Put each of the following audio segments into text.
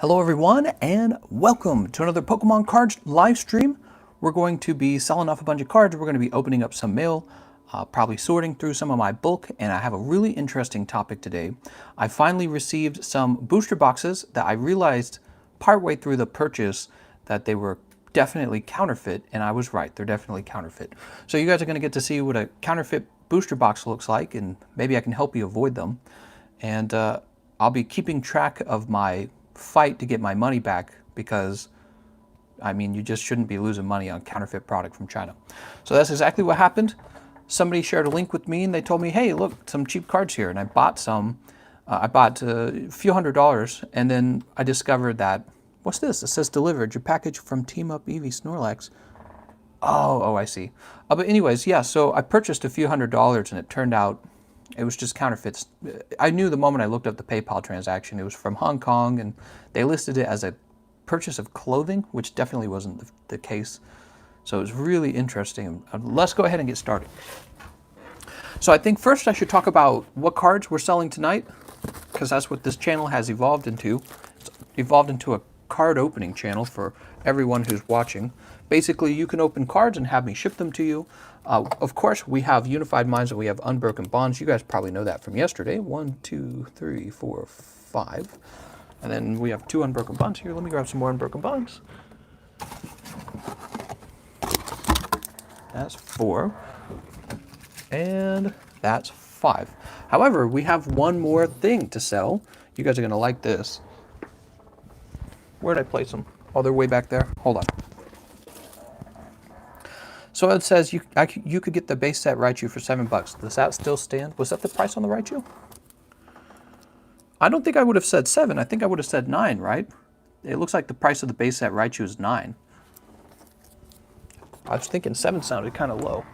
Hello everyone and welcome to another Pokemon cards live stream. We're going to be selling off a bunch of cards. We're going to be opening up some mail, probably sorting through some of my bulk, and I have a really interesting topic today. I finally received some booster boxes that I realized partway through the purchase that they were definitely counterfeit, and I was right, they're definitely counterfeit. So you guys are going to get to see what a counterfeit booster box looks like, and maybe I can help you avoid them. And I'll be keeping track of my fight to get my money back because, I mean, you just shouldn't be losing money on counterfeit product from China. So that's exactly what happened. Somebody shared a link with me and they told me, hey, look, some cheap cards here. And I bought some. I bought a few $100s, and then I discovered that, what's this? It says delivered. Your package from Team Up Eevee Snorlax. Oh, I see. But anyways, yeah, so I purchased a few $100s and it turned out it was just counterfeits. I knew the moment I looked up the PayPal transaction. It was from Hong Kong, and they listed it as a purchase of clothing, which definitely wasn't the case. So it was really interesting. Let's go ahead and get started. So I think first I should talk about what cards we're selling tonight, because that's what this channel has evolved into. It's evolved into a card opening channel for everyone who's watching. Basically, you can open cards and have me ship them to you. Of course, we have Unified Minds and we have Unbroken Bonds. You guys probably know that from yesterday. 1, 2, 3, 4, 5. And then we have 2 Unbroken Bonds here. Let me grab some more Unbroken Bonds. That's 4. And that's 5. However, we have one more thing to sell. You guys are going to like this. Where did I place them? Oh, they're way back there. Hold on. So it says you could get the base set Raichu for $7. Does that still stand? Was that the price on the Raichu? I don't think I would have said 7. I think I would have said 9, right? It looks like the price of the base set Raichu is 9. I was thinking 7 sounded kind of low.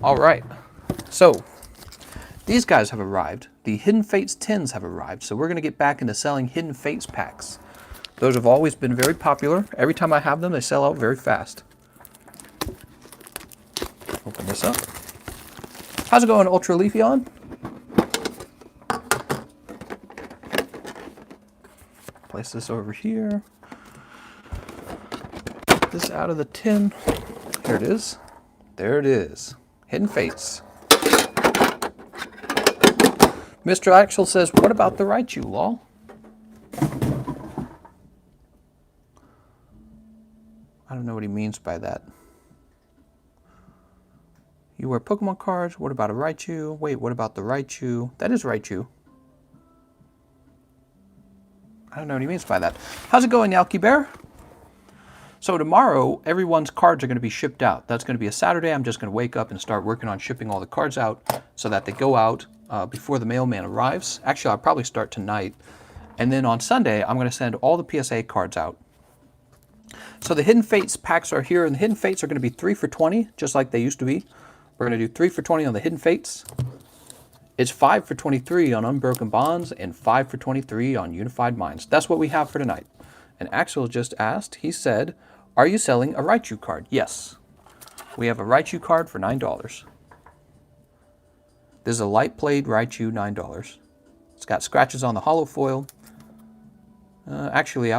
All right. So these guys have arrived. The Hidden Fates tins have arrived. So we're going to get back into selling Hidden Fates packs. Those have always been very popular. Every time I have them, they sell out very fast. Open this up. How's it going, Ultra Leafeon? Place this over here. Get this out of the tin. Here it is. There it is. Hidden Fates. Mr. Axel says, what about the Raichu, lol? I don't know what he means by that. You wear Pokemon cards. What about a Raichu? Wait, what about the Raichu? That is Raichu. I don't know what he means by that. How's it going, Yalky Bear? So tomorrow, everyone's cards are going to be shipped out. That's going to be a Saturday. I'm just going to wake up and start working on shipping all the cards out so that they go out before the mailman arrives. Actually, I'll probably start tonight. And then on Sunday, I'm going to send all the PSA cards out. So the Hidden Fates packs are here, and the Hidden Fates are going to be 3 for $20, just like they used to be. We're going to do 3 for $20 on the Hidden Fates. It's 5 for $23 on Unbroken Bonds, and 5 for $23 on Unified Minds. That's what we have for tonight. And Axel just asked, he said, are you selling a Raichu card? Yes. We have a Raichu card for $9. This is a light played Raichu, $9. It's got scratches on the hollow foil. Actually,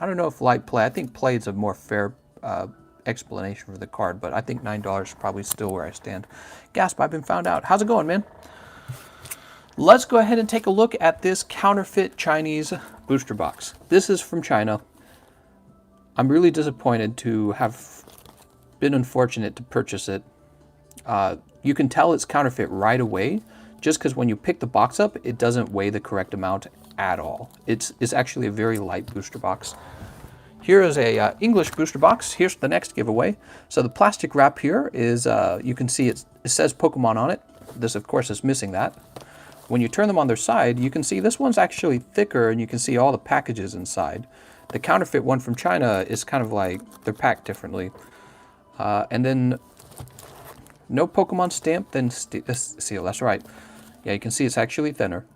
I don't know if light play. I think play is a more fair explanation for the card, but I think $9 is probably still where I stand. Gasp, I've been found out. How's it going, man? Let's go ahead and take a look at this counterfeit Chinese booster box. This is from China. I'm really disappointed to have been unfortunate to purchase it. You can tell it's counterfeit right away, just because when you pick the box up, it doesn't weigh the correct amount at all. It's actually a very light booster box. Here is a English booster box. Here's the next giveaway. So the plastic wrap here is, you can see it says Pokemon on it. This, of course, is missing that. When you turn them on their side, you can see this one's actually thicker, and you can see all the packages inside. The counterfeit one from China is kind of like, they're packed differently. And then no Pokemon stamp, then seal. That's right. Yeah, you can see it's actually thinner.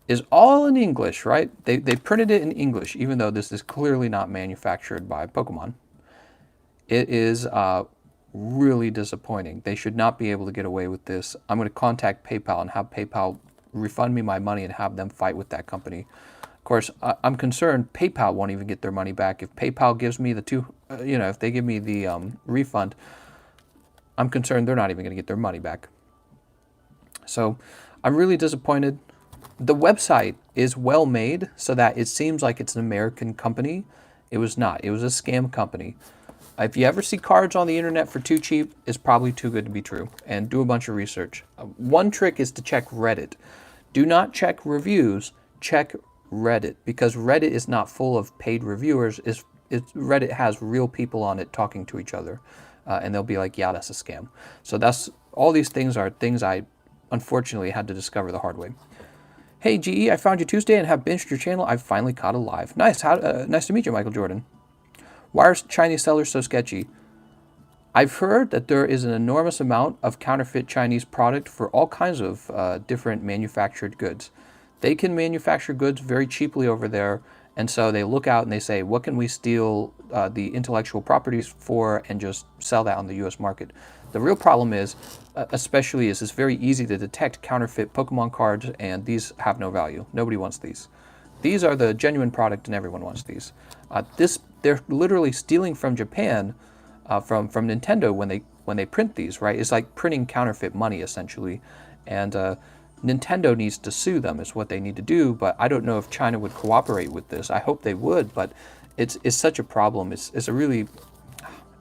Is all in English, right? They printed it in English, even though this is clearly not manufactured by Pokemon. It is really disappointing. They should not be able to get away with this. I'm going to contact PayPal and have PayPal refund me my money and have them fight with that company. Of course, I'm concerned PayPal won't even get their money back. If PayPal gives me the if they give me the refund, I'm concerned they're not even going to get their money back. So I'm really disappointed. The website is well made so that it seems like it's an American company. It was not. It was a scam company. If you ever see cards on the internet for too cheap, it's probably too good to be true. And do a bunch of research. One trick is to check Reddit. Do not check reviews. Check Reddit, because Reddit is not full of paid reviewers. Reddit has real people on it talking to each other. And they'll be like, yeah, that's a scam. So all these things are things I unfortunately had to discover the hard way. Hey, GE, I found you Tuesday and have binged your channel. I've finally caught a live. Nice. Nice to meet you, Michael Jordan. Why are Chinese sellers so sketchy? I've heard that there is an enormous amount of counterfeit Chinese product for all kinds of different manufactured goods. They can manufacture goods very cheaply over there, and so they look out and they say, what can we steal the intellectual properties for and just sell that on the US market? The real problem is, especially, is it's very easy to detect counterfeit Pokemon cards, and these have no value. Nobody wants these. These are the genuine product, and everyone wants these. They're literally stealing from Japan, from Nintendo when they print these, right? It's like printing counterfeit money, essentially. And Nintendo needs to sue them, is what they need to do, but I don't know if China would cooperate with this. I hope they would, but it's such a problem. It's a really...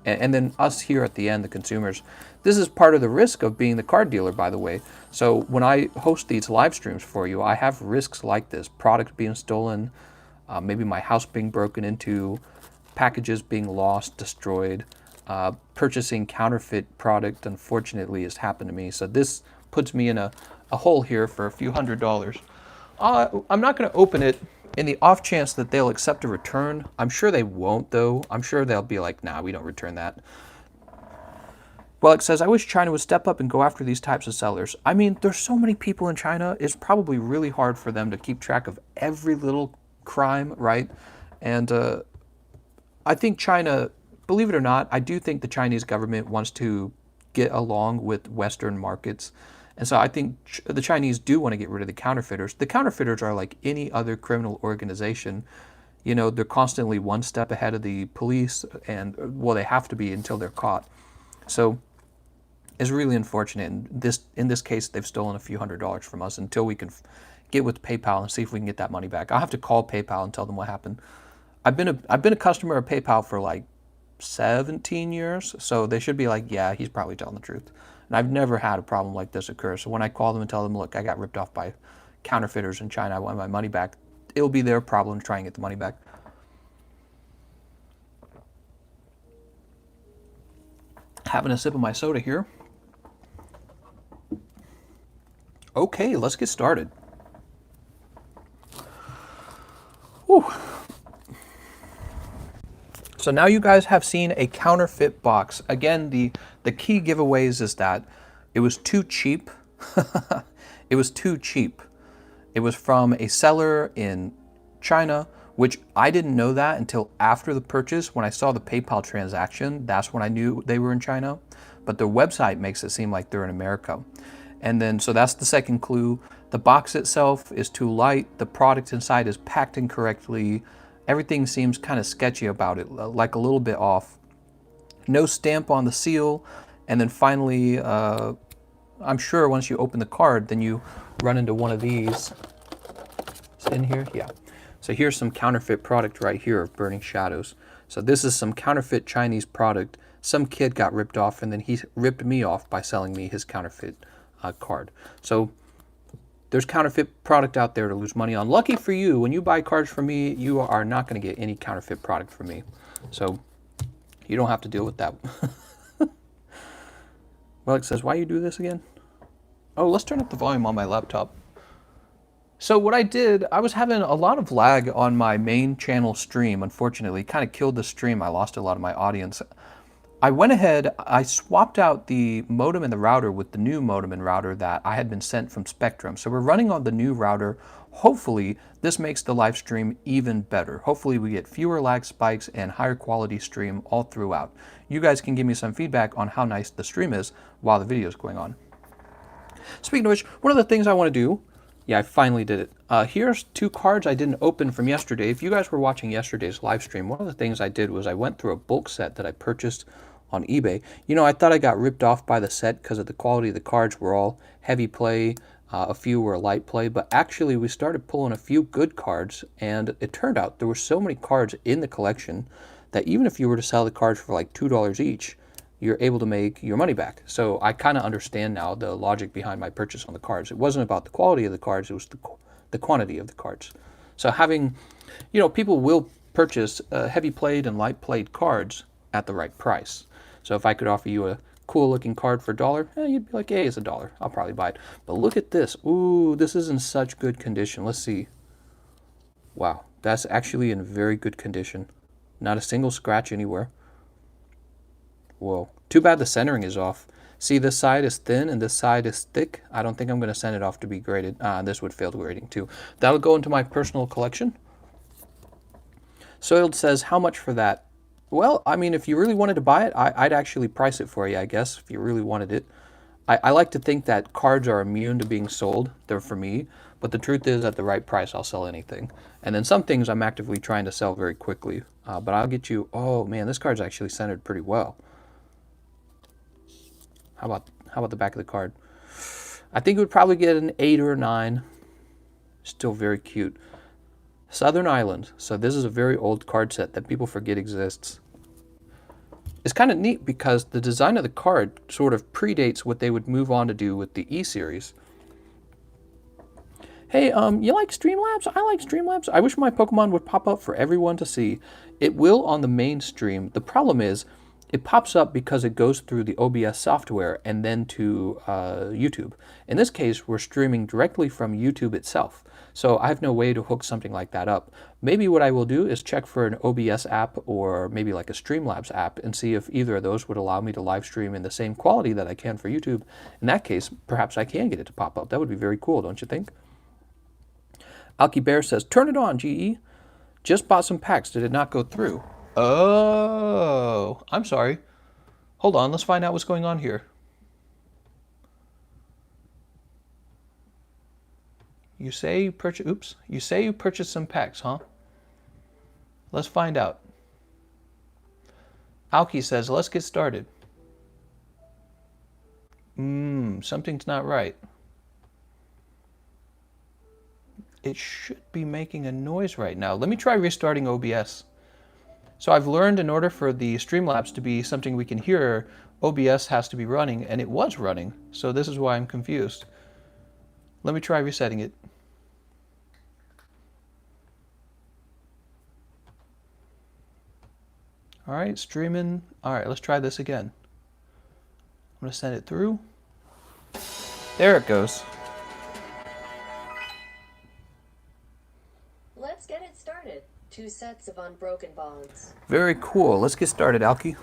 And then us here at the end, the consumers, this is part of the risk of being the card dealer, by the way. So when I host these live streams for you, I have risks like this: product being stolen, maybe my house being broken into, packages being lost, destroyed, purchasing counterfeit product, unfortunately, has happened to me. So this puts me in a hole here for a few $100s. I'm not going to open it in the off chance that they'll accept a return. I'm sure they won't, though. I'm sure they'll be like, nah, we don't return that. Well, it says, I wish China would step up and go after these types of sellers. I mean, there's so many people in China, it's probably really hard for them to keep track of every little crime, right? And I think China, believe it or not, I do think the Chinese government wants to get along with Western markets. And so I think the Chinese do want to get rid of the counterfeiters. The counterfeiters are like any other criminal organization. You know, they're constantly one step ahead of the police, and, well, they have to be until they're caught. So it's really unfortunate. In this case, they've stolen a few $100s from us until we can get with PayPal and see if we can get that money back. I'll have to call PayPal and tell them what happened. I've been a customer of PayPal for like 17 years, so they should be like, yeah, he's probably telling the truth. And I've never had a problem like this occur. So when I call them and tell them, look, I got ripped off by counterfeiters in China, I want my money back, it'll be their problem to try and get the money back. Having a sip of my soda here. Okay, let's get started. Whew. So now you guys have seen a counterfeit box. Again, the key giveaways is that it was too cheap. It was too cheap. It was from a seller in China, which I didn't know that until after the purchase. When I saw the PayPal transaction, that's when I knew they were in China. But their website makes it seem like they're in America. And then, so that's the second clue. The box itself is too light. The product inside is packed incorrectly. Everything seems kind of sketchy about it, like a little bit off. No stamp on the seal. And then finally, I'm sure once you open the card, then you run into one of these. Is it in here? Yeah. So here's some counterfeit product right here of Burning Shadows. So this is some counterfeit Chinese product. Some kid got ripped off, and then he ripped me off by selling me his counterfeit card. So there's counterfeit product out there to lose money on. Lucky for you, when you buy cards from me, you are not going to get any counterfeit product from me. So you don't have to deal with that. Well, it says, why you do this again? Oh, let's turn up the volume on my laptop. So what I did, I was having a lot of lag on my main channel stream, unfortunately. Kind of killed the stream. I lost a lot of my audience. I went ahead, I swapped out the modem and the router with the new modem and router that I had been sent from Spectrum. So we're running on the new router. Hopefully this makes the live stream even better. Hopefully we get fewer lag spikes and higher quality stream all throughout. You guys can give me some feedback on how nice the stream is while the video is going on. Speaking of which, one of the things I want to do Yeah, I finally did it. Here's 2 cards I didn't open from yesterday. If you guys were watching yesterday's live stream, one of the things I did was I went through a bulk set that I purchased on eBay. You know, I thought I got ripped off by the set because of the quality of the cards were all heavy play, a few were light play, but actually we started pulling a few good cards, and it turned out there were so many cards in the collection that even if you were to sell the cards for like $2 each, you're able to make your money back. So I kind of understand now the logic behind my purchase on the cards. It wasn't about the quality of the cards, it was the quantity of the cards. So having, you know, people will purchase heavy played and light played cards at the right price. So if I could offer you a cool looking card for $1, you'd be like, hey, it's $1. I'll probably buy it. But look at this. Ooh, this is in such good condition. Let's see. Wow, that's actually in very good condition. Not a single scratch anywhere. Whoa, too bad the centering is off. See, this side is thin and this side is thick. I don't think I'm going to send it off to be graded. This would fail grading too. That'll go into my personal collection. Soiled says, how much for that? Well, I mean, if you really wanted to buy it, I'd actually price it for you, I guess, if you really wanted it. I like to think that cards are immune to being sold. They're for me. But the truth is, at the right price, I'll sell anything. And then some things I'm actively trying to sell very quickly. But I'll get you... Oh, man, this card's actually centered pretty well. How about the back of the card? I think it would probably get an 8 or a 9. Still very cute. Southern Island. So this is a very old card set that people forget exists. It's kind of neat because the design of the card sort of predates what they would move on to do with the E-Series. Hey, you like Streamlabs? I like Streamlabs. I wish my Pokemon would pop up for everyone to see. It will on the main stream. The problem is, it pops up because it goes through the OBS software and then to YouTube. In this case, we're streaming directly from YouTube itself. So I have no way to hook something like that up. Maybe what I will do is check for an OBS app or maybe like a Streamlabs app and see if either of those would allow me to live stream in the same quality that I can for YouTube. In that case, perhaps I can get it to pop up. That would be very cool, don't you think? Alky Bear says, turn it on, GE. Just bought some packs. Did it not go through? Oh, I'm sorry. Hold on, let's find out what's going on here. You say you purchase, oops, you say you purchased some packs, huh? Let's find out. Alky says, let's get started. Something's not right. It should be making a noise right now. Let me try restarting OBS. So I've learned in order for the Streamlabs to be something we can hear, OBS has to be running, and it was running. So this is why I'm confused. Let me try resetting it. All right, streaming. All right, let's try this again. I'm gonna send it through. There it goes. Let's get it started. 2 sets of Unbroken Bonds. Very cool. Let's get started, Alky.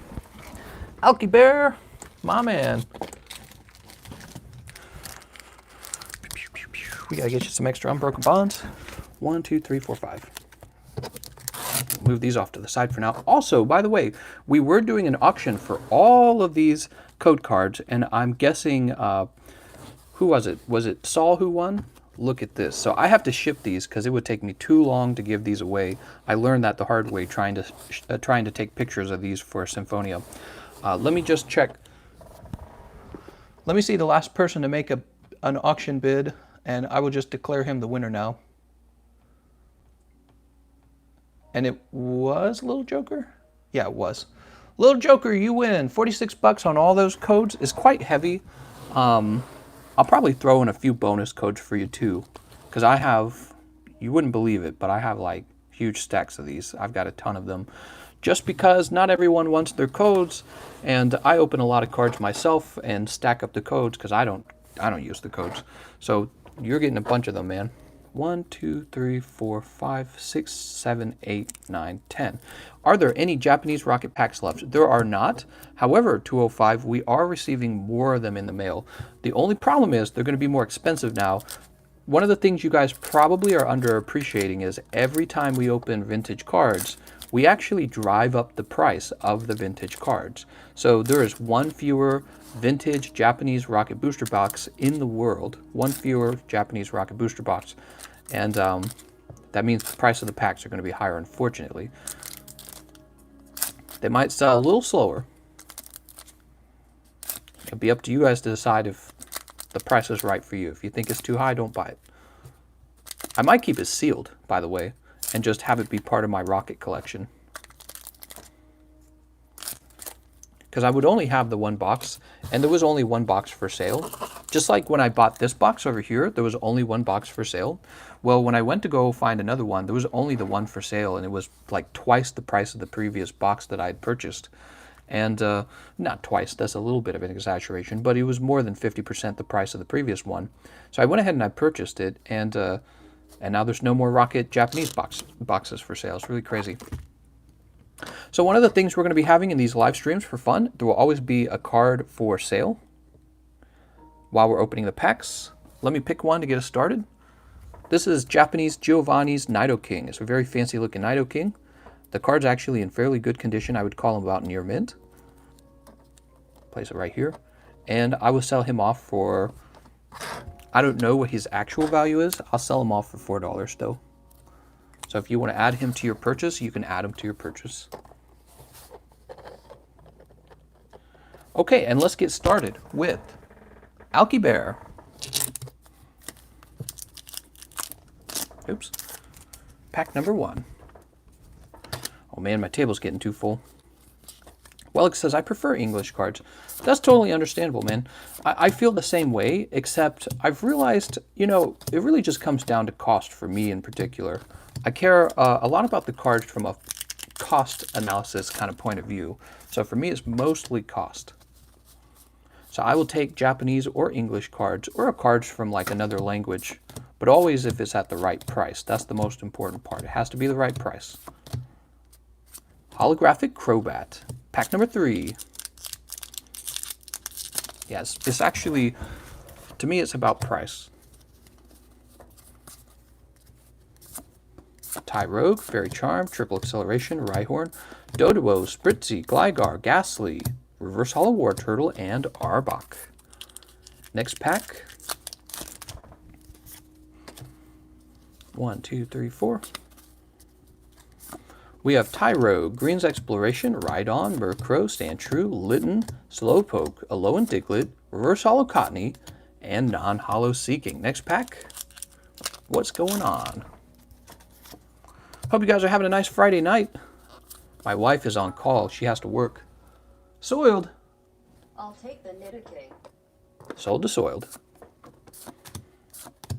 Alky Bear, my man. We gotta get you some extra Unbroken Bonds. 1, 2, 3, 4, 5. Move these off to the side for now. Also, by the way, we were doing an auction for all of these code cards, and I'm guessing, who was it? Was it Saul who won? Look at this. So I have to ship these because it would take me too long to give these away. I learned that the hard way trying to take pictures of these for Symphonia. Let me just check. Let me see the last person to make an auction bid, and I will just declare him the winner now. And it was Little Joker? Yeah, it was. Little Joker, you win. 46 bucks on all those codes is quite heavy. I'll probably throw in a few bonus codes for you too, because I have, you wouldn't believe it, but I have like huge stacks of these. I've got a ton of them. Just because not everyone wants their codes, and I open a lot of cards myself and stack up the codes because I don't use the codes. So you're getting a bunch of them, man. 1, 2, 3, 4, 5, 6, 7, 8, 9, 10. Are there any Japanese rocket packs left? There are not. However, 205, we are receiving more of them in the mail. The only problem is they're going to be more expensive now one of the things you guys probably are underappreciating is every time we open vintage cards, we actually drive up the price of the vintage cards. So there is one fewer vintage Japanese rocket booster box in the world, one fewer Japanese rocket booster box. And that means the price of the packs are going to be higher, unfortunately. They might sell a little slower. It'll be up to you guys to decide if the price is right for you. If you think it's too high, don't buy it. I might keep it sealed, by the way, and just have it be part of my rocket collection. Because I would only have the one box, and there was only one box for sale. Just like when I bought this box over here, there was only one box for sale. Well, when I went to go find another one, there was only the one for sale, and it was like twice the price of the previous box that I had purchased. And not twice, that's a little bit of an exaggeration, but it was more than 50% the price of the previous one. So I went ahead and I purchased it, and now there's no more Rocket Japanese boxes for sale. It's really crazy. So one of the things we're going to be having in these live streams for fun, there will always be a card for sale while we're opening the packs. Let me pick one to get us started. This is Japanese Giovanni's Nidoking. It's a very fancy looking Nidoking. The card's actually in fairly good condition. I would call him about near mint. Place it right here. And I will sell him off for, I don't know what his actual value is. I'll sell him off for $4 though. So if you want to add him to your purchase, you can add him to your purchase. Okay, and let's get started with Alky Bear. Oops. Pack number 1. Oh man, my table's getting too full. Wellick says, I prefer English cards. That's totally understandable, man. I feel the same way, except I've realized, you know, it really just comes down to cost for me in particular. I care a lot about the cards from a cost analysis kind of point of view. So for me, it's mostly cost. So I will take Japanese or English cards or cards from like another language, but always if it's at the right price. That's the most important part. It has to be the right price. Holographic Crobat. Pack number 3. Yes, it's actually, to me, it's about price. Tyrogue, Fairy Charm, Triple Acceleration, Rhyhorn, Doduo, Spritzy, Gligar, Ghastly, Reverse Hollow War Turtle, and Arbok. Next pack. 1, 2, 3, 4. We have Tyrogue, Green's Exploration, Rhydon, Murkrow, Sandshrew, Litten, Slowpoke, Alolan Diglett, Reverse Hollow Cottony, and Non-Hollow Seeking. Next pack. What's going on? Hope you guys are having a nice Friday night. My wife is on call. She has to work. Soiled. I'll take the Nidoking. Sold to Soiled.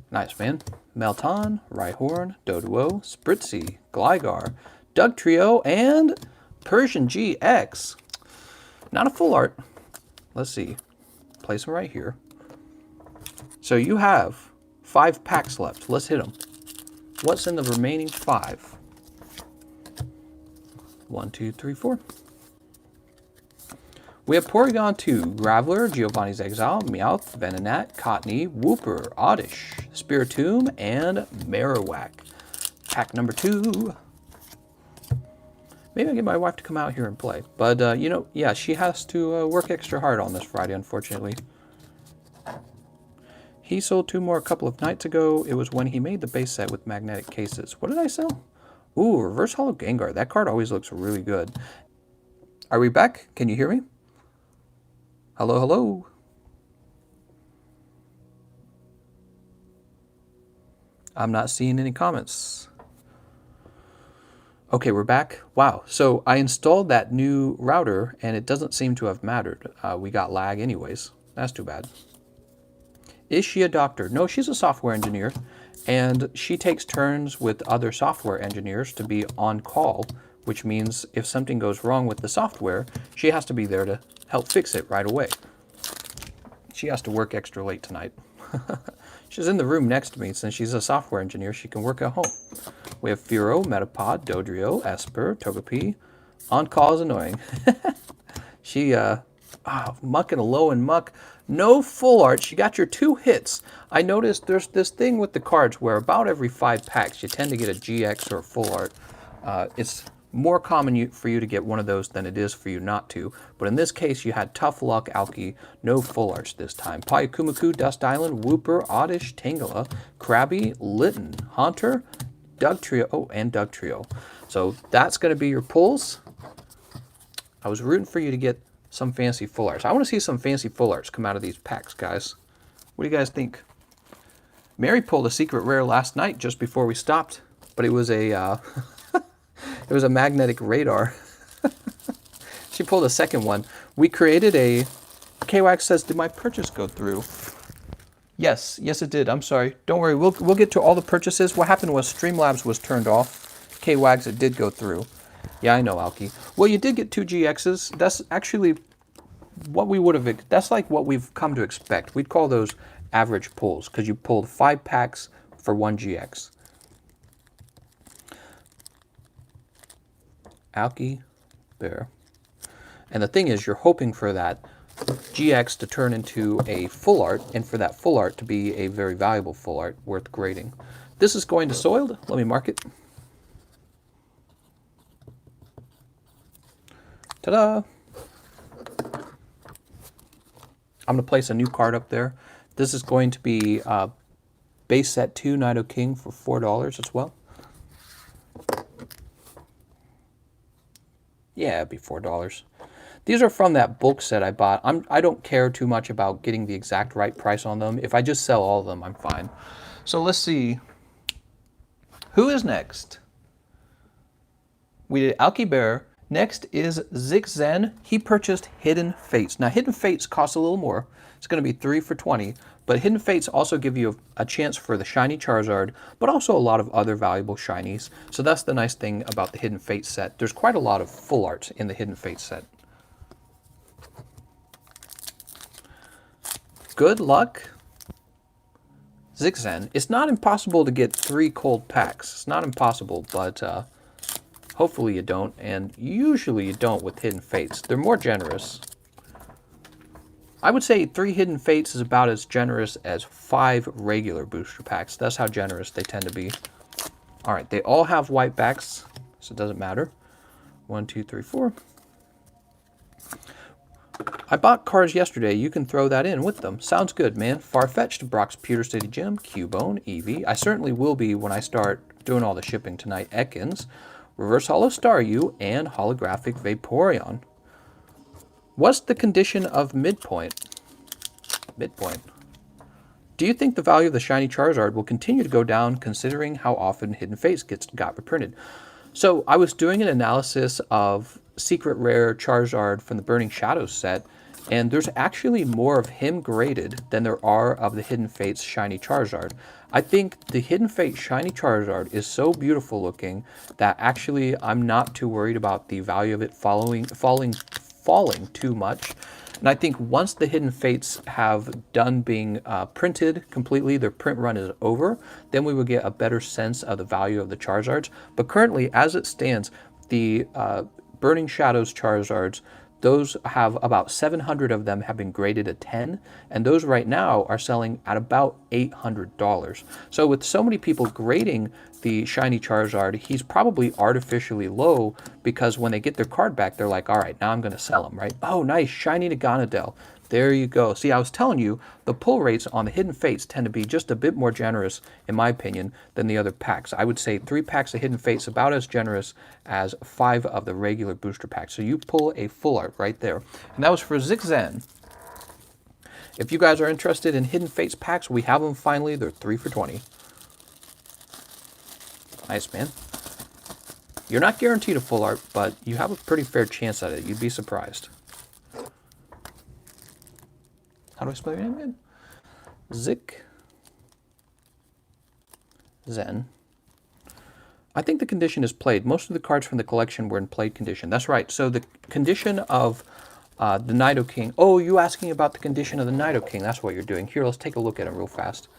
Nice, man. Melton, Rhyhorn, Doduo, Spritzy, Gligar, Dugtrio, and Persian GX. Not a full art. Let's see. Place them right here. So you have 5 packs left. Let's hit them. What's in the remaining 5? 1, 2, 3, 4. We have Porygon 2, Graveler, Giovanni's Exile, Meowth, Venonat, Cottony, Wooper, Oddish, Spiritomb, and Marowak. Pack number 2. Maybe I'll get my wife to come out here and play. But, you know, yeah, she has to work extra hard on this Friday, unfortunately. He sold 2 more a couple of nights ago. It was when he made the base set with magnetic cases. What did I sell? Ooh, Reverse Hollow Gengar. That card always looks really good. Are we back? Can you hear me? Hello, hello. I'm not seeing any comments. Okay, we're back. Wow. So I installed that new router and it doesn't seem to have mattered. We got lag anyways. That's too bad. Is she a doctor? No, she's a software engineer. And she takes turns with other software engineers to be on call, which means if something goes wrong with the software, she has to be there to help fix it right away. She has to work extra late tonight. She's in the room next to me. Since she's a software engineer, she can work at home. We have Furo, Metapod, Dodrio, Esper, Togepi. On call is annoying. She Muck and a low and muck. No full arts. You got your 2 hits. I noticed there's this thing with the cards where about every 5 packs you tend to get a GX or a full art. It's more common for you to get one of those than it is for you not to. But in this case, you had Tough Luck, Alki, no full arts this time. Payakumaku, Dust Island, Wooper, Oddish, Tangela, Krabby, Litten, Haunter, Doug Trio, and Doug Trio. So that's going to be your pulls. I was rooting for you to get some fancy full arts. I want to see some fancy full arts come out of these packs, guys. What do you guys think? Mary pulled a secret rare last night just before we stopped, but it was a it was a magnetic radar. She pulled a second one. We created a... K-Wax says, did my purchase go through? Yes, it did. I'm sorry. Don't worry. We'll get to all the purchases. What happened was Streamlabs was turned off. K-Wags, it did go through. Yeah, I know, Alki. Well, you did get 2 GXs. That's actually what we would have... That's like what we've come to expect. We'd call those average pulls because you pulled 5 packs for 1 GX. Alki, Bear. And the thing is, you're hoping for that GX to turn into a full art, and for that full art to be a very valuable full art worth grading. This is going to Soiled. Let me mark it. Ta-da! I'm going to place a new card up there. This is going to be base set 2 Nidoking for $4 as well. Yeah, it'd be $4. These are from that bulk set I bought. I don't care too much about getting the exact right price on them. If I just sell all of them, I'm fine. So let's see. Who is next? We did Alki Bear. Next is Zixzen. He purchased Hidden Fates. Now, Hidden Fates cost a little more. It's going to be 3 for $20. But Hidden Fates also give you a chance for the shiny Charizard, but also a lot of other valuable shinies. So that's the nice thing about the Hidden Fates set. There's quite a lot of full arts in the Hidden Fates set. Good luck, Zixzen. It's not impossible to get 3 cold packs. It's not impossible, but hopefully you don't. And usually you don't with Hidden Fates. They're more generous. I would say 3 Hidden Fates is about as generous as 5 regular booster packs. That's how generous they tend to be. All right, they all have white backs, so it doesn't matter. 1, 2, 3, 4. I bought cards yesterday. You can throw that in with them. Sounds good, man. Farfetched, Brock's Pewter City Gym, Cubone, Eevee. I certainly will be when I start doing all the shipping tonight. Ekans, Reverse Holo Staryu, and Holographic Vaporeon. What's the condition of midpoint? Midpoint. Do you think the value of the shiny Charizard will continue to go down considering how often Hidden Fates got reprinted? So I was doing an analysis of Secret Rare Charizard from the Burning Shadows set, and there's actually more of him graded than there are of the Hidden Fates shiny Charizard. I think the Hidden Fates shiny Charizard is so beautiful looking that actually I'm not too worried about the value of it falling too much. And I think once the Hidden Fates have done being printed completely, their print run is over, then we will get a better sense of the value of the Charizards. But currently, as it stands, the Burning Shadows Charizards, those have about 700 of them have been graded a 10, and those right now are selling at about $800. So with so many people grading the shiny Charizard, he's probably artificially low because when they get their card back, they're like, all right, now I'm going to sell them, right? Oh, nice, shiny Naganadel. There you go. See, I was telling you, the pull rates on the Hidden Fates tend to be just a bit more generous, in my opinion, than the other packs. I would say 3 packs of Hidden Fates about as generous as 5 of the regular booster packs. So you pull a full art right there. And that was for Zixzen. If you guys are interested in Hidden Fates packs, we have them finally. They're 3 for $20. Nice, man. You're not guaranteed a full art, but you have a pretty fair chance at it. You'd be surprised. How do I spell your name again? Zen. I think the condition is played. Most of the cards from the collection were in played condition. That's right. So the condition of the Nidoking. Oh, you asking about the condition of the Nidoking. That's what you're doing. Here, let's take a look at it real fast.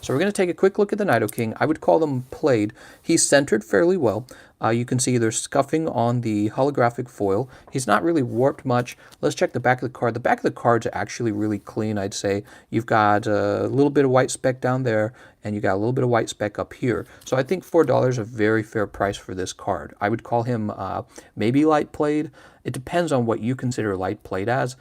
So we're going to take a quick look at the Nidoking. I would call them played. He's centered fairly well. You can see there's scuffing on the holographic foil. He's not really warped much. Let's check the back of the card. The back of the card's actually really clean, I'd say. You've got a little bit of white speck down there, and you got a little bit of white speck up here. So I think $4 is a very fair price for this card. I would call him maybe light played. It depends on what you consider light played as.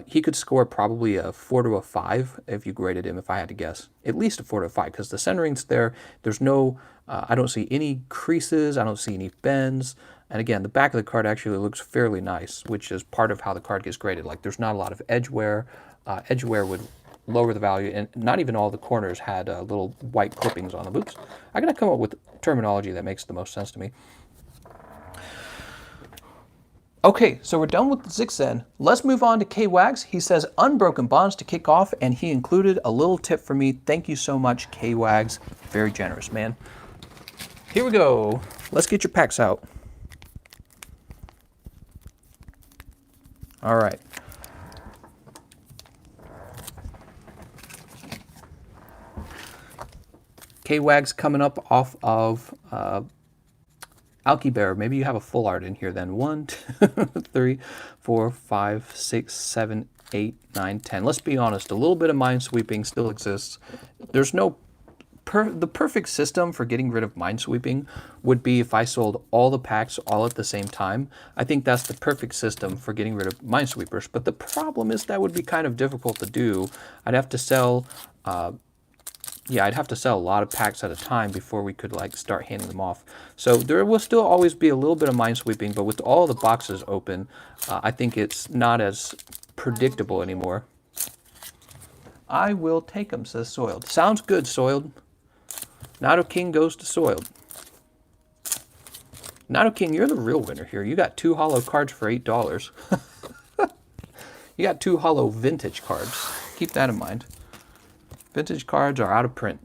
He could score probably a 4 to a 5 if you graded him, if I had to guess. At least a 4 to a 5, because the centering's there. There's no, I don't see any creases. I don't see any bends. And again, the back of the card actually looks fairly nice, which is part of how the card gets graded. Like, there's not a lot of edge wear. Edge wear would lower the value, and not even all the corners had little white clippings on them. Oops. I gotta come up with terminology that makes the most sense to me. Okay, so we're done with the Zixen. Let's move on to K-Wags. He says Unbroken Bonds to kick off, and he included a little tip for me. Thank you so much, K-Wags. Very generous, man. Here we go. Let's get your packs out. All right. K-Wags coming up off of Alky Bear. Maybe you have a full art in here then. 1, 2, 3, 4, 5, 6, 7, 8, 9, 10. Let's be honest, a little bit of minesweeping still exists. There's no the perfect system for getting rid of minesweeping would be if I sold all the packs all at the same time. I think that's the perfect system for getting rid of minesweepers. But the problem is that would be kind of difficult to do. I'd have to sell I'd have to sell a lot of packs at a time before we could like start handing them off. So there will still always be a little bit of minesweeping, but with all the boxes open, I think it's not as predictable anymore. I will take them, says Soiled. Sounds good, Soiled. Nidoking goes to Soiled. Nidoking, you're the real winner here. You got 2 holo cards for $8. You got 2 holo vintage cards. Keep that in mind. Vintage cards are out of print.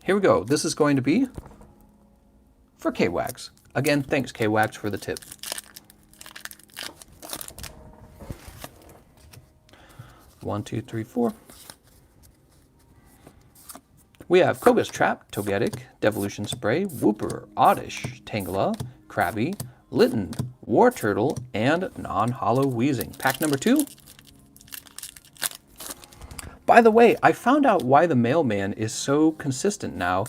Here we go. This is going to be for K-Wags. Again, thanks, K-Wags, for the tip. One, two, three, four. We have Koga's Trap, Togetic, Devolution Spray, Wooper, Oddish, Tangela, Krabby, Litten, War Turtle, and non-holo Weezing. Pack number 2. By the way, I found out why the mailman is so consistent now.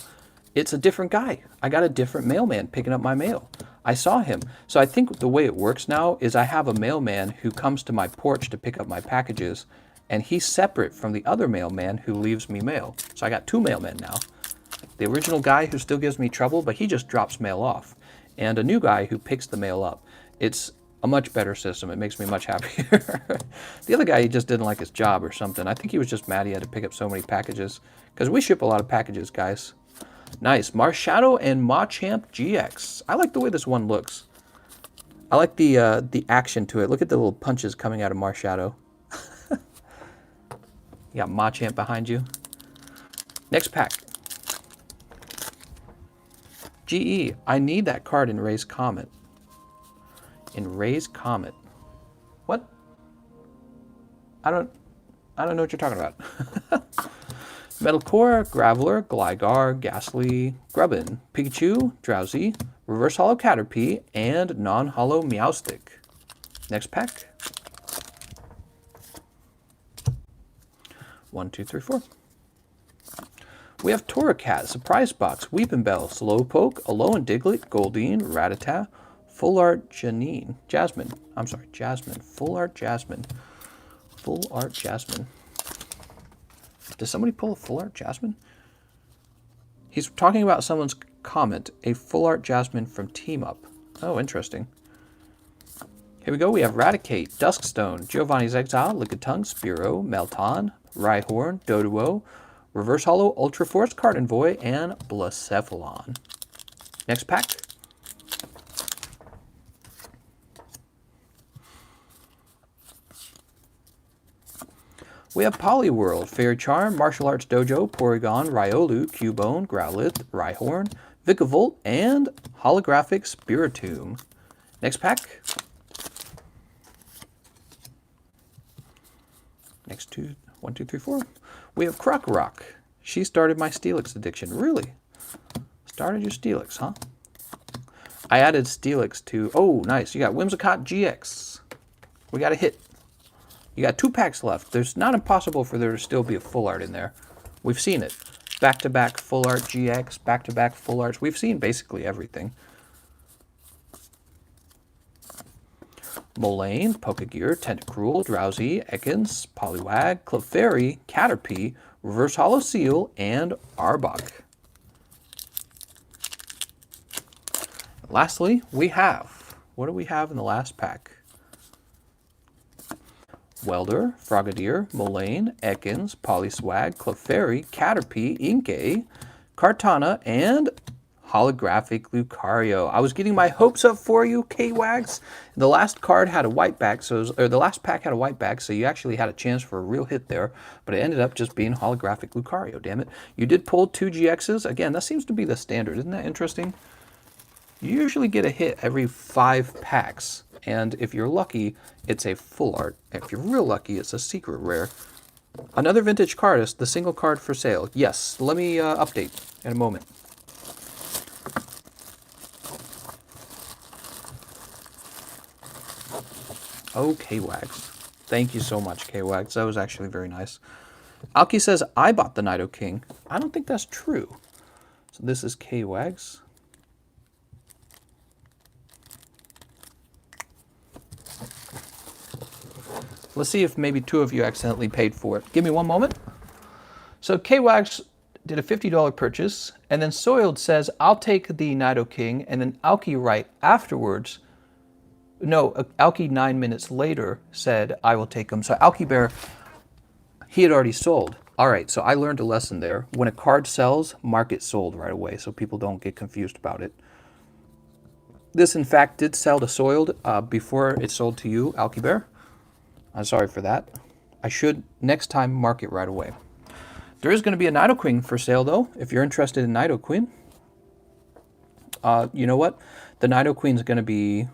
It's a different guy. I got a different mailman picking up my mail. I saw him. So I think the way it works now is I have a mailman who comes to my porch to pick up my packages, and he's separate from the other mailman who leaves me mail. So I got 2 mailmen now. The original guy who still gives me trouble, but he just drops mail off. And a new guy who picks the mail up. It's a much better system. It makes me much happier. The other guy, he just didn't like his job or something. I think he was just mad he had to pick up so many packages. Because we ship a lot of packages, guys. Nice. Marshadow and Machamp GX. I like the way this one looks. I like the action to it. Look at the little punches coming out of Marshadow. You got Machamp behind you. Next pack. GE. I need that card in Ray's Comet. In Ray's Comet. What? I don't know what you're talking about. Metalcore, Graveler, Gligar, Ghastly, Grubbin, Pikachu, Drowsy, Reverse Holo Caterpie, and non-holo Meowstic. Next pack. 1, 2, 3, 4. We have Torracat, Surprise Box, Weepinbell, Slowpoke, Alolan Diglett, Goldeen, Rattata, Full Art Jasmine. Full Art Jasmine. Full Art Jasmine. Does somebody pull a Full Art Jasmine? He's talking about someone's comment. A Full Art Jasmine from Team Up. Oh, interesting. Here we go. We have Raticate, Duskstone, Giovanni's Exile, Lickitung, Spearow, Melton, Rhyhorn, Doduo, Reverse Holo, Ultra Force, Cardinvoy, and Blacephalon. Next pack. We have Poliwhirl, Fairy Charm, Martial Arts Dojo, Porygon, Riolu, Cubone, Growlithe, Rhyhorn, Vikavolt, and Holographic Spiritomb. Next pack. Next 2, 1, 2, 3, 4. We have Croc Rock. She started my Steelix addiction. Really? Started your Steelix, huh? I added Steelix to... Oh, nice. You got Whimsicott GX. We got a hit. You got 2 packs left. There's not impossible for there to still be a full art in there. We've seen it. Back-to-back full art GX, back-to-back full arts. We've seen basically everything. Molayne, Pokegear, Tentacruel, Drowsy, Ekans, Poliwag, Clefairy, Caterpie, Reverse Hollow Seal, and Arbok. Lastly, we have... What do we have in the last pack? Welder, Frogadier, Molayne, Ekans, Poliwag, Clefairy, Caterpie, Inkay, Kartana, and holographic Lucario. I was getting my hopes up for you, K-Wags. The last card had a white back, or the last pack had a white back, so you actually had a chance for a real hit there, but it ended up just being holographic Lucario, damn it. You did pull 2 GXs. Again, that seems to be the standard. Isn't that interesting? You usually get a hit every 5 packs, and if you're lucky, it's a full art. If you're real lucky, it's a secret rare. Another vintage cardist, the single card for sale. Yes, let me update in a moment. Oh, K-Wags. Thank you so much, K-Wags. That was actually very nice. Alki says, I bought the Nidoking. I don't think that's true. So this is K-Wags. Let's see if maybe 2 of you accidentally paid for it. Give me one moment. So K-Wags did a $50 purchase, and then Soiled says, I'll take the Nidoking, and then Alki right afterwards, no, Alki 9 minutes later said, I will take them. So Alki Bear, he had already sold. All right, so I learned a lesson there. When a card sells, mark it sold right away so people don't get confused about it. This, in fact, did sell to Soiled before it sold to you, Alki Bear. I'm sorry for that. I should, next time, mark it right away. There is going to be a Nidoking for sale, though, if you're interested in Nidoking. You know what? The Nidoking is going to be...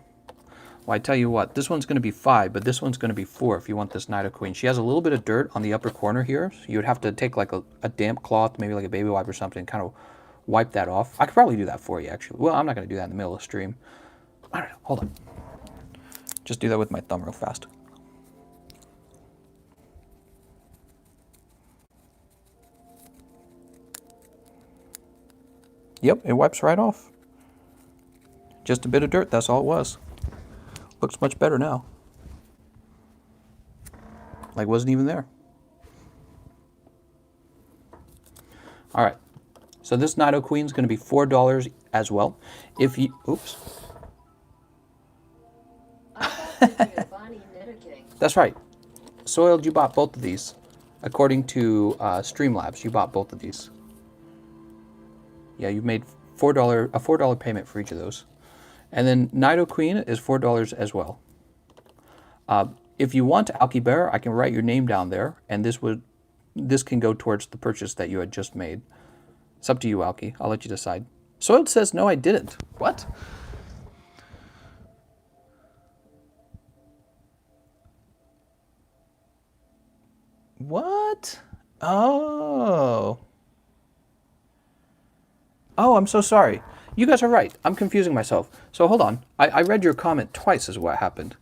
Well, I tell you what, this one's going to be 5, but this one's going to be 4 if you want this Nidoking. She has a little bit of dirt on the upper corner here. So you would have to take like a damp cloth, maybe like a baby wipe or something, kind of wipe that off. I could probably do that for you, actually. Well, I'm not going to do that in the middle of the stream. I don't know. Hold on. Just do that with my thumb real fast. Yep, it wipes right off. Just a bit of dirt, that's all it was. Looks much better now. Like wasn't even there. All right. So this Nidoking is going to be $4 as well. If you, oops. That's right. Soiled, you bought both of these. According to Streamlabs, you bought both of these. Yeah, you made a $4 payment for each of those. And then Nidoking is $4 as well. If you want Alki Bear, I can write your name down there, and this can go towards the purchase that you had just made. It's up to you, Alki. I'll let you decide. Soiled says, no, I didn't. What? What? Oh. Oh, I'm so sorry. You guys are right. I'm confusing myself. So hold on. I read your comment twice is what happened.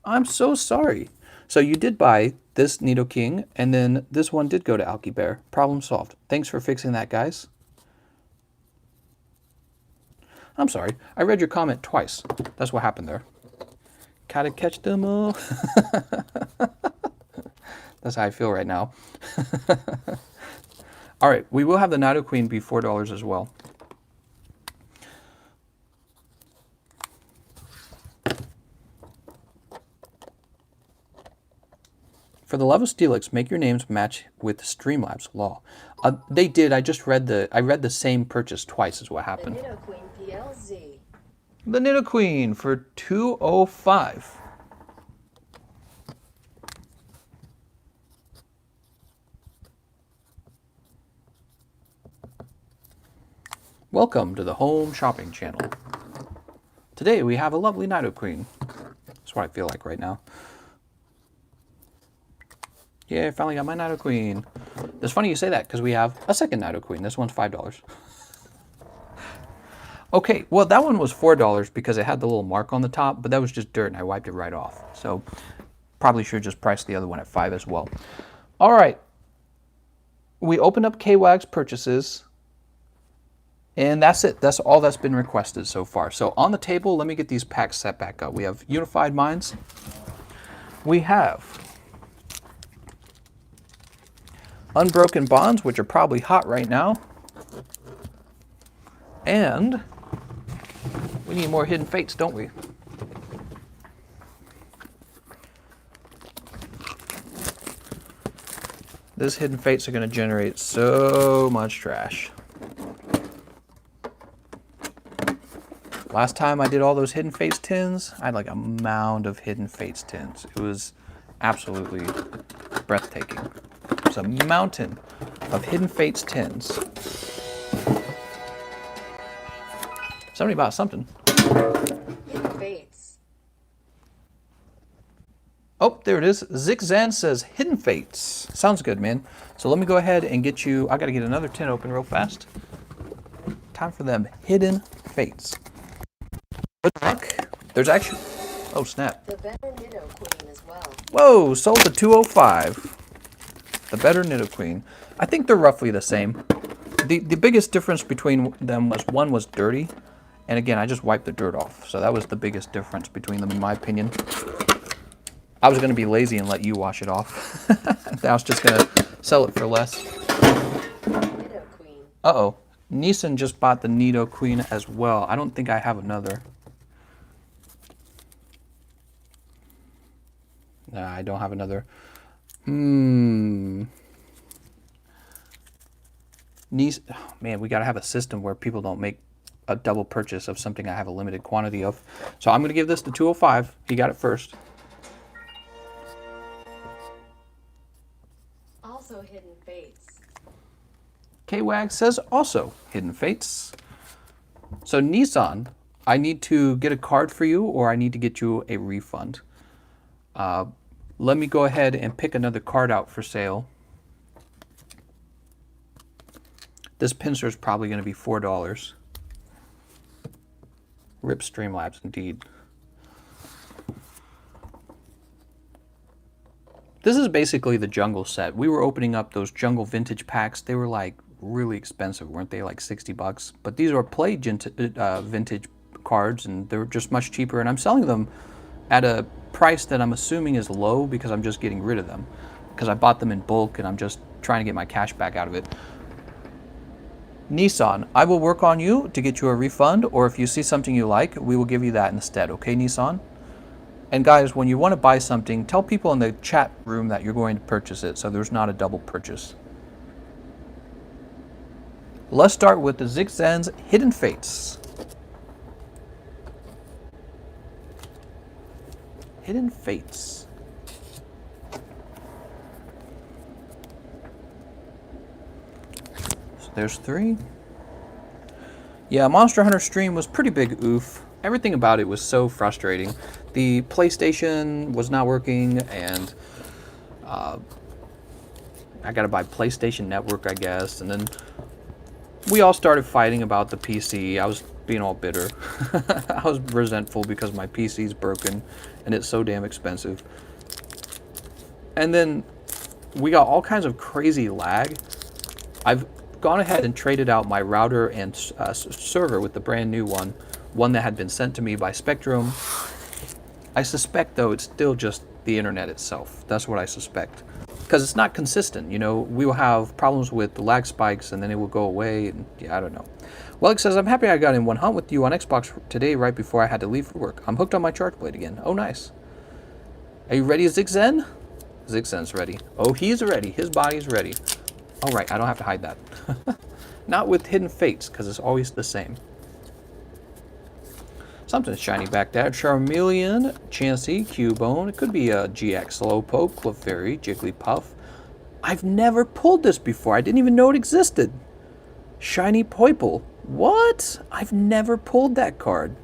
I'm so sorry. So you did buy this Nidoking, and then this one did go to Alki Bear. Problem solved. Thanks for fixing that, guys. I'm sorry. I read your comment twice. That's what happened there. Gotta catch them all. That's how I feel right now. All right. We will have the Nidoking be $4 as well. For the love of Steelix, make your names match with Streamlabs law. They did. I read the same purchase twice is what happened. The Nidoking PLZ. The Nidoking for $205. Welcome to the Home Shopping Channel. Today we have a lovely Nidoking. That's what I feel like right now. Yeah, I finally got my Nidoking. It's funny you say that because we have a second Nidoking. This one's $5. Okay, well, that one was $4 because it had the little mark on the top, but that was just dirt and I wiped it right off. So probably should just price the other one at $5 as well. All right. We opened up K-Wag's purchases. And that's it. That's all that's been requested so far. So on the table, let me get these packs set back up. We have Unified Minds. We have Unbroken Bonds, which are probably hot right now. And we need more Hidden Fates, don't we? These Hidden Fates are going to generate so much trash. Last time I did all those Hidden Fates tins, I had like a mound of Hidden Fates tins. It was absolutely breathtaking. It was a mountain of Hidden Fates tins. Somebody bought something. Hidden Fates. Oh, there it is. Zixan says Hidden Fates. Sounds good, man. So let me go ahead and get you... I got to get another tin open real fast. Time for them Hidden Fates. Good luck. There's actually... Oh, snap. The better Nidoking as well. Whoa, sold to 205. The better Nidoking. I think they're roughly the same. The biggest difference between them was one was dirty. And again, I just wiped the dirt off. So that was the biggest difference between them, in my opinion. I was going to be lazy and let you wash it off. I was just going to sell it for less. Nidoking. Uh-oh. Nissan just bought the Nidoking as well. I don't think I have another. Nah, I don't have another. Oh, man, we got to have a system where people don't make a double purchase of something I have a limited quantity of. So I'm going to give this to 205. He got it first. Also Hidden Fates. K-Wag says also Hidden Fates. So Nissan, I need to get a card for you or I need to get you a refund. Let me go ahead and pick another card out for sale. This pincer is probably going to be $4. RIP Streamlabs, indeed. This is basically the jungle set. We were opening up those jungle vintage packs. They were like really expensive, weren't they? Like $60. But these are play vintage cards and they're just much cheaper. And I'm selling them at a price that I'm assuming is low because I'm just getting rid of them. Because I bought them in bulk and I'm just trying to get my cash back out of it. Nissan, I will work on you to get you a refund, or if you see something you like, we will give you that instead, okay, Nissan? And guys, when you want to buy something, tell people in the chat room that you're going to purchase it, so there's not a double purchase. Let's start with the Zixan's Hidden Fates. Hidden Fates. So there's 3. Yeah, Monster Hunter stream was pretty big oof. Everything about it was so frustrating. The PlayStation was not working, and I gotta buy PlayStation Network, I guess. And then we all started fighting about the PC. I was being all bitter. I was resentful because my PC's broken, and it's so damn expensive. And then we got all kinds of crazy lag. I've gone ahead and traded out my router and server with the brand new one that had been sent to me by Spectrum. I suspect, though, it's still just the internet itself. That's what I suspect. Because it's not consistent, you know. We will have problems with the lag spikes, and then it will go away, and yeah, I don't know. Well, it says, I'm happy I got in one hunt with you on Xbox today right before I had to leave for work. I'm hooked on my charge blade again. Oh, nice. Are you ready, Zixan? Zixan's ready. Oh, he's ready. His body's ready. All right, I don't have to hide that. Not with Hidden Fates, because it's always the same. Something's shiny back there. Charmeleon, Chansey, Cubone. It could be a GX Slowpoke, Clefairy, Jigglypuff. I've never pulled this before. I didn't even know it existed. Shiny Poiple. What? I've never pulled that card.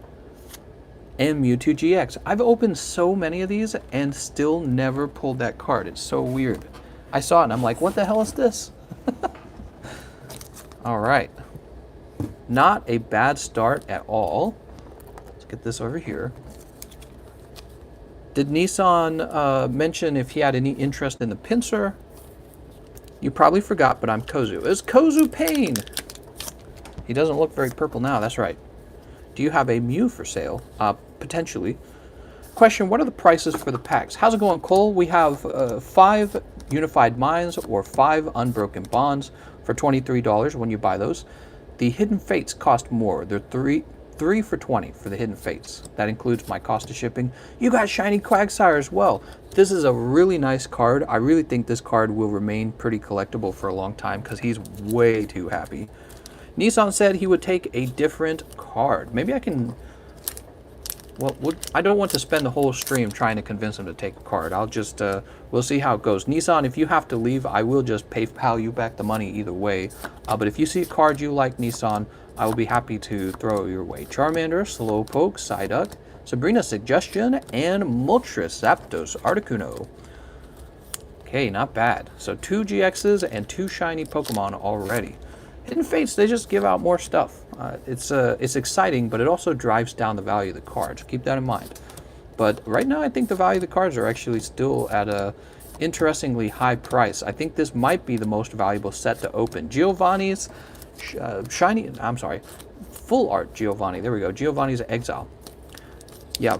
And Mewtwo GX. I've opened so many of these and still never pulled that card. It's so weird. I saw it and I'm like, what the hell is this? All right. Not a bad start at all. Let's get this over here. Did Nissan mention if he had any interest in the pincer? You probably forgot, but I'm Kozu. It's Kozu Pain! He doesn't look very purple now, that's right. Do you have a Mew for sale? Potentially. Question, what are the prices for the packs? How's it going, Cole? We have 5 Unified Minds or 5 Unbroken Bonds for $23 when you buy those. The Hidden Fates cost more. They're 3 for 20 for the Hidden Fates. That includes my cost of shipping. You got Shiny Quagsire as well. This is a really nice card. I really think this card will remain pretty collectible for a long time because he's way too happy. Nissan said he would take a different card. Maybe I can... Well, I don't want to spend the whole stream trying to convince him to take a card. I'll just, we'll see how it goes. Nissan, if you have to leave, I will just PayPal you back the money either way. But if you see a card you like, Nissan, I will be happy to throw it your way. Charmander, Slowpoke, Psyduck, Sabrina's Suggestion, and Moltres, Zapdos, Articuno. Okay, not bad. So 2 GXs and 2 shiny Pokemon already. Hidden Fates, they just give out more stuff. It's exciting, but it also drives down the value of the cards. Keep that in mind. But right now, I think the value of the cards are actually still at a interestingly high price. I think this might be the most valuable set to open. Giovanni's Full Art Giovanni. There we go. Giovanni's Exile. Yeah,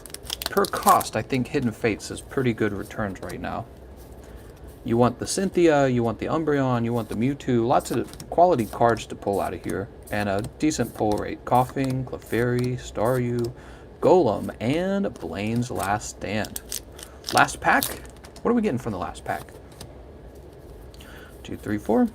per cost, I think Hidden Fates is pretty good returns right now. You want the Cynthia, you want the Umbreon, you want the Mewtwo, lots of quality cards to pull out of here, and a decent pull rate. Coughing, Clefairy, Staryu, Golem, and Blaine's Last Stand. Last pack? What are we getting from the last pack? 2, 3, 4.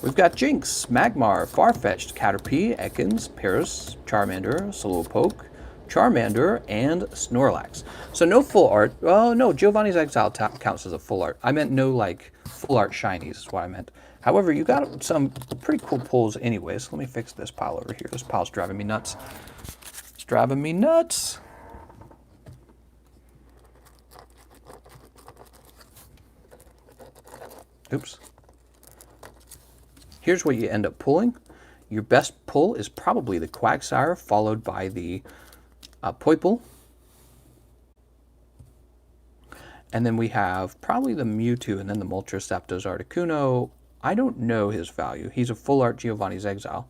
We've got Jinx, Magmar, Farfetch'd, Caterpie, Ekans, Paris, Charmander, Slowpoke, Charmander, and Snorlax. So no full art. Oh, no, Giovanni's Exile counts as a full art. I meant no, like, full art shinies is what I meant. However, you got some pretty cool pulls anyways. Let me fix this pile over here. This pile's driving me nuts. It's driving me nuts. Oops. Here's what you end up pulling. Your best pull is probably the Quagsire, followed by the Poipole. And then we have probably the Mewtwo and then the Moltres, Zapdos, Articuno. I don't know his value. He's a full art Giovanni's Exile.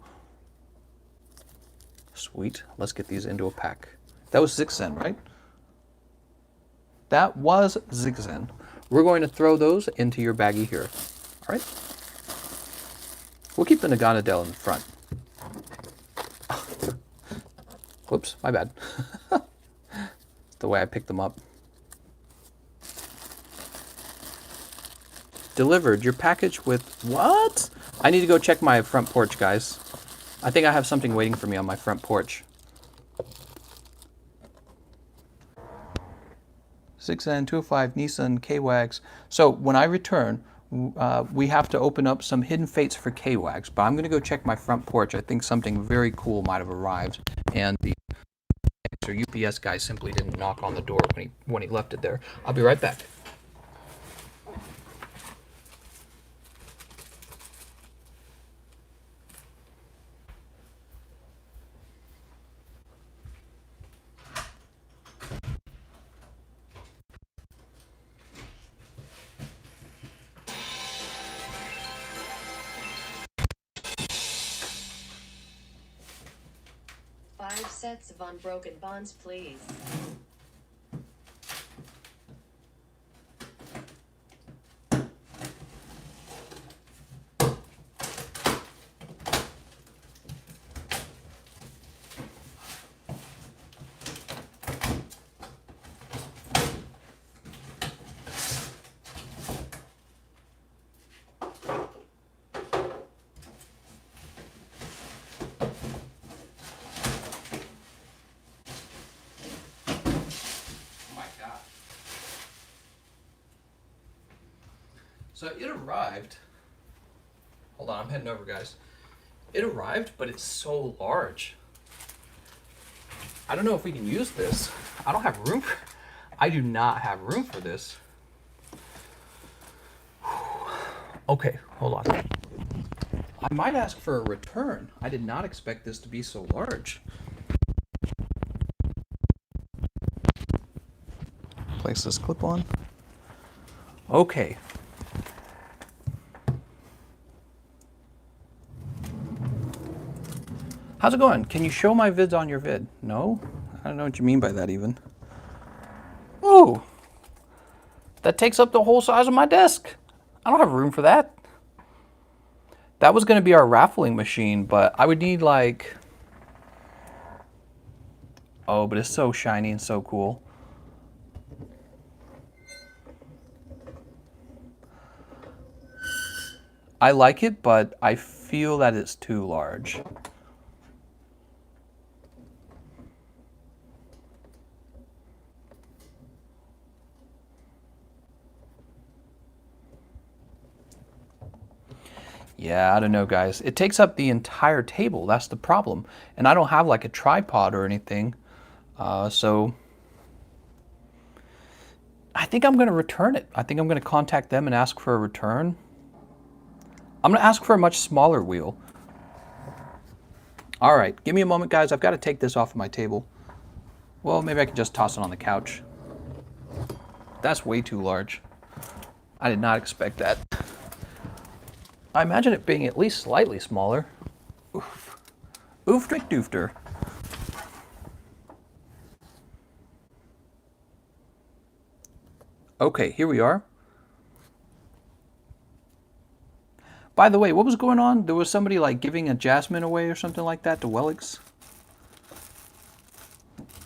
Sweet. Let's get these into a pack. That was Zigzen, right? That was Zigzen. We're going to throw those into your baggie here. All right? We'll keep the Naganadel in the front. Whoops, my bad. The way I picked them up. Delivered your package with what? I need to go check my front porch, guys. I think I have something waiting for me on my front porch. 6N, 205, Nissan, K-Wags. So when I return, we have to open up some Hidden Fates for K-Wags, but I'm going to go check my front porch. I think something very cool might have arrived, and the UPS guy simply didn't knock on the door when he left it there. I'll be right back. Five sets of Unbroken Bonds, please. So it arrived. Hold on, I'm heading over, guys. It arrived, but it's so large. I don't know if we can use this. I don't have room for, I do not have room for this. Okay, hold on. I might ask for a return. I did not expect this to be so large. Place this clip on. Okay. How's it going? Can you show my vids on your vid? No? I don't know what you mean by that even. Ooh. That takes up the whole size of my desk. I don't have room for that. That was going to be our raffling machine, but I would need like... Oh, but it's so shiny and so cool. I like it, but I feel that it's too large. Yeah, I don't know, guys. It takes up the entire table. That's the problem. And I don't have like a tripod or anything. So I think I'm going to return it. I think I'm going to contact them and ask for a return. I'm going to ask for a much smaller wheel. All right, give me a moment, guys. I've got to take this off of my table. Well, maybe I can just toss it on the couch. That's way too large. I did not expect that. I imagine it being at least slightly smaller. Oof. Oof, drick doofter. Okay, here we are. By the way, what was going on? There was somebody like giving a Jasmine away or something like that to Wellix.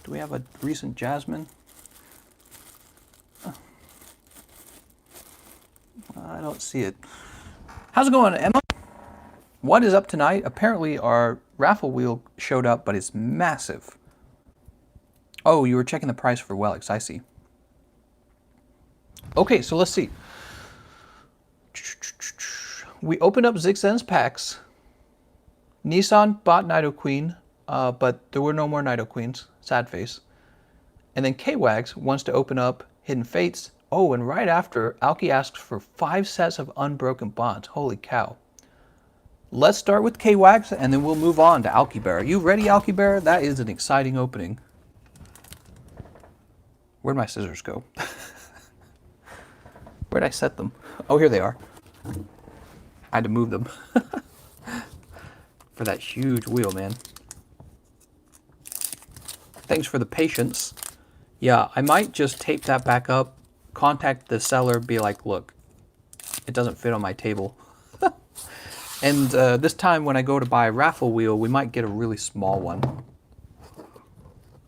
Do we have a recent Jasmine? I don't see it. How's it going, Emma? What is up tonight? Apparently our raffle wheel showed up, but it's massive. Oh, you were checking the price for Wellix, I see. Okay, so let's see. We opened up Zigzen's packs. Nissan bought Nidoqueen, but there were no more Nidoqueens. Sad face. And then K-Wags wants to open up Hidden Fates. Oh, and right after, Alki asks for 5 sets of Unbroken Bonds. Holy cow. Let's start with K-Wags, and then we'll move on to Alki Bear. Are you ready, Alki Bear? That is an exciting opening. Where'd my scissors go? Where'd I set them? Oh, here they are. I had to move them. For that huge wheel, man. Thanks for the patience. Yeah, I might just tape that back up, contact the seller, be like, look, it doesn't fit on my table. And this time when I go to buy a raffle wheel, we might get a really small one.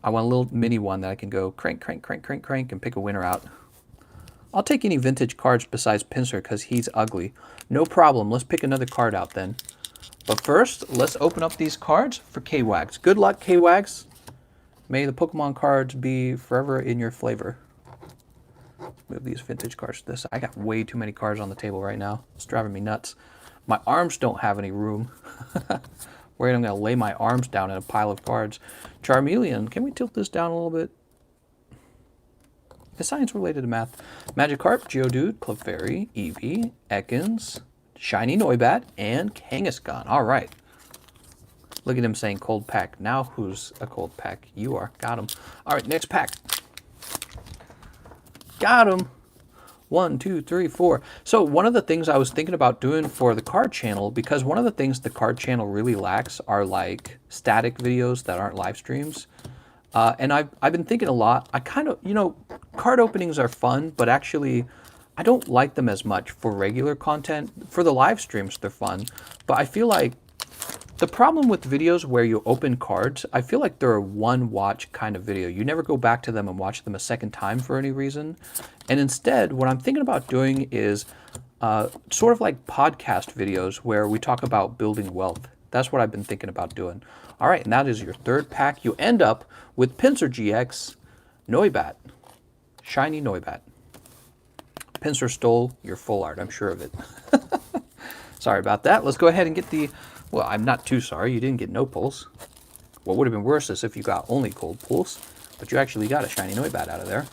I want a little mini one that I can go crank, crank, crank, crank, crank, and pick a winner out. I'll take any vintage cards besides Pinsir because he's ugly. No problem, let's pick another card out then. But first, let's open up these cards for K-Wags. Good luck, K-Wags. May the Pokemon cards be forever in your flavor. Move these vintage cards to this. I got way too many cards on the table right now. It's driving me nuts. My arms don't have any room. Where I'm going to lay my arms down in a pile of cards. Charmeleon, can we tilt this down a little bit? Is science related to math? Magikarp, Geodude, Clefairy, Eevee, Ekans, Shiny Noibat, and Kangaskhan. All right. Look at him saying cold pack. Now who's a cold pack? You are. Got him. All right, next pack. Got him. 1, 2, 3, 4. So one of the things I was thinking about doing for the card channel, because one of the things the card channel really lacks are like static videos that aren't live streams. And I've been thinking a lot. I kind of, you know, card openings are fun, but actually I don't like them as much for regular content. For the live streams, they're fun. But I feel like the problem with videos where you open cards, I feel like they're a one watch kind of video. You never go back to them and watch them a second time for any reason. And instead, what I'm thinking about doing is sort of like podcast videos where we talk about building wealth. That's what I've been thinking about doing. All right, and that is your third pack. You end up with Pinsir GX, Noibat, Shiny Noibat. Pinsir stole your full art, I'm sure of it. Sorry about that. Let's go ahead and get the... Well, I'm not too sorry. You didn't get no pulls. What would have been worse is if you got only cold pulls, but you actually got a Shiny Noibat out of there.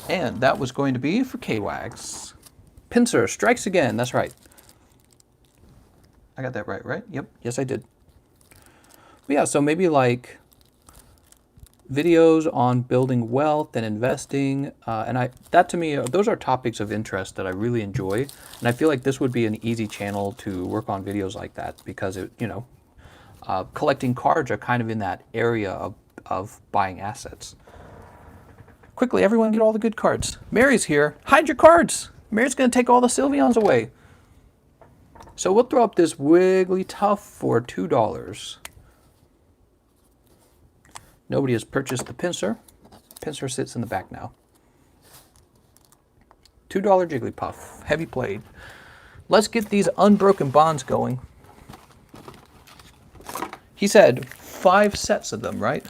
And that was going to be for K-Wags. Pincer strikes again. That's right. I got that right, right? Yep. Yes, I did. But yeah, so maybe like videos on building wealth and investing, that to me, those are topics of interest that I really enjoy, and I feel like this would be an easy channel to work on videos like that because collecting cards are kind of in that area of buying assets. Quickly, everyone get all the good cards. Mary's here. Hide your cards. Mary's going to take all the Sylveons away. So we'll throw up this Wigglytuff for $2. Nobody has purchased the Pincer. Pincer sits in the back now. $2 Jigglypuff, heavy played. Let's get these Unbroken Bonds going. He said 5 sets of them, right?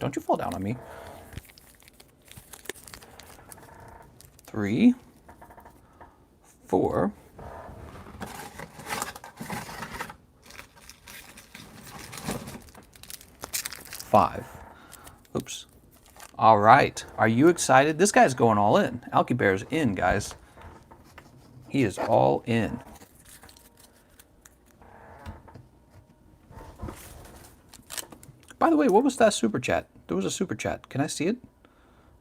Don't you fall down on me. 3, 4, 5. Oops. All right. Are you excited? This guy's going all in. Alky Bear's in, guys. He is all in. By the way, what was that super chat? There was a super chat. Can I see it?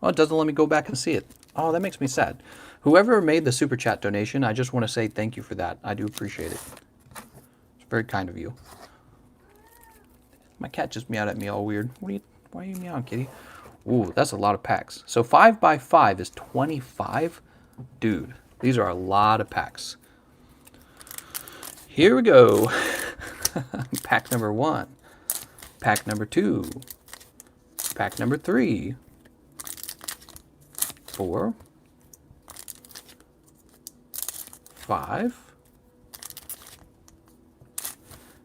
Oh, it doesn't let me go back and see it. Oh, that makes me sad. Whoever made the super chat donation, I just want to say thank you for that. I do appreciate it. It's very kind of you. My cat just meowed at me all weird. Why are you meowing, kitty? Ooh, that's a lot of packs. So 5 by 5 is 25? Dude, these are a lot of packs. Here we go. Pack number 1. Pack number 2. Pack number 3. 4. 5.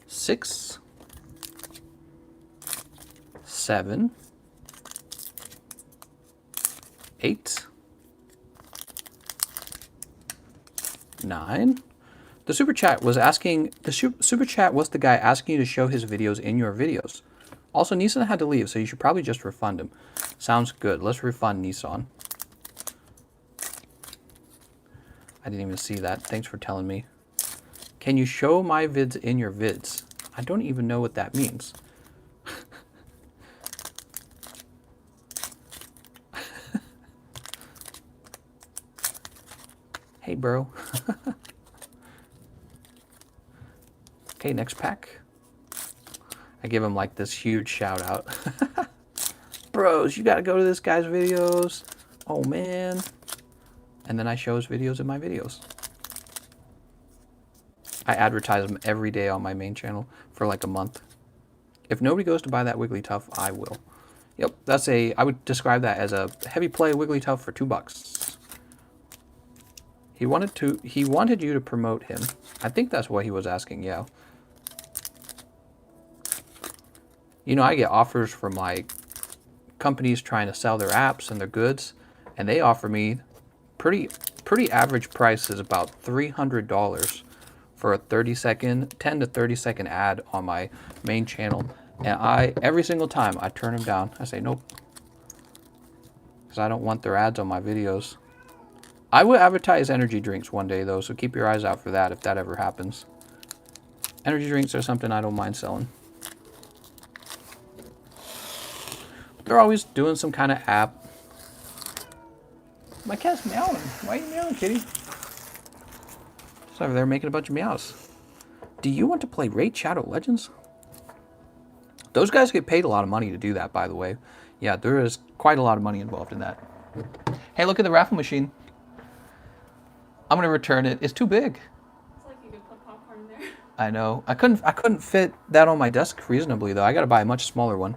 6. 7. 8. 9. The super chat was asking, super chat was the guy asking you to show his videos in your videos. Also, Nissan had to leave, so you should probably just refund him. Sounds good. Let's refund Nissan. I didn't even see that. Thanks for telling me. Can you show my vids in your vids? I don't even know what that means. Hey, bro. Okay, next pack. I give him like this huge shout out. Bros, you gotta go to this guy's videos. Oh man. And then I show his videos in my videos. I advertise them every day on my main channel for like a month. If nobody goes to buy that Wigglytuff, I will. Yep, I would describe that as a heavy play Wigglytuff for $2. He wanted you to promote him. I think that's what he was asking, yeah. You know, I get offers from like companies trying to sell their apps and their goods, and they offer me pretty average price is about $300 for a 10 to 30 second ad on my main channel. And every single time I turn them down. I say nope, because I don't want their ads on my videos. I will advertise energy drinks one day though, so keep your eyes out for that if that ever happens. Energy drinks are something I don't mind selling. They're always doing some kind of app. My cat's meowing. Why are you meowing, kitty? It's over there making a bunch of meows. Do you want to play Raid Shadow Legends? Those guys get paid a lot of money to do that, by the way. Yeah, there is quite a lot of money involved in that. Hey, look at the raffle machine. I'm gonna return it. It's too big. It's like you could put popcorn in there. I know. I couldn't fit that on my desk reasonably though. I gotta buy a much smaller one.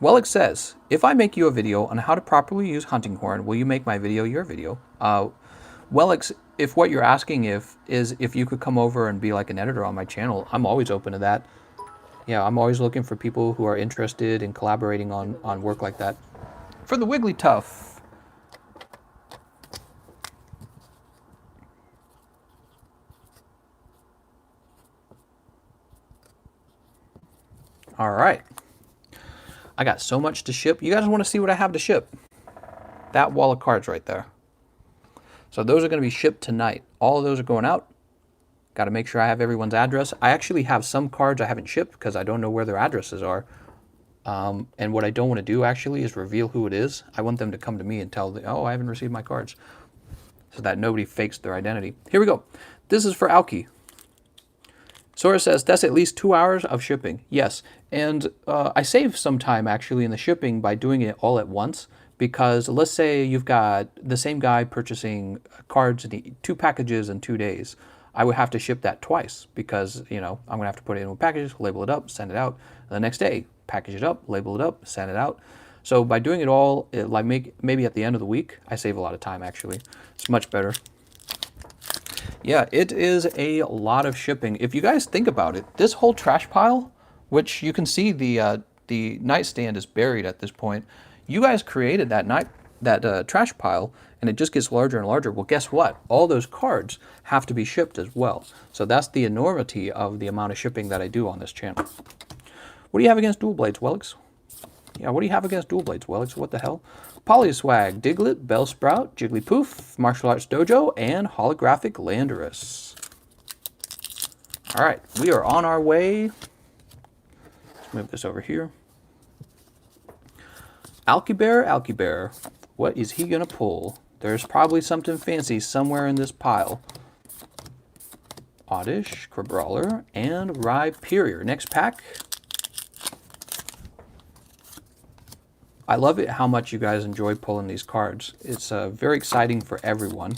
Wellix says, if I make you a video on how to properly use hunting horn, will you make my video your video? Wellix, if what you're asking is if you could come over and be like an editor on my channel, I'm always open to that. Yeah, I'm always looking for people who are interested in collaborating on work like that. For the Wigglytuff. All right. I got so much to ship. You guys want to see what I have to ship? That wall of cards right there. So those are going to be shipped tonight. All of those are going out. Got to make sure I have everyone's address. I actually have some cards I haven't shipped because I don't know where their addresses are. And what I don't want to do actually is reveal who it is. I want them to come to me and tell them, oh, I haven't received my cards, so that nobody fakes their identity. Here we go. This is for Alki. Sora says, that's at least 2 hours of shipping. Yes, and I save some time actually in the shipping by doing it all at once, because let's say you've got the same guy purchasing cards in 2 packages in 2 days. I would have to ship that twice because, you know, I'm going to have to put it in a package, label it up, send it out. The next day, package it up, label it up, send it out. So by doing it all, maybe at the end of the week, I save a lot of time actually. It's much better. Yeah, it is a lot of shipping. If you guys think about it, this whole trash pile, which you can see the nightstand is buried at this point, you guys created that trash pile, and it just gets larger and larger. Well, guess what? All those cards have to be shipped as well. So that's the enormity of the amount of shipping that I do on this channel. What do you have against Dual Blades, Wellix? Yeah, what do you have against Dual Blades, Wellix? What the hell? Polyswag, Diglett, Bellsprout, Jigglypoof, Martial Arts Dojo, and Holographic Landorus. All right, we are on our way. Let's move this over here. Alki-Bear, what is he gonna pull? There's probably something fancy somewhere in this pile. Oddish, Crabrawler, and Rhyperior. Next pack. I love it how much you guys enjoy pulling these cards. It's very exciting for everyone.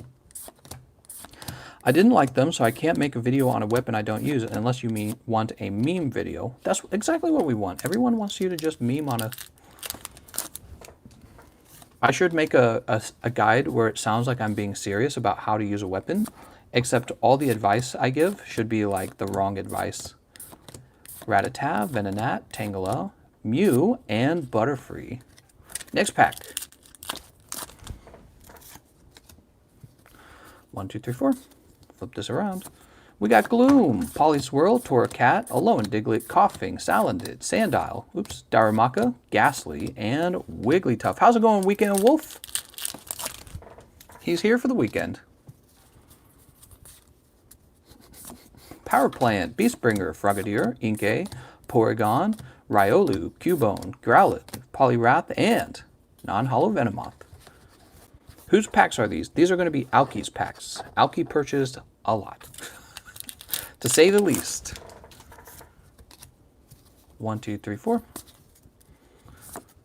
I didn't like them, so I can't make a video on a weapon I don't use unless you want a meme video. That's exactly what we want. Everyone wants you to just meme on a... I should make a guide where it sounds like I'm being serious about how to use a weapon, except all the advice I give should be like the wrong advice. Rattata, Venonat, Tangela, Mew, and Butterfree. Next pack. 1, 2, 3, 4. Flip this around. We got Gloom, Polyswirl, Torracat, Alolan Diglett, Koffing, Salandit, Sandile, Darumaka, Ghastly, and Wigglytuff. How's it going, Weekend Wolf? He's here for the weekend. Power Plant, Beastbringer, Frogadier, Inkay, Porygon, Riolu, Cubone, Growlithe, Poliwrath, and non-hollow Venomoth. Whose packs are these? These are going to be Alki's packs. Alki purchased a lot, to say the least. 1, 2, 3, 4.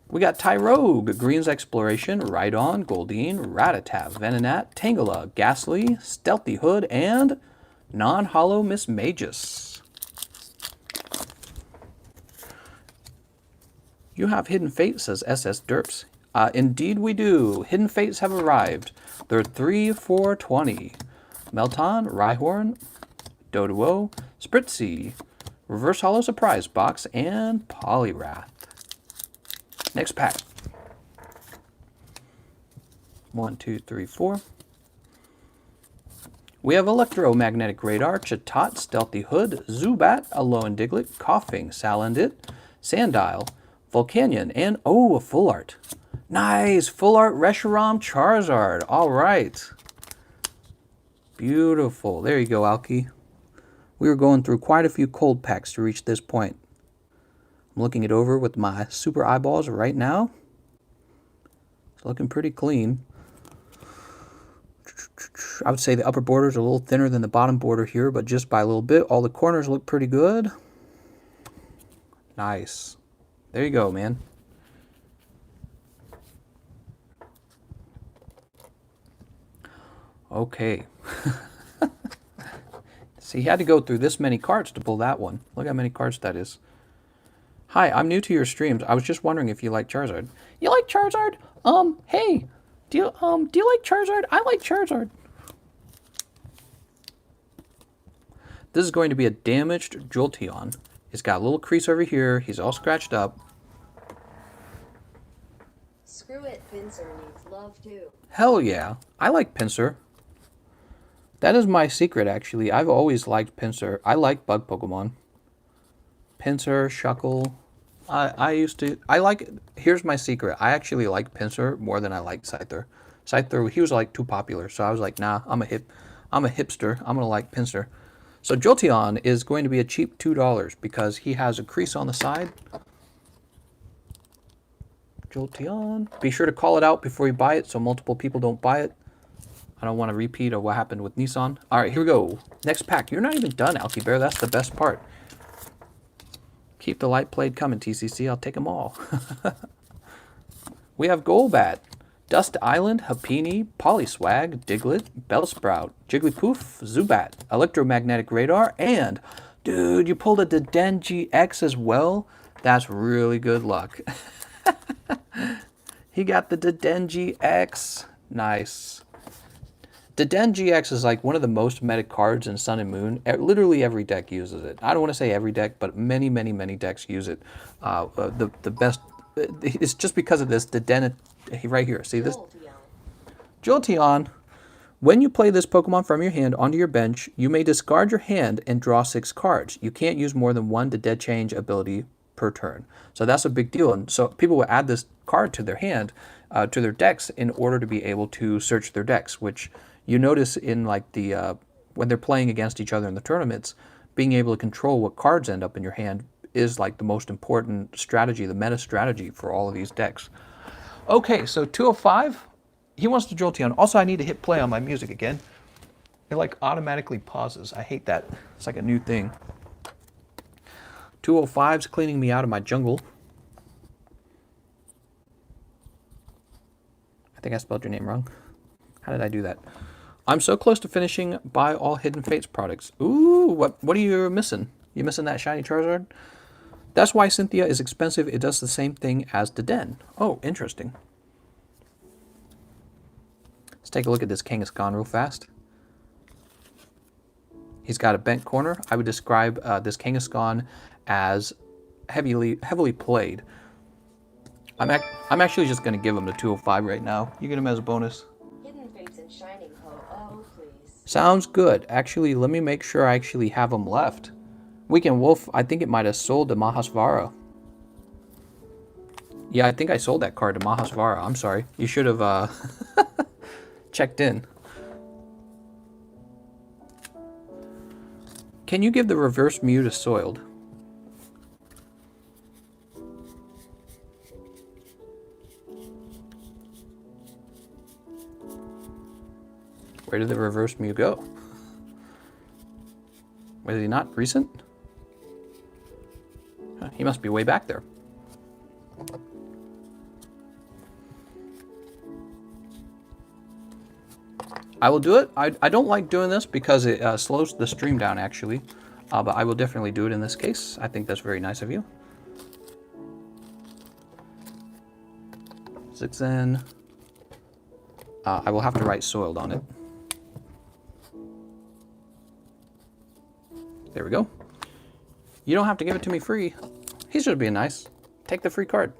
We got Tyrogue, Green's Exploration, Rhydon, Goldeen, Rattata, Venonat, Tangela, Ghastly, Stealthy Hood, and non-hollow Miss Magus. You have Hidden Fate, says SS Derps. Indeed we do. Hidden Fates have arrived. They're 3 for 20. Melton, Rhyhorn, Doduo, Spritzy, Reverse Hollow Surprise Box, and Poliwrath. Next pack. 1, 2, 3, 4. We have Electromagnetic Radar, Chatot, Stealthy Hood, Zubat, Alolan Diglett, Koffing, Salandit, Sandile, Volcanion, and oh, a full art. Nice! Full art Reshiram Charizard. All right. Beautiful. There you go, Alki. We were going through quite a few cold packs to reach this point. I'm looking it over with my super eyeballs right now. It's looking pretty clean. I would say the upper border is a little thinner than the bottom border here, but just by a little bit. All the corners look pretty good. Nice. There you go, man. Okay. See, he had to go through this many cards to pull that one. Look how many cards that is. Hi, I'm new to your streams. I was just wondering if you like Charizard. You like Charizard? Hey, do you like Charizard? I like Charizard. This is going to be a damaged Jolteon. He's got a little crease over here. He's all scratched up. Screw it, Pinsir needs love too. Hell yeah. I like Pinsir. That is my secret, actually. I've always liked Pinsir. I like bug Pokemon. Pinsir, Shuckle. I like, here's my secret. I actually like Pinsir more than I like Scyther. Scyther, he was like too popular, so I was like, nah, I'm a hipster. I'm gonna like Pinsir. So Jolteon is going to be a cheap $2 because he has a crease on the side. Jolteon. Be sure to call it out before you buy it so multiple people don't buy it. I don't want to repeat of what happened with Nissan. All right, here we go. Next pack. You're not even done, Alky Bear. That's the best part. Keep the light blade coming, TCC. I'll take them all. We have Golbat, Dust Island, Happiny, Polyswag, Diglett, Bellsprout, Jigglypuff, Zubat, Electromagnetic Radar, and, dude, you pulled a Dedenne GX as well? That's really good luck. He got the Dedenne GX. Nice. Dedenne GX is like one of the most meta cards in Sun and Moon. Literally every deck uses it. I don't want to say every deck, but many, many, many decks use it. The best, it's just because of this, Dedenne, right here, see this? Jolteon. When you play this Pokemon from your hand onto your bench, you may discard your hand and draw 6 cards. You can't use more than one Dedenne change ability per turn. So that's a big deal. And so people will add this card to their hand, to their decks in order to be able to search their decks, which you notice in like the when they're playing against each other in the tournaments, being able to control what cards end up in your hand is like the most important strategy, the meta strategy for all of these decks. Okay, so 205, he wants to Jolteon. Also, I need to hit play on my music again. It like automatically pauses. I hate that. It's like a new thing. 205's cleaning me out of my jungle. I think I spelled your name wrong. How did I do that? I'm so close to finishing Buy All Hidden Fates products. Ooh, what are you missing? You missing that shiny Charizard? That's why Cynthia is expensive. It does the same thing as Dedenne. Oh, interesting. Let's take a look at this Kangaskhan real fast. He's got a bent corner. I would describe this Kangaskhan as heavily played. I'm actually just going to give him the 205 right now. You get him as a bonus. Hidden Fates and Shining Ho. Oh, please. Sounds good. Actually, let me make sure I actually have them left. Weekend Wolf, I think it might have sold to Mahasvara. Yeah, I think I sold that card to Mahasvara. I'm sorry. You should have checked in. Can you give the reverse Mew to Soiled? Where did the reverse Mew go? Was he not recent? He must be way back there. I will do it. I don't like doing this because it slows the stream down, actually. But I will definitely do it in this case. I think that's very nice of you. 6N. I will have to write Soiled on it. There we go. You don't have to give it to me free. He's just being nice. Take the free card.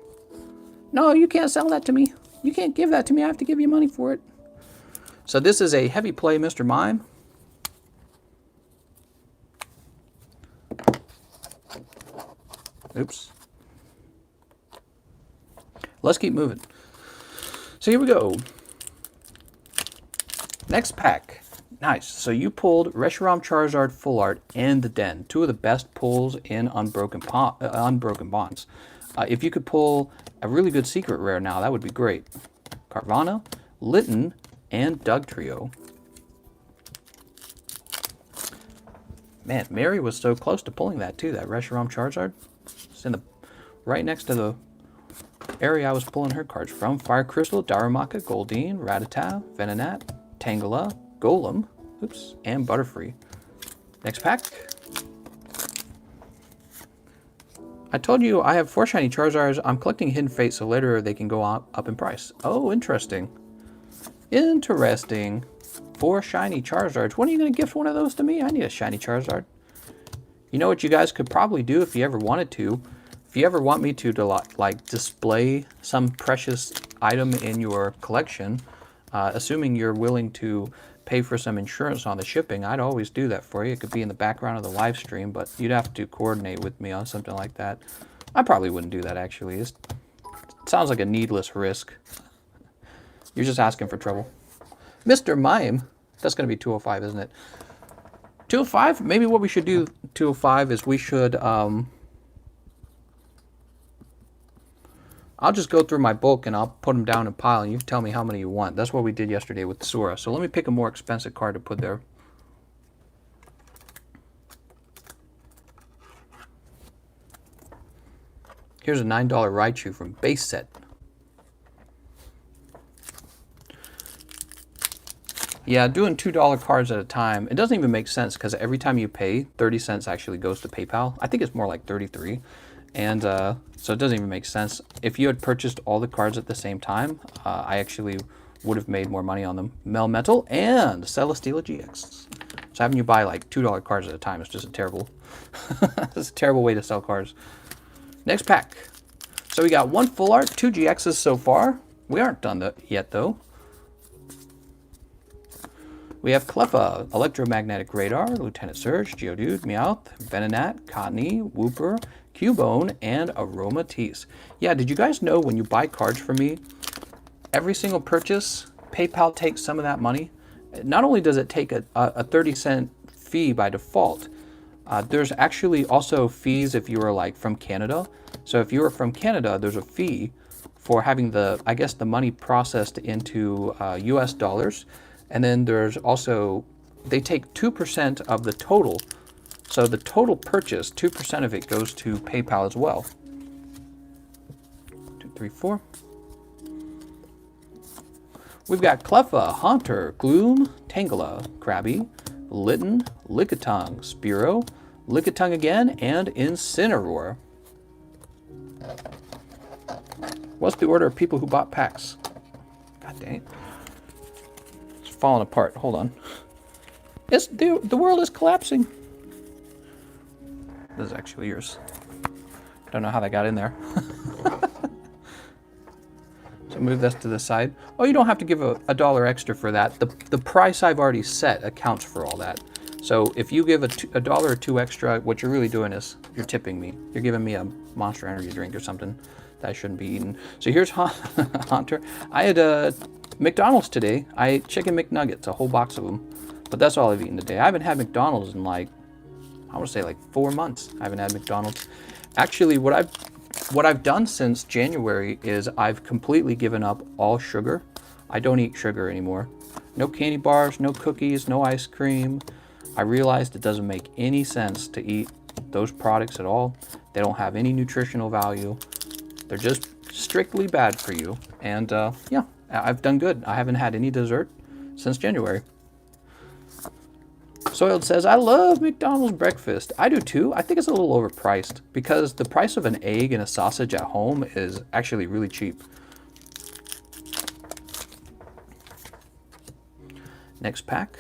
No, you can't sell that to me. You can't give that to me. I have to give you money for it. So this is a heavy play, Mr. Mime. Oops. Let's keep moving. So here we go. Next pack. Nice. So you pulled Reshiram, Charizard, Full Art, and Dedenne. Two of the best pulls in Unbroken Bonds. If you could pull a really good secret rare now, that would be great. Carvana, Litten, and Dugtrio. Man, Mary was so close to pulling that too, that Reshiram Charizard. It's in the right next to the area I was pulling her cards from. Fire Crystal, Darumaka, Goldeen, Rattata, Venonat, Tangela, Golem, oops, and Butterfree. Next pack. I told you I have 4 shiny Charizards. I'm collecting Hidden Fate so later they can go up in price. Oh, interesting. Interesting. 4 shiny Charizards. When are you going to gift one of those to me? I need a shiny Charizard. You know what you guys could probably do if you ever wanted to? If you ever want me to like display some precious item in your collection, assuming you're willing to pay for some insurance on the shipping, I'd always do that for you. It could be in the background of the live stream, but you'd have to coordinate with me on something like that. I probably wouldn't do that, actually. It sounds like a needless risk. You're just asking for trouble. Mr. Mime. That's going to be 205, isn't it? 205? Maybe what we should do, 205, is we should... I'll just go through my bulk and I'll put them down in a pile and you tell me how many you want. That's what we did yesterday with Sora. So let me pick a more expensive card to put there. Here's a $9 Raichu from base set. Yeah, doing $2 cards at a time, it doesn't even make sense because every time you pay, 30 cents actually goes to PayPal. I think it's more like 33. And so it doesn't even make sense. If you had purchased all the cards at the same time, I actually would have made more money on them. Melmetal and Celesteela GX. So having you buy like $2 cards at a time is just a terrible, it's a terrible way to sell cards. Next pack. So we got 1 full art, 2 GXs so far. We aren't done yet though. We have Cleffa, Electromagnetic Radar, Lieutenant Surge, Geodude, Meowth, Venonat, Cottonee, Wooper, Cubone, and Aromatisse. Yeah, did you guys know when you buy cards from me, every single purchase, PayPal takes some of that money? Not only does it take a 30-cent fee by default, there's actually also fees if you are like from Canada. So if you are from Canada, there's a fee for having the, I guess, the money processed into US dollars. And then there's also, they take 2% of the total. So the total purchase, 2% of it goes to PayPal as well. 2, 3, 4. We've got Cleffa, Haunter, Gloom, Tangela, Krabby, Litten, Lickitung, Spearow, Lickitung again, and Incineroar. What's the order of people who bought packs? God dang it. Falling apart. Hold on. The world is collapsing. This is actually yours. Don't know how that got in there. So move this to the side. Oh, you don't have to give a dollar extra for that. The price I've already set accounts for all that. So if you give a dollar or two extra, what you're really doing is you're tipping me. You're giving me a Monster Energy drink or something that I shouldn't be eating. So here's Haunter. I had McDonald's today. I ate chicken McNuggets, a whole box of them. But that's all I've eaten today. I haven't had McDonald's in like, I want to say like 4 months. I haven't had McDonald's. Actually, what I've done since January is I've completely given up all sugar. I don't eat sugar anymore. No candy bars, no cookies, no ice cream. I realized it doesn't make any sense to eat those products at all. They don't have any nutritional value. They're just strictly bad for you. And yeah, I've done good. I haven't had any dessert since January. Soiled says, I love McDonald's breakfast. I do too. I think it's a little overpriced because the price of an egg and a sausage at home is actually really cheap. Next pack.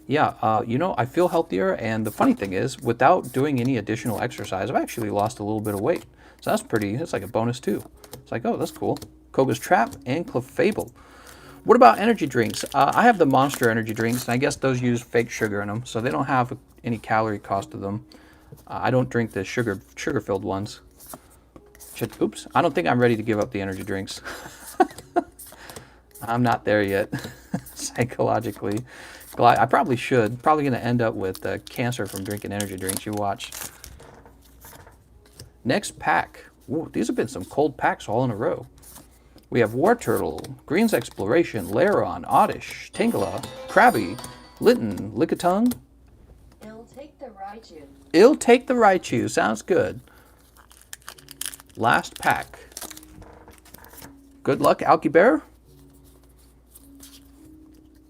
Yeah, you know, I feel healthier, and the funny thing is, without doing any additional exercise, I've actually lost a little bit of weight. So that's like a bonus too. It's like, oh, that's cool. Koga's Trap and Clefable. What about energy drinks? I have the Monster energy drinks, and I guess those use fake sugar in them, so they don't have any calorie cost to them. I don't drink the sugar-filled ones. Oops, I don't think I'm ready to give up the energy drinks. I'm not there yet, psychologically. I probably should. Probably going to end up with cancer from drinking energy drinks. You watch. Next pack. Ooh, these have been some cold packs all in a row. We have Wartortle, Green's Exploration, Lairon, Oddish, Tangela, Krabby, Litten, Lickitung. It'll take the Raichu. It'll take the Raichu. Sounds good. Last pack. Good luck, Alkybear.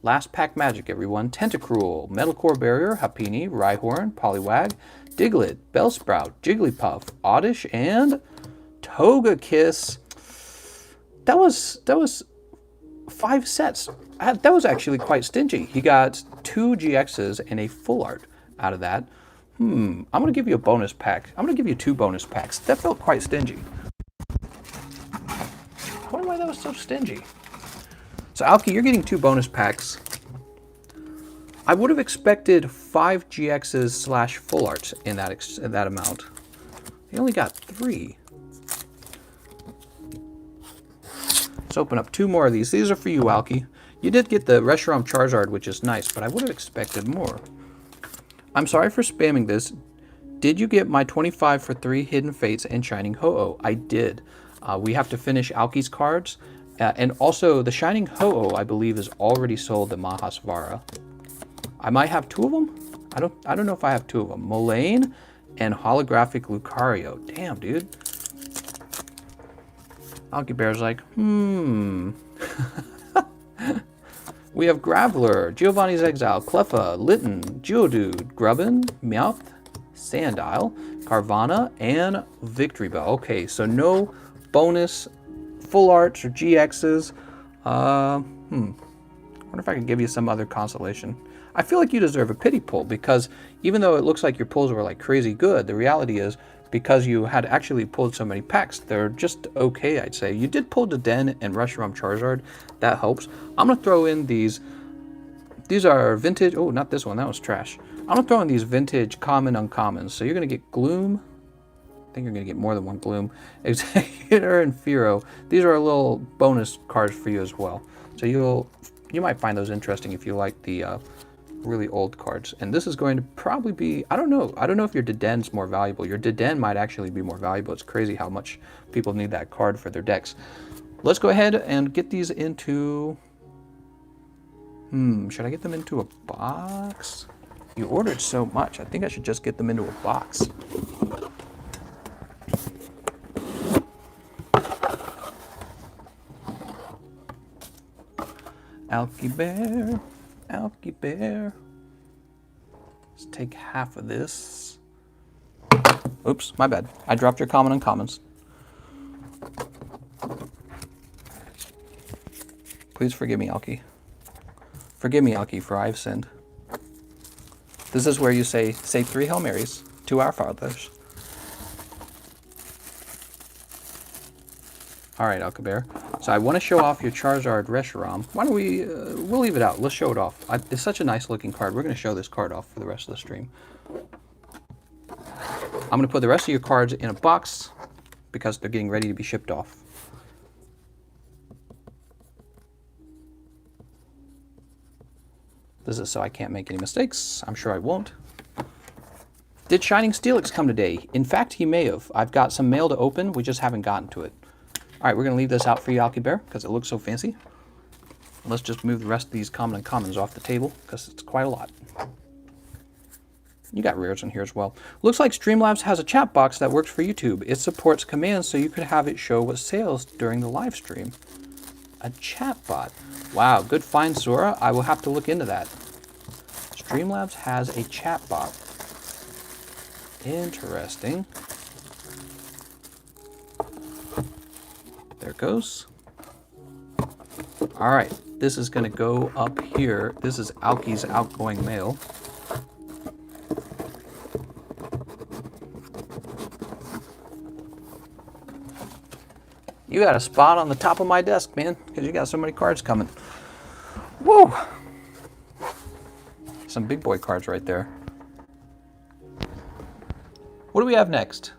Last pack magic, everyone. Tentacruel, Metal Core Barrier, Happiny, Rhyhorn, Poliwag, Diglett, Bellsprout, Jigglypuff, Oddish, and Togekiss. That was 5 sets. That was actually quite stingy. He got 2 GXs and a full art out of that. I'm going to give you a bonus pack. I'm going to give you 2 bonus packs. That felt quite stingy. I wonder why that was so stingy. So, Alki, you're getting 2 bonus packs. I would have expected 5 GXs / full arts in that amount. He only got 3. Let's open up 2 more of these. These are for you, Alki. You did get the Reshiram Charizard, which is nice, but I would have expected more. I'm sorry for spamming this. Did you get my 25 for 3 Hidden Fates and Shining Ho-Oh? I did. We have to finish Alki's cards. And also, the Shining Ho-Oh, I believe, is already sold at Mahasvara. I might have 2 of them. I don't know if I have 2 of them. Mullane and Holographic Lucario. Damn, dude. Alki Bear's like, We have Graveler, Giovanni's Exile, Cleffa, Litten, Geodude, Grubbin, Meowth, Sandile, Carvana, and Victory Bell. Okay, so no bonus full arts or GXs. I wonder if I could give you some other consolation. I feel like you deserve a pity pull, because even though it looks like your pulls were like crazy good, the reality is, because you had actually pulled so many packs, they're just okay, I'd say. You did pull Den and Reshiram Charizard. That helps. I'm going to throw in these. These are vintage. Oh, not this one. That was trash. I'm going to throw in these vintage common uncommons. So you're going to get Gloom. I think you're going to get more than one Gloom. Executor and Firo. These are a little bonus cards for you as well. So you might find those interesting if you like the really old cards. And this is going to probably be, I don't know if your Deden's more valuable. Your Deden might actually be more valuable. It's crazy how much people need that card for their decks. Let's go ahead and get these into, should I get them into a box? You ordered so much. I think I should just get them into a box. Alki Bear, Alki Bear. Let's take half of this. Oops, my bad. I dropped your common uncommons. Please forgive me, Alki. Forgive me, Alki, for I have sinned. This is where you say 3 Hail Marys to our fathers. All right, Alki Bear. So I want to show off your Charizard Reshiram. Why don't we, we'll leave it out. Let's show it off. It's such a nice looking card. We're going to show this card off for the rest of the stream. I'm going to put the rest of your cards in a box because they're getting ready to be shipped off. This is so I can't make any mistakes. I'm sure I won't. Did Shining Steelix come today? In fact, he may have. I've got some mail to open. We just haven't gotten to it. All right, we're going to leave this out for you, Alki Bear, because it looks so fancy. Let's just move the rest of these common uncommons off the table, because it's quite a lot. You got rares in here as well. Looks like Streamlabs has a chat box that works for YouTube. It supports commands, so you could have it show what sales during the live stream. A chat bot. Wow, good find, Sora. I will have to look into that. Streamlabs has a chat bot. Interesting. There it goes. All right, this is going to go up here. This is Alki's outgoing mail. You got a spot on the top of my desk, man, because you got so many cards coming. Whoa! Some big boy cards right there. What do we have next?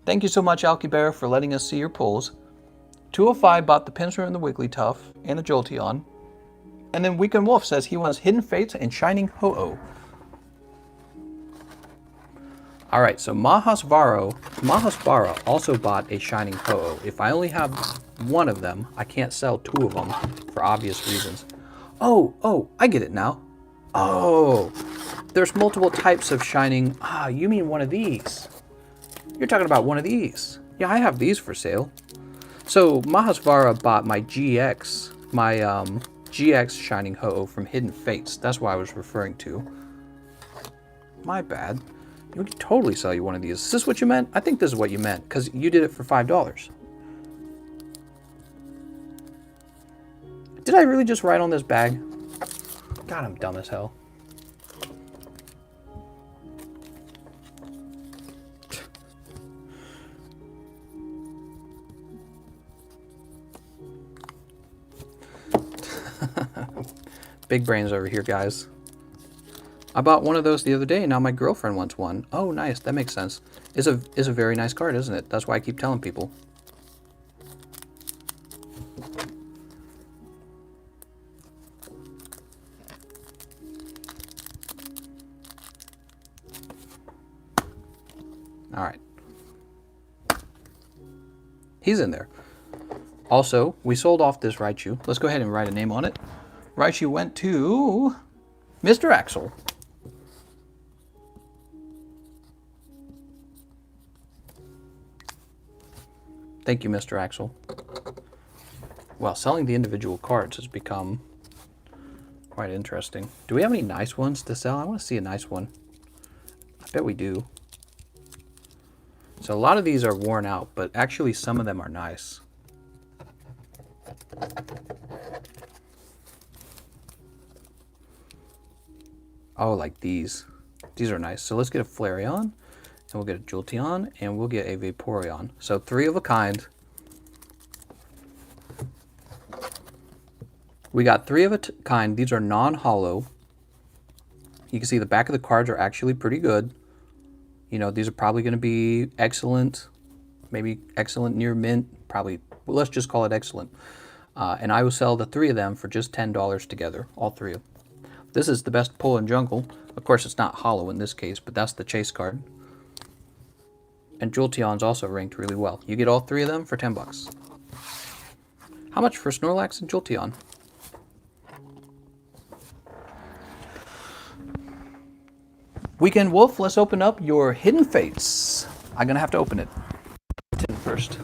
Thank you so much, Alki Bear, for letting us see your pulls. 205 bought the Pinsir and the Wigglytuff and the Jolteon. And then Weekend Wolf says he wants Hidden Fates and Shining Ho-Oh. All right, so Mahasvara also bought a Shining Ho-Oh. If I only have one of them, I can't sell 2 of them for obvious reasons. Oh, I get it now. Oh, there's multiple types of Shining. Ah, you mean one of these. You're talking about one of these. Yeah, I have these for sale. So Mahasvara bought my GX, GX Shining Ho-Oh from Hidden Fates. That's what I was referring to. My bad. We could totally sell you one of these. Is this what you meant? I think this is what you meant, because you did it for $5. Did I really just write on this bag? God, I'm dumb as hell. Big brains over here, guys. I bought one of those the other day, and now my girlfriend wants one. Oh, nice. That makes sense. Is a very nice card, isn't it? That's why I keep telling people. All right. He's in there. Also, we sold off this Raichu. Let's go ahead and write a name on it. Raichu went to Mr. Axel. Thank you, Mr. Axel. Well, selling the individual cards has become quite interesting. Do we have any nice ones to sell? I want to see a nice one. I bet we do. So a lot of these are worn out, but actually some of them are nice. Oh, like these. These are nice. So let's get a Flareon, and we'll get a Jolteon, and we'll get a Vaporeon. So 3 of a kind. We got 3 of a kind. These are non-holo. You can see the back of the cards are actually pretty good. You know, these are probably going to be excellent, maybe excellent near mint, probably, well, let's just call it excellent. And I will sell the 3 of them for just $10 together, all 3 of them. This is the best pull in jungle. Of course, it's not hollow in this case, but that's the chase card. And Jolteon's also ranked really well. You get all 3 of them for 10 bucks. How much for Snorlax and Jolteon? Weekend Wolf, let's open up your Hidden Fates. I'm gonna have to open it. Tin first.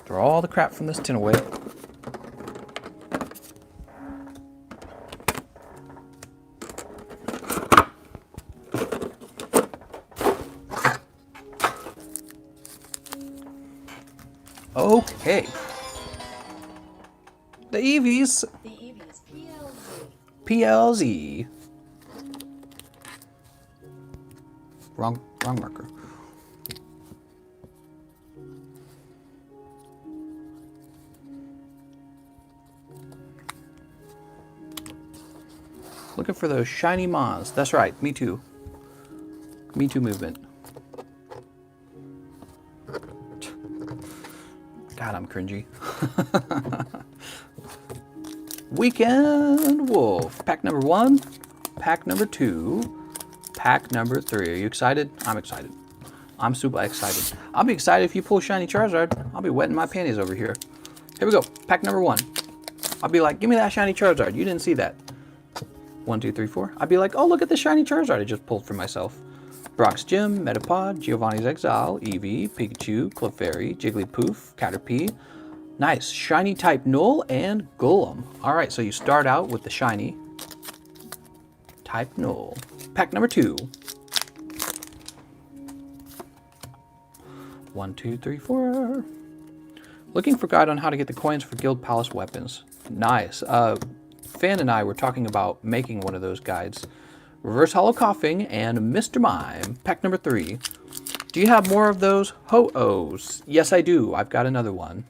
Throw all the crap from this tin away. Okay. The Eevees. The Eevees PLZ. PLZ. Wrong marker. Looking for those shiny Mons. That's right, me too. Me too movement. God, I'm cringy. Weekend Wolf. Pack number 1, pack number 2, pack number 3. Are you excited? I'm excited. I'm super excited. I'll be excited if you pull shiny Charizard. I'll be wetting my panties over here. Here we go. Pack number 1. I'll be like, give me that shiny Charizard. You didn't see that. 1, 2, 3, 4. I'd be like, oh, look at the shiny Charizard I just pulled for myself. Brock's Gym, Metapod, Giovanni's Exile, Eevee, Pikachu, Clefairy, Jigglypuff, Caterpie. Nice. Shiny type Null and Golem. Alright, so you start out with the shiny type Null. Pack number 2. 1, 2, 3, 4. Looking for guide on how to get the coins for Guild Palace weapons. Nice. Fan and I were talking about making one of those guides. Reverse Hollow Coughing and Mr. Mime. Pack number 3. Do you have more of those Ho-Ohs? Yes, I do. I've got another one.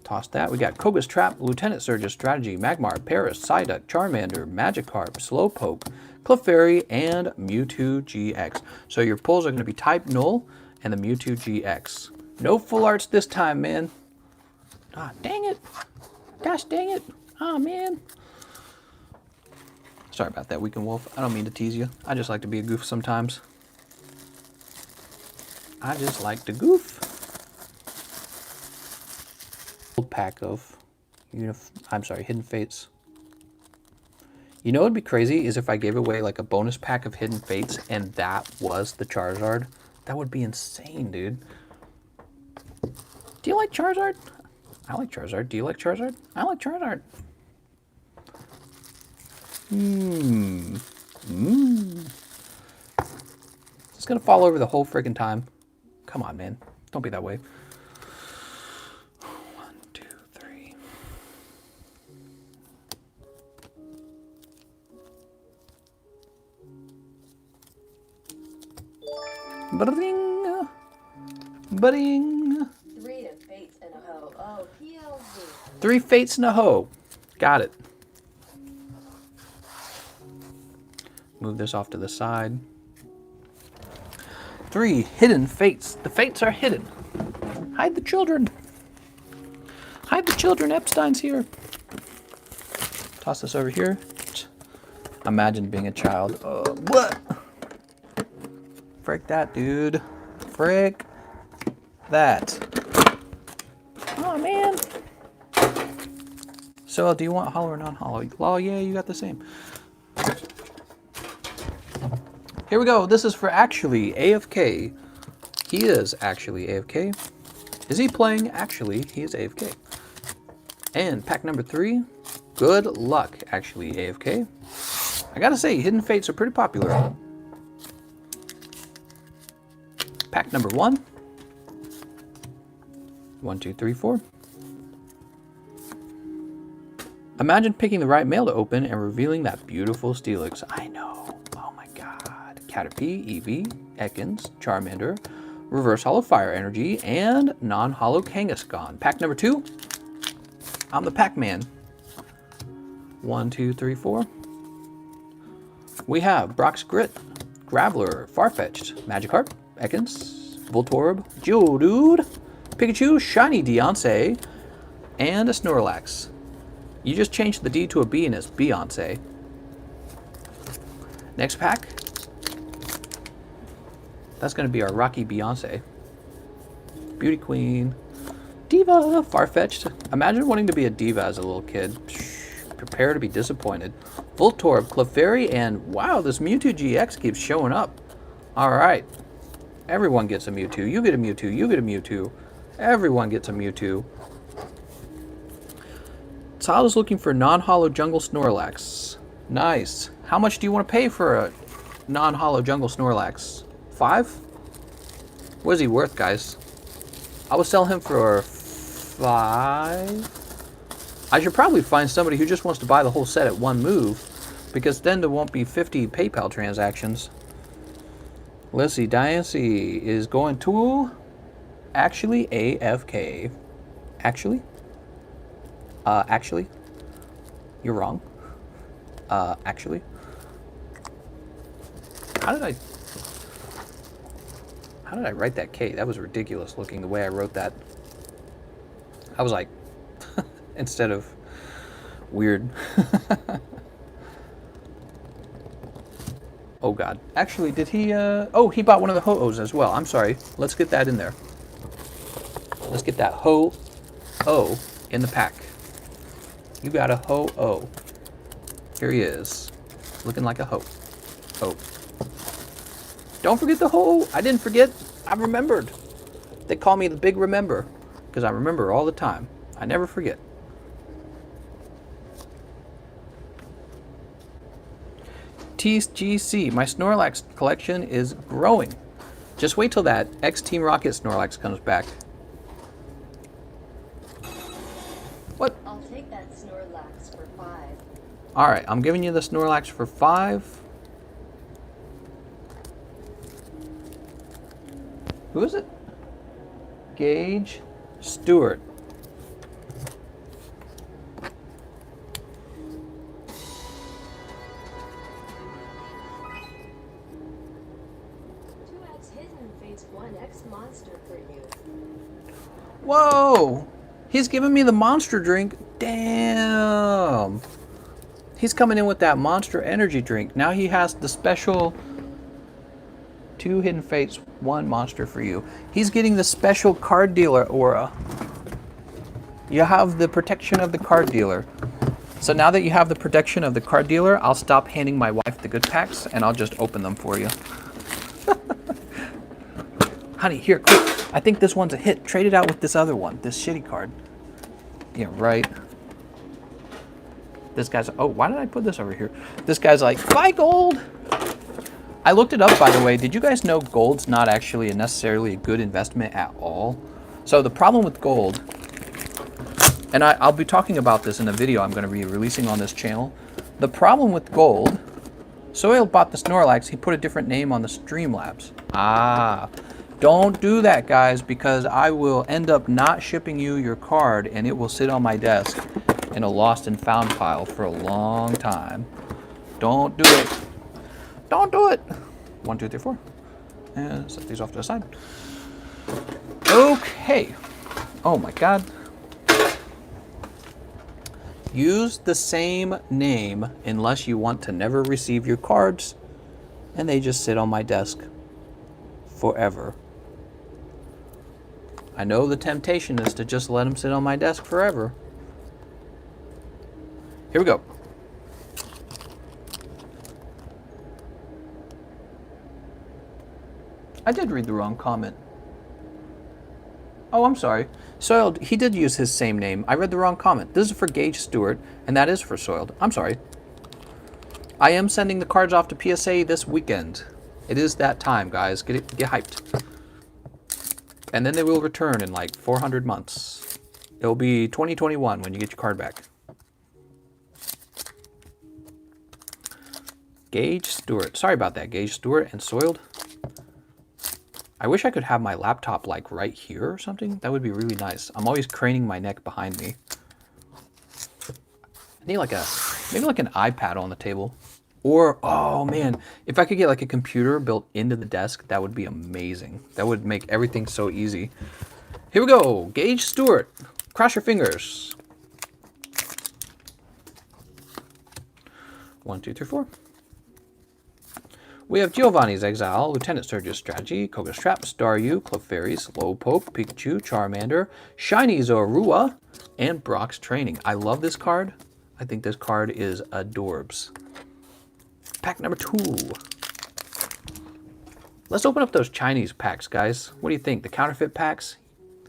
Toss that. We got Koga's Trap, Lieutenant Surge's Strategy, Magmar, Paris, Psyduck, Charmander, Magikarp, Slowpoke, Clefairy, and Mewtwo GX. So your pulls are going to be type Null and the Mewtwo GX. No full arts this time, man. Ah, dang it. Gosh dang it. Ah, man. Sorry about that, Weekend Wolf. I don't mean to tease you. I just like to be a goof sometimes. I just like to goof. Pack of Hidden Fates. You know what would be crazy is if I gave away like a bonus pack of Hidden Fates and that was the Charizard. That would be insane, dude. Do you like Charizard? I like Charizard. Do you like Charizard? I like Charizard. It's gonna fall over the whole friggin' time. Come on, man. Don't be that way. 1, 2, 3. Ba-ding! Ba-ding! 3 fates and a hoe. Got it. Move this off to the side. 3 hidden fates. The fates are hidden. Hide the children. Hide the children. Epstein's here. Toss this over here. Imagine being a child. What? Frick that, dude. Frick that. Oh, man. So, do you want hollow or non-hollow? Oh, yeah, you got the same. Here we go. This is for actually AFK. He is actually AFK. Is he playing? Actually, he is AFK. And pack number 3. Good luck, actually AFK. I gotta say, hidden fates are pretty popular. Pack number 1. 1, 2, 3, 4. Imagine picking the right mail to open and revealing that beautiful Steelix. I know. Oh my god. Caterpie, Eevee, Ekans, Charmander, Reverse Hollow Fire Energy, and non-hollow Kangaskhan. Pack number 2. I'm the Pac-Man. 1, 2, 3, 4. We have Brock's Grit, Graveler, Farfetch'd, Magikarp, Ekans, Voltorb, Geodude, Pikachu, Shiny Deontay, and a Snorlax. You just changed the D to a B and it's Beyonce. Next pack. That's going to be our Rocky Beyonce. Beauty Queen. Diva, Farfetch'd. Imagine wanting to be a diva as a little kid. Prepare to be disappointed. Voltorb, Clefairy, and wow, this Mewtwo GX keeps showing up. Alright. Everyone gets a Mewtwo. You get a Mewtwo. You get a Mewtwo. Everyone gets a Mewtwo. Tyler is looking for non-hollow jungle Snorlax. Nice. How much do you want to pay for a non-hollow jungle Snorlax? 5? What is he worth, guys? I would sell him for 5. I should probably find somebody who just wants to buy the whole set at one move, because then there won't be 50 PayPal transactions. Let's see, Diancie is going to actually AFK. Actually? Actually? You're wrong. Actually? How did I write that K? That was ridiculous looking the way I wrote that. I was like, instead of weird. Oh god. Actually, did he, oh, he bought one of the Ho-Ohs as well. I'm sorry. Let's get that in there. Let's get that Ho-Oh in the pack. You got a Ho-Oh. Here he is. Looking like a Ho. Don't forget the Ho-Oh. I didn't forget. I remembered. They call me the Big Remember, because I remember all the time. I never forget. TGC, my Snorlax collection is growing. Just wait till that X-Team Rocket Snorlax comes back. What? I'll take that Snorlax for 5. Alright, I'm giving you the Snorlax for 5. Who is it? Gage Stewart. Whoa! He's giving me the monster drink. Damn! He's coming in with that monster energy drink. Now he has the special 2 hidden fates, 1 monster for you. He's getting the special card dealer aura. You have the protection of the card dealer. So now that you have the protection of the card dealer, I'll stop handing my wife the good packs and I'll just open them for you. Honey, here, quick. I think this one's a hit. Trade it out with this other one, this shitty card. Yeah, right. This guy's, oh, why did I put this over here? This guy's like, buy gold. I looked it up, by the way. Did you guys know gold's not actually necessarily a good investment at all? So the problem with gold, and I'll be talking about this in a video I'm going to be releasing on this channel. The problem with gold, Soil bought the Snorlax, he put a different name on the Streamlabs. Ah, Don't do that, guys, because I will end up not shipping you your card and it will sit on my desk in a lost and found pile for a long time. Don't do it. Don't do it. 1, 2, 3, 4. And set these off to the side. Okay. Oh my God. Use the same name unless you want to never receive your cards and they just sit on my desk forever. I know the temptation is to just let them sit on my desk forever. Here we go. I did read the wrong comment. Oh, I'm sorry. Soiled, he did use his same name. I read the wrong comment. This is for Gage Stewart, and that is for Soiled. I'm sorry. I am sending the cards off to PSA this weekend. It is that time, guys. Get hyped. And then they will return in like 400 months. It'll be 2021 when you get your card back. Gage Stewart. Sorry about that, Gage Stewart and Soiled. I wish I could have my laptop like right here or something. That would be really nice. I'm always craning my neck behind me. I need like maybe like an iPad on the table. Or, oh man, if I could get like a computer built into the desk, that would be amazing. That would make everything so easy. Here we go, Gage Stewart. Cross your fingers. 1, 2, 3, 4. We have Giovanni's Exile, Lieutenant Surge's Strategy, Koga's Trap, Staryu, Clefairy, Slowpoke, Pikachu, Charmander, Shiny Zorua, and Brock's Training. I love this card. I think this card is adorbs. Pack number 2. Let's open up those Chinese packs, guys. What do you think? The counterfeit packs?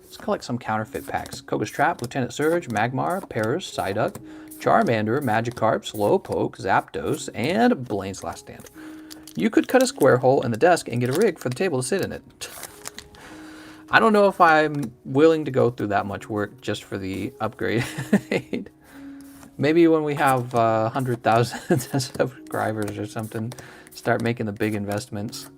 Let's collect some counterfeit packs. Koga's Trap, Lieutenant Surge, Magmar, Paras, Psyduck, Charmander, Magikarp, Slowpoke, Zapdos, and Blaine's Last Stand. You could cut a square hole in the desk and get a rig for the table to sit in it. I don't know if I'm willing to go through that much work just for the upgrade. Maybe when we have 100,000 subscribers or something, start making the big investments.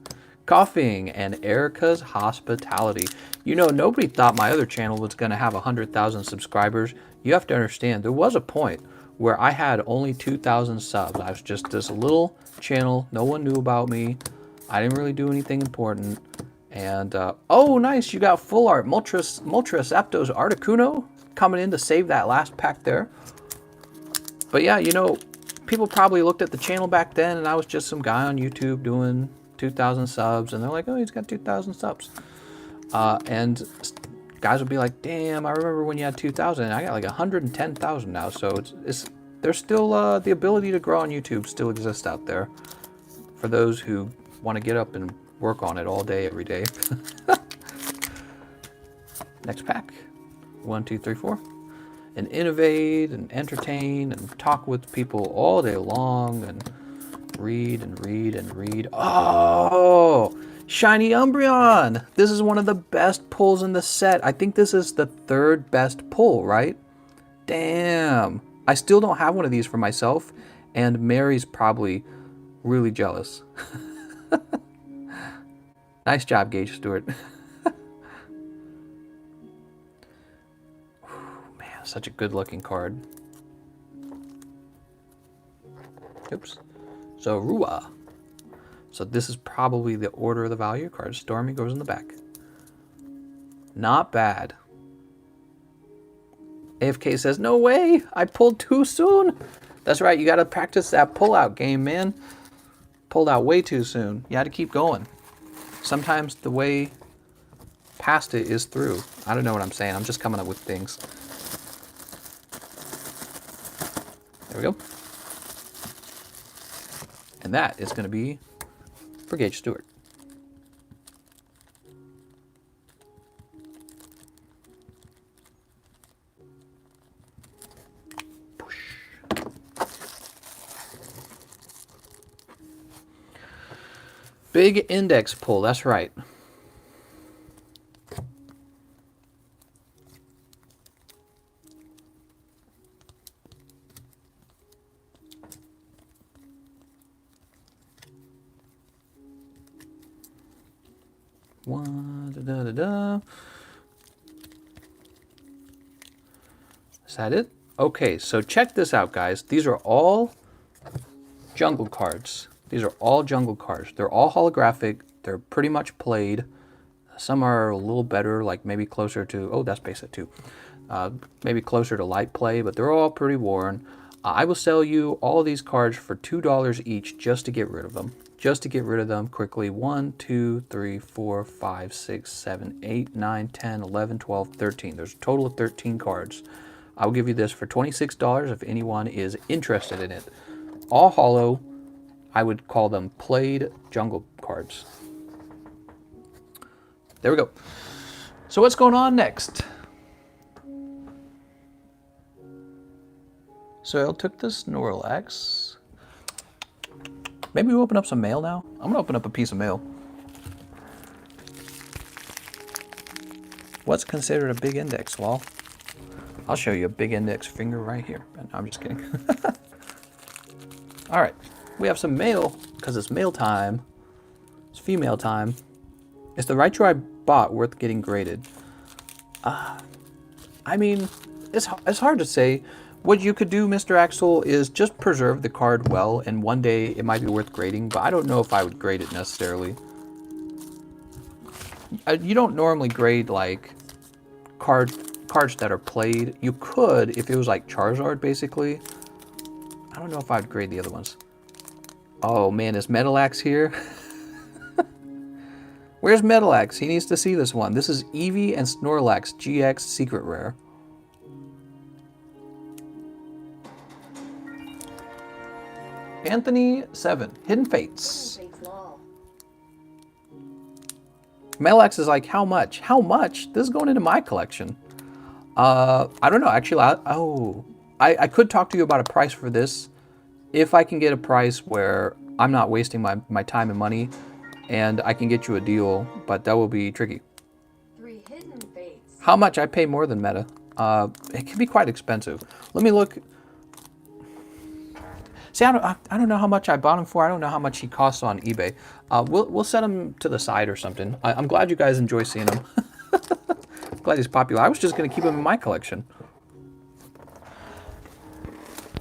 Coughing and Erica's Hospitality. You know, nobody thought my other channel was going to have 100,000 subscribers. You have to understand, there was a point where I had only 2,000 subs. I was just this little channel. No one knew about me. I didn't really do anything important. And, oh, nice. You got full art. Moltres Zapdos Articuno coming in to save that last pack there. But yeah, you know, people probably looked at the channel back then and I was just some guy on YouTube doing 2,000 subs. And they're like, oh, he's got 2,000 subs. And guys would be like, damn, I remember when you had 2,000. I got like 110,000 now. So there's still the ability to grow on YouTube still exists out there for those who want to get up and work on it all day, every day. Next pack. 1, 2, 3, 4. And innovate and entertain and talk with people all day long and read and read and read. Oh, Shiny Umbreon. This is one of the best pulls in the set. I think this is the 3rd best pull, right? Damn. I still don't have one of these for myself, and Mary's probably really jealous. Nice job, Gage Stewart. Man, such a good-looking card. Oops. So, Rua. So this is probably the order of the value card. Stormy goes in the back. Not bad. AFK says, no way, I pulled too soon. That's right, you got to practice that pull-out game, man. Pulled out way too soon. You had to keep going. Sometimes the way past it is through. I don't know what I'm saying. I'm just coming up with things. There we go. And that is going to be for Gage Stewart. Push. Big index pull, that's right. One, Is that it? Okay, so check this out, guys. These are all jungle cards. These are all jungle cards. They're all holographic. They're pretty much played. Some are a little better, like maybe closer to, oh, that's base set too. Maybe closer to light play, but they're all pretty worn. I will sell you all of these cards for $2 each just to get rid of them. Just to get rid of them quickly. 1, 2, 3, 4, 5, 6, 7, 8, 9, 10, 11, 12, 13. There's a total of 13 cards. I will give you this for $26 if anyone is interested in it. All hollow. I would call them played jungle cards. There we go. So what's going on next? So I took the Snorlax. Maybe we open up some mail now? I'm gonna open up a piece of mail. What's considered a big index, Wall? I'll show you a big index finger right here. No, I'm just kidding. All right, we have some mail because it's mail time. It's female time. Is the Raichu I bought worth getting graded? I mean, it's hard to say. What you could do, Mr. Axel, is just preserve the card well, and one day it might be worth grading, but I don't know if I would grade it necessarily. You don't normally grade, like, cards that are played. You could, if it was like Charizard, basically. I don't know if I'd grade the other ones. Oh, man, is Metalax here? Where's Metalax? He needs to see this one. This is Eevee and Snorlax GX Secret Rare. Anthony 7, Hidden Fates. Metalax is like, how much? How much? This is going into my collection. I don't know. Actually, I could talk to you about a price for this. If I can get a price where I'm not wasting my time and money, and I can get you a deal, but that will be tricky. 3 Hidden Fates. How much? I pay more than Meta. It can be quite expensive. Let me look. See, I don't know how much I bought him for. I don't know how much he costs on eBay. We'll set him to the side or something. I'm glad you guys enjoy seeing him. Glad he's popular. I was just going to keep him in my collection.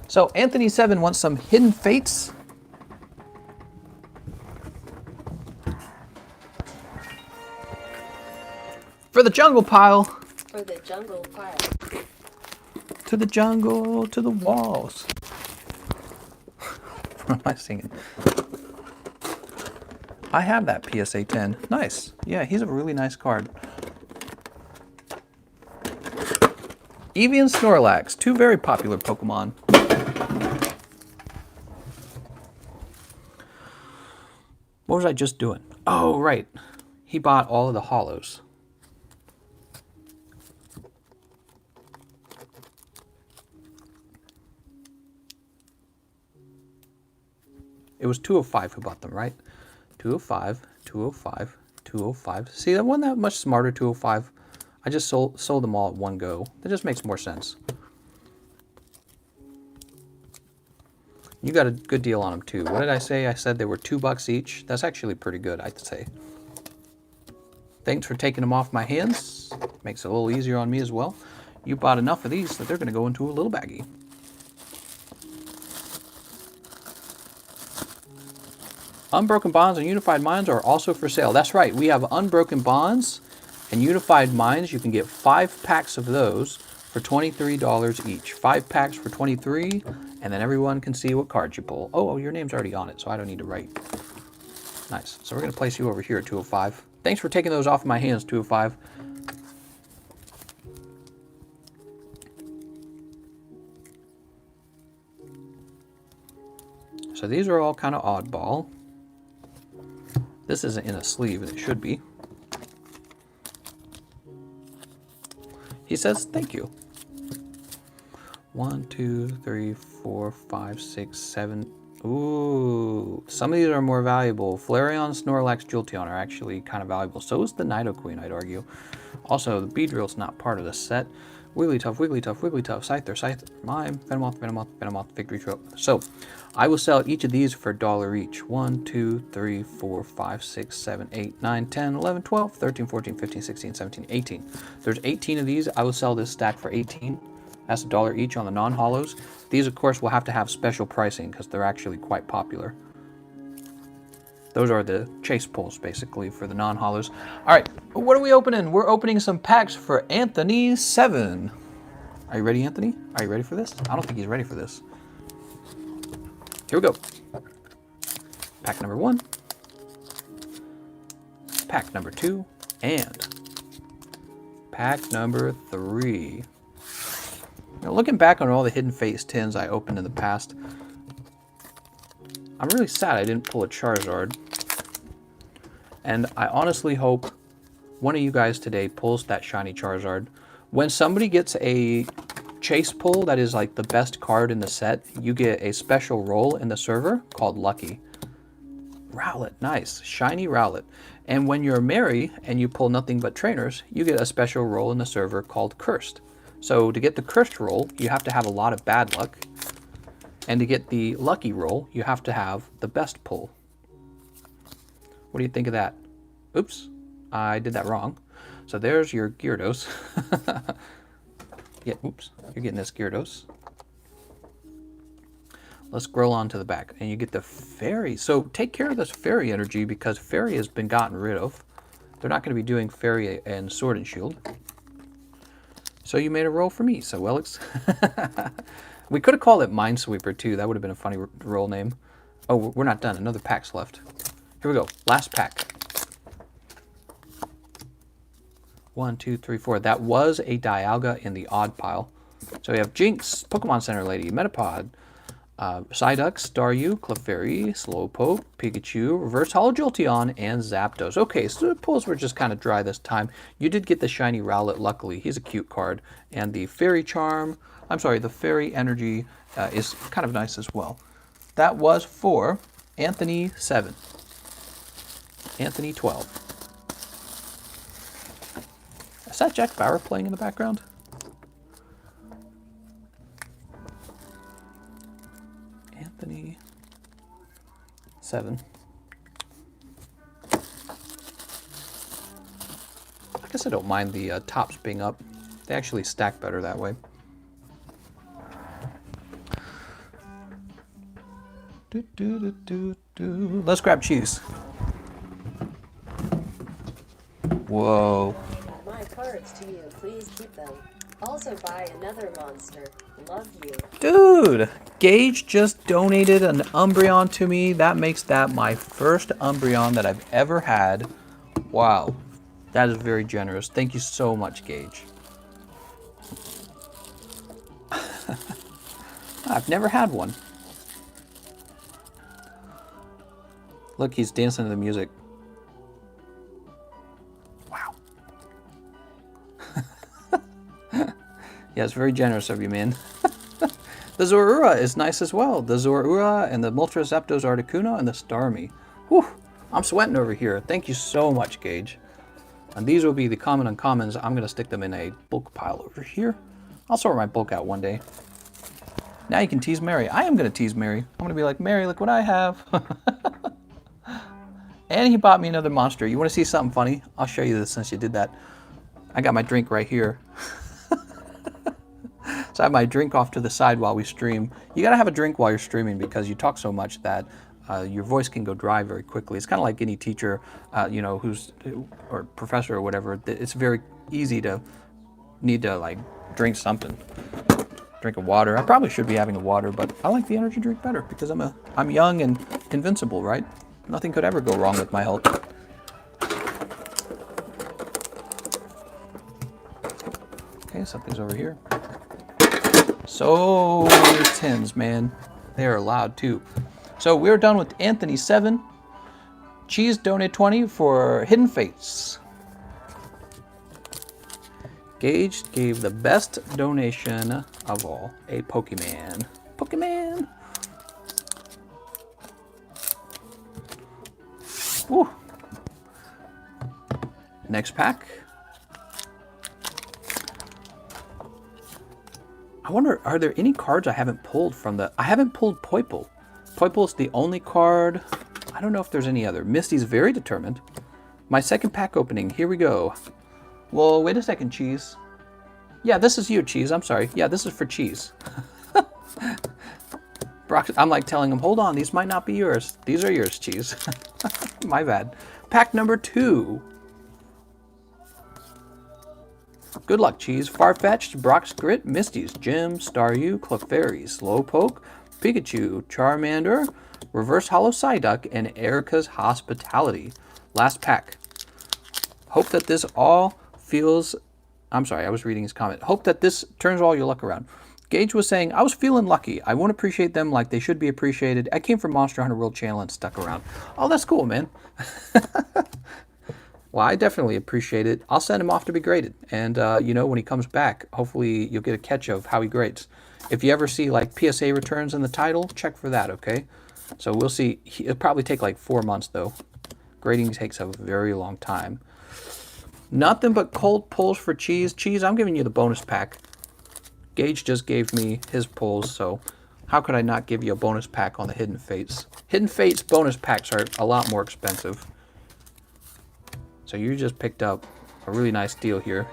So Anthony 7 wants some Hidden Fates. For the jungle pile. For the jungle pile. To the jungle, to the walls. What am I singing? I have that PSA 10. Nice. Yeah, he's a really nice card. Eevee and Snorlax, 2 very popular Pokemon. What was I just doing? Oh, right. He bought all of the hollows. It was 205 who bought them, right? 205, 205, 205. See, that wasn't that much smarter, 205. I just sold them all at one go. That just makes more sense. You got a good deal on them too. What did I say? I said they were $2 each. That's actually pretty good, I'd say. Thanks for taking them off my hands. Makes it a little easier on me as well. You bought enough of these that they're going to go into a little baggie. Unbroken Bonds and Unified Minds are also for sale. That's right. We have Unbroken Bonds and Unified Minds. You can get 5 packs of those for $23 each. 5 packs for $23, and then everyone can see what cards you pull. Oh, your name's already on it, so I don't need to write. Nice. So we're going to place you over here at 205. Thanks for taking those off my hands, 205. So these are all kind of oddball. This isn't in a sleeve, and it should be. He says, thank you. 1, 2, 3, 4, 5, 6, 7. Ooh, some of these are more valuable. Flareon, Snorlax, Jolteon are actually kind of valuable. So is the Nidoking, I'd argue. Also, the Beedrill's not part of the set. Wigglytuff, Wigglytuff, Wigglytuff, Scyther, Scyther, Mime, Venomoth, Venomoth, Venomoth, Victory Trope. So, I will sell each of these for $1 each. 1, 2, 3, 4, 5, 6, 7, 8, 9, 10, 11, 12, 13, 14, 15, 16, 17, 18. There's 18 of these. I will sell this stack for 18. That's $1 each on the non-hollows. These, of course, will have to have special pricing because they're actually quite popular. Those are the chase pulls, basically, for the non-hollows. All right, what are we opening? We're opening some packs for Anthony 7. Are you ready, Anthony? Are you ready for this? I don't think he's ready for this. Here we go. Pack number 1. Pack number 2. And pack number 3. Now, looking back on all the Hidden Fates tins I opened in the past, I'm really sad I didn't pull a Charizard. And I honestly hope one of you guys today pulls that shiny Charizard. When somebody gets a chase pull that is like the best card in the set, you get a special role in the server called Lucky. Rowlet, nice. Shiny Rowlet. And when you're Mary and you pull nothing but trainers, you get a special role in the server called Cursed. So to get the Cursed roll, you have to have a lot of bad luck. And to get the Lucky roll, you have to have the best pull. What do you think of that? Oops, I did that wrong. So there's your Gyarados. Yeah, oops, you're getting this Gyarados. Let's scroll on to the back, and you get the Fairy. So take care of this Fairy energy because Fairy has been gotten rid of. They're not going to be doing Fairy and Sword and Shield. So you made a roll for me, so Alex. We could have called it Minesweeper too. That would have been a funny roll name. Oh, we're not done. Another pack's left. Here we go. Last pack. 1, 2, 3, 4. That was a Dialga in the odd pile. So we have Jinx, Pokemon Center Lady, Metapod, Psyduck, Staryu, Clefairy, Slowpoke, Pikachu, Reverse Holo Jolteon, and Zapdos. Okay, so the pulls were just kind of dry this time. You did get the shiny Rowlet, luckily. He's a cute card. And the Fairy Charm, I'm sorry, the Fairy Energy is kind of nice as well. That was for Anthony 7. Anthony 12. Is that Jack Bauer playing in the background? Anthony 7. I guess I don't mind the tops being up. They actually stack better that way. Let's grab cheese. Whoa. My cards to you. Please keep them. Also buy another monster. Love you. Dude, Gage just donated an Umbreon to me. That makes that my first Umbreon that I've ever had. Wow. That is very generous. Thank you so much, Gage. I've never had one. Look, he's dancing to the music. Wow. Yeah, it's very generous of you, man. The Zorua is nice as well. The Zorua and the Moltres Zapdos Articuno and the Starmie. Whew, I'm sweating over here. Thank you so much, Gage. And these will be the common uncommons. I'm going to stick them in a bulk pile over here. I'll sort my bulk out one day. Now you can tease Mary. I am going to tease Mary. I'm going to be like, Mary, look what I have. And he bought me another monster. You want to see something funny? I'll show you this since you did that. I got my drink right here. So I have my drink off to the side while we stream. You got to have a drink while you're streaming because you talk so much that your voice can go dry very quickly. It's kind of like any teacher, you know, or professor or whatever. It's very easy to need to like drink something. Drink of water. I probably should be having a water, but I like the energy drink better because I'm young and invincible, right? Nothing could ever go wrong with my health. Okay, something's over here. So many tins, man. They are loud too. So we're done with Anthony 7. Cheese donate 20 for Hidden Fates. Gage gave the best donation of all, a Pokemon. Pokemon! Woo. Next pack. I wonder, are there any cards I haven't pulled from the... I haven't pulled Poipole. Poipole's the only card. I don't know if there's any other. Misty's very determined. My second pack opening. Here we go. Well, wait a second, Cheese. Yeah, this is you, Cheese. I'm sorry. Yeah, this is for Cheese. Brock, I'm like telling him, hold on, these might not be yours. These are yours, Cheese. My bad. Pack number 2. Good luck, Cheese. Farfetch'd, Brock's Grit, Misty's, Jim, Staryu, Clefairy, Slowpoke, Pikachu, Charmander, Reverse Hollow Psyduck, and Erica's Hospitality. Last pack. Hope that this all feels... I'm sorry, I was reading his comment. Hope that this turns all your luck around. Gage was saying, I was feeling lucky. I won't appreciate them like they should be appreciated. I came from Monster Hunter World Channel and stuck around. Oh, that's cool, man. Well, I definitely appreciate it. I'll send him off to be graded. And, you know, when he comes back, hopefully you'll get a catch of how he grades. If you ever see, like, PSA returns in the title, check for that, okay? So we'll see. It'll probably take, like, 4 months, though. Grading takes a very long time. Nothing but cold pulls for Cheese. Cheese, I'm giving you the bonus pack. Gage just gave me his pulls, so how could I not give you a bonus pack on the Hidden Fates? Hidden Fates bonus packs are a lot more expensive. So you just picked up a really nice deal here.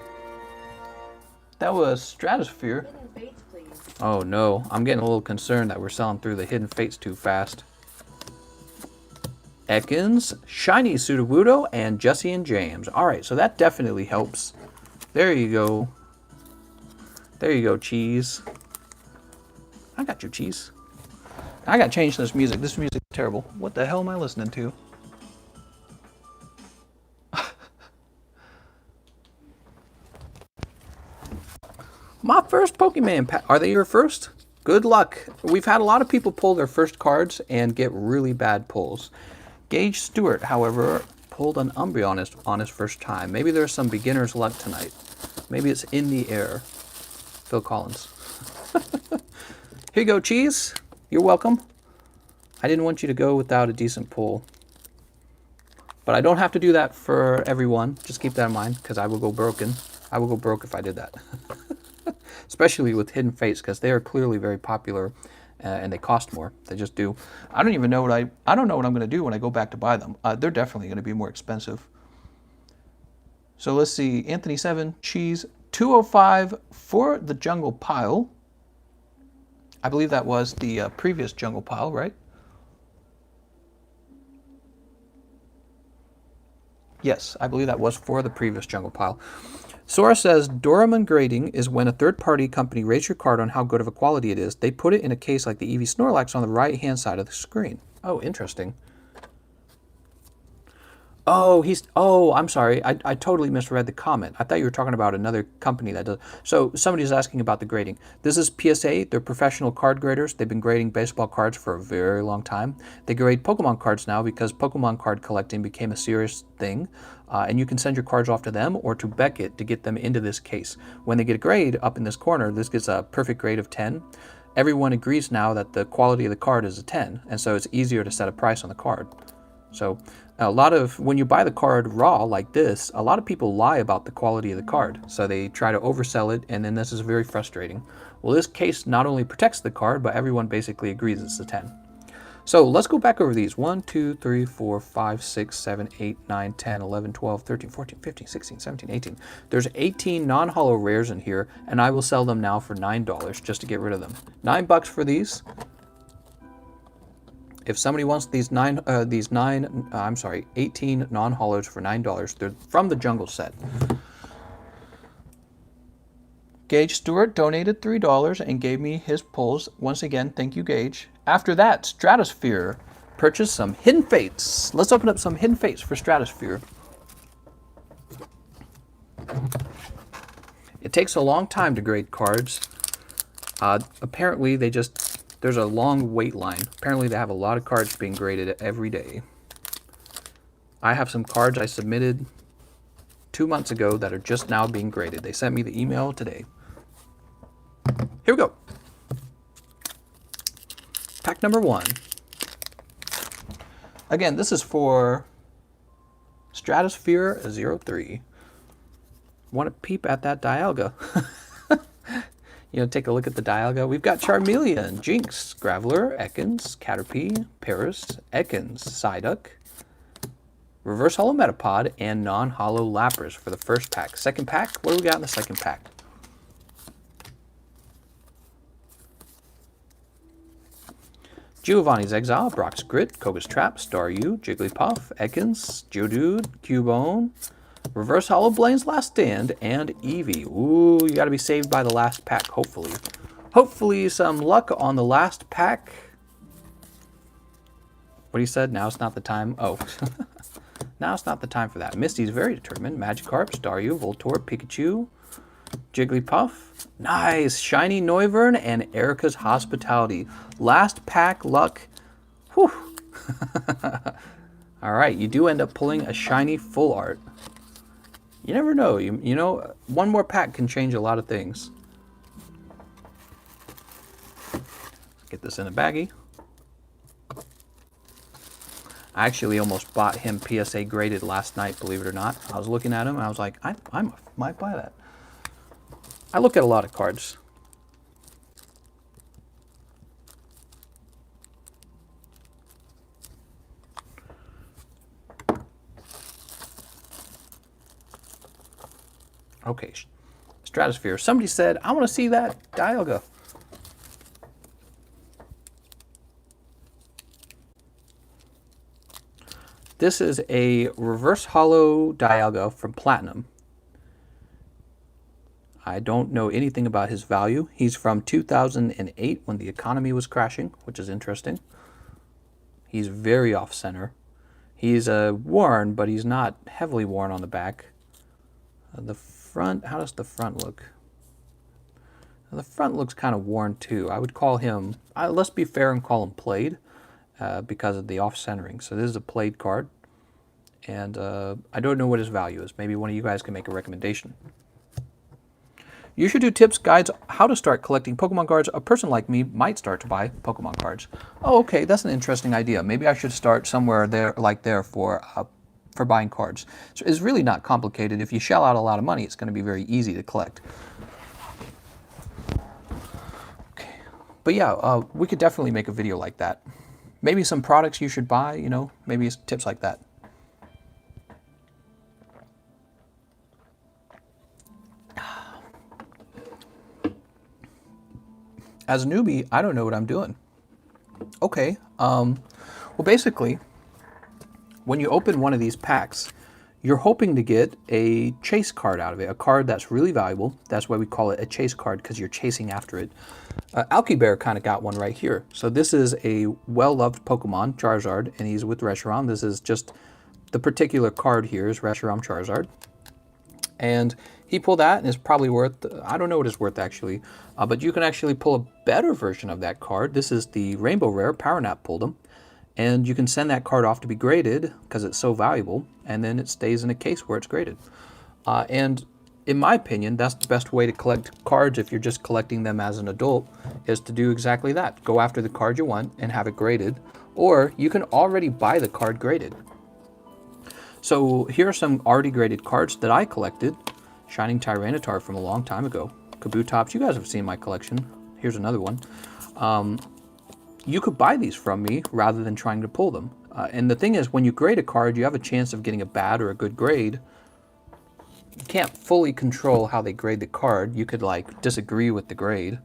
That was Stratosphere. Hidden Fates, please. Oh no, I'm getting a little concerned that we're selling through the Hidden Fates too fast. Ekans, Shiny Sudowoodo, and Jesse and James. Alright, so that definitely helps. There you go. There you go, Cheese. I got you, Cheese. I got to change this music. This music is terrible. What the hell am I listening to? My first Pokemon pack. Are they your first? Good luck. We've had a lot of people pull their first cards and get really bad pulls. Gage Stewart, however, pulled an Umbreon on his first time. Maybe there's some beginner's luck tonight. Maybe it's in the air. Phil Collins. Here you go, Cheese. You're welcome. I didn't want you to go without a decent pull. But I don't have to do that for everyone. Just keep that in mind, because I will go broken. I will go broke if I did that. Especially with Hidden Fates, because they are clearly very popular and they cost more. They just do. I don't even know what I don't know what I'm going to do when I go back to buy them. They're definitely going to be more expensive. So let's see. Anthony 7, Cheese, 205 for the Jungle Pile. I believe that was the previous Jungle Pile, right? Yes, I believe that was for the previous Jungle Pile. Sora says, Doraemon grading is when a third-party company rates your card on how good of a quality it is. They put it in a case like the Eevee Snorlax on the right-hand side of the screen. Oh, interesting. Oh, I'm sorry. I totally misread the comment. I thought you were talking about another company that does. So somebody's asking about the grading. This is PSA. They're professional card graders. They've been grading baseball cards for a very long time. They grade Pokemon cards now because Pokemon card collecting became a serious thing. And you can send your cards off to them or to Beckett to get them into this case. When they get a grade up in this corner, this gets a perfect grade of 10. Everyone agrees now that the quality of the card is a 10. And so it's easier to set a price on the card. So a lot of, when you buy the card raw like this, a lot of people lie about the quality of the card. So they try to oversell it, and then this is very frustrating. Well, this case not only protects the card, but everyone basically agrees it's a 10. So let's go back over these. 1, 2, 3, 4, 5, 6, 7, 8, 9, 10, 11, 12, 13, 14, 15, 16, 17, 18. There's 18 non-holo rares in here, and I will sell them now for $9 just to get rid of them. $9 for these. If somebody wants these 18 non-holos for $9, they're from the Jungle set. Gage Stewart donated $3 and gave me his pulls. Once again, thank you, Gage. After that, Stratosphere purchased some Hidden Fates. Let's open up some Hidden Fates for Stratosphere. It takes a long time to grade cards. Apparently, there's a long wait line. Apparently, they have a lot of cards being graded every day. I have some cards I submitted 2 months ago that are just now being graded. They sent me the email today. Here we go. Pack number 1. Again, this is for Stratosphere 03. Want to peep at that Dialga. take a look at the Dialga. We've got Charmeleon, Jinx, Graveler, Ekans, Caterpie, Paris, Ekans, Psyduck, Reverse Holo Metapod, and non-holo Lapras for the first pack. Second pack, what do we got in the second pack? Giovanni's Exile, Brock's Grit, Koga's Trap, Staryu, Jigglypuff, Ekans, Geodude, Cubone, Reverse Holo Blaine's Last Stand, and Eevee. Ooh, you got to be saved by the last pack, hopefully. Hopefully some luck on the last pack. What he said, now it's not the time. Oh, now it's not the time for that. Misty's very determined. Magikarp, Staryu, Voltorb, Pikachu, Jigglypuff. Nice. Shiny Noivern and Erica's Hospitality. Last pack luck. Whew. All right, you do end up pulling a shiny full art. You never know. You know, one more pack can change a lot of things. Let's get this in a baggie. I actually almost bought him PSA graded last night, believe it or not. I was looking at him and I was like, I might buy that. I look at a lot of cards. Okay, Stratosphere. Somebody said, I want to see that Dialga. This is a reverse holo Dialga from Platinum. I don't know anything about his value. He's from 2008 when the economy was crashing, which is interesting. He's very off-center. He's worn, but he's not heavily worn on the back. The front, how does the front look? The front looks kind of worn too. I would call him, let's be fair and call him played because of the off-centering. So this is a played card. And I don't know what his value is. Maybe one of you guys can make a recommendation. You should do tips, guides, how to start collecting Pokemon cards. A person like me might start to buy Pokemon cards. Oh, okay, that's an interesting idea. Maybe I should start somewhere there, like there, for buying cards. So it's really not complicated. If you shell out a lot of money, it's going to be very easy to collect. Okay, but yeah, we could definitely make a video like that. Maybe some products you should buy. You know, maybe tips like that. As a newbie, I don't know what I'm doing. Okay, well basically, when you open one of these packs, you're hoping to get a chase card out of it, a card that's really valuable. That's why we call it a chase card, because you're chasing after it. Alkybear kind of got one right here. So this is a well-loved Pokemon, Charizard, and he's with Reshiram. This is just the particular card here is Reshiram Charizard. And he pulled that, and it's probably worth, I don't know what it's worth actually, but you can actually pull a better version of that card. This is the Rainbow Rare, Power Nap pulled them. And you can send that card off to be graded because it's so valuable, and then it stays in a case where it's graded. And in my opinion, that's the best way to collect cards if you're just collecting them as an adult, is to do exactly that. Go after the card you want and have it graded, or you can already buy the card graded. So here are some already graded cards that I collected. Shining Tyranitar from a long time ago. Kabutops, you guys have seen my collection. Here's another one. You could buy these from me rather than trying to pull them. And the thing is, when you grade a card, you have a chance of getting a bad or a good grade. You can't fully control how they grade the card. You could like disagree with the grade.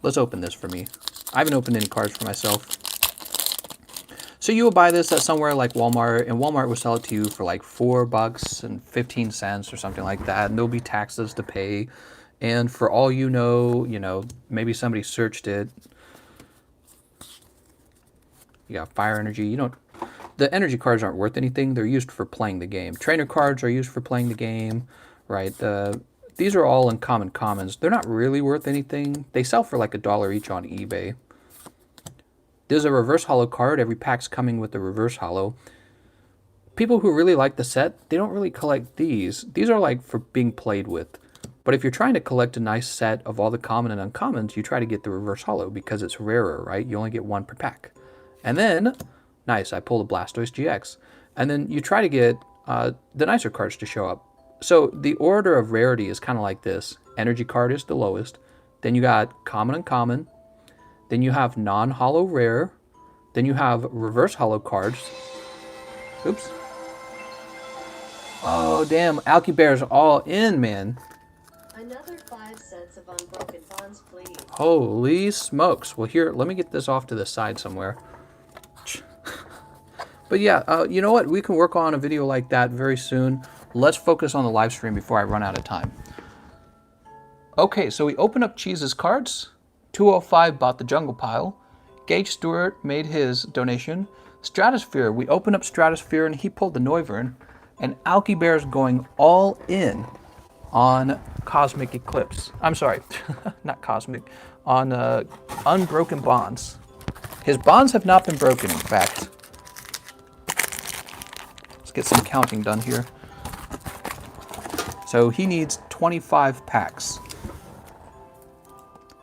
Let's open this for me. I haven't opened any cards for myself. So you will buy this at somewhere like Walmart, and Walmart will sell it to you for like $4.15 or something like that. And there'll be taxes to pay. And for all you know, maybe somebody searched it. You got Fire Energy. The energy cards aren't worth anything. They're used for playing the game. Trainer cards are used for playing the game, right? These are all uncommon commons. They're not really worth anything. They sell for like $1 each on eBay. There's a reverse holo card. Every pack's coming with a reverse holo. People who really like the set, they don't really collect these. These are like for being played with. But if you're trying to collect a nice set of all the common and uncommons, you try to get the reverse holo because it's rarer, right? You only get one per pack. And then, nice, I pulled a Blastoise GX. And then you try to get the nicer cards to show up. So the order of rarity is kind of like this. Energy card is the lowest. Then you got common and common. Then you have non-holo rare. Then you have reverse holo cards. Oops. Oh, damn. Alky Bear's all in, man. Another 5 sets of Unbroken Bonds, please. Holy smokes. Well, here, let me get this off to the side somewhere. But yeah, you know what? We can work on a video like that very soon. Let's focus on the live stream before I run out of time. Okay, so we open up Cheese's cards. 205 bought the Jungle Pile. Gage Stewart made his donation. Stratosphere, we open up Stratosphere and he pulled the Noivern. And Alky Bear's going all in on Cosmic Eclipse. I'm sorry, not Cosmic, on Unbroken Bonds. His bonds have not been broken, in fact. Let's get some counting done here. So he needs 25 packs.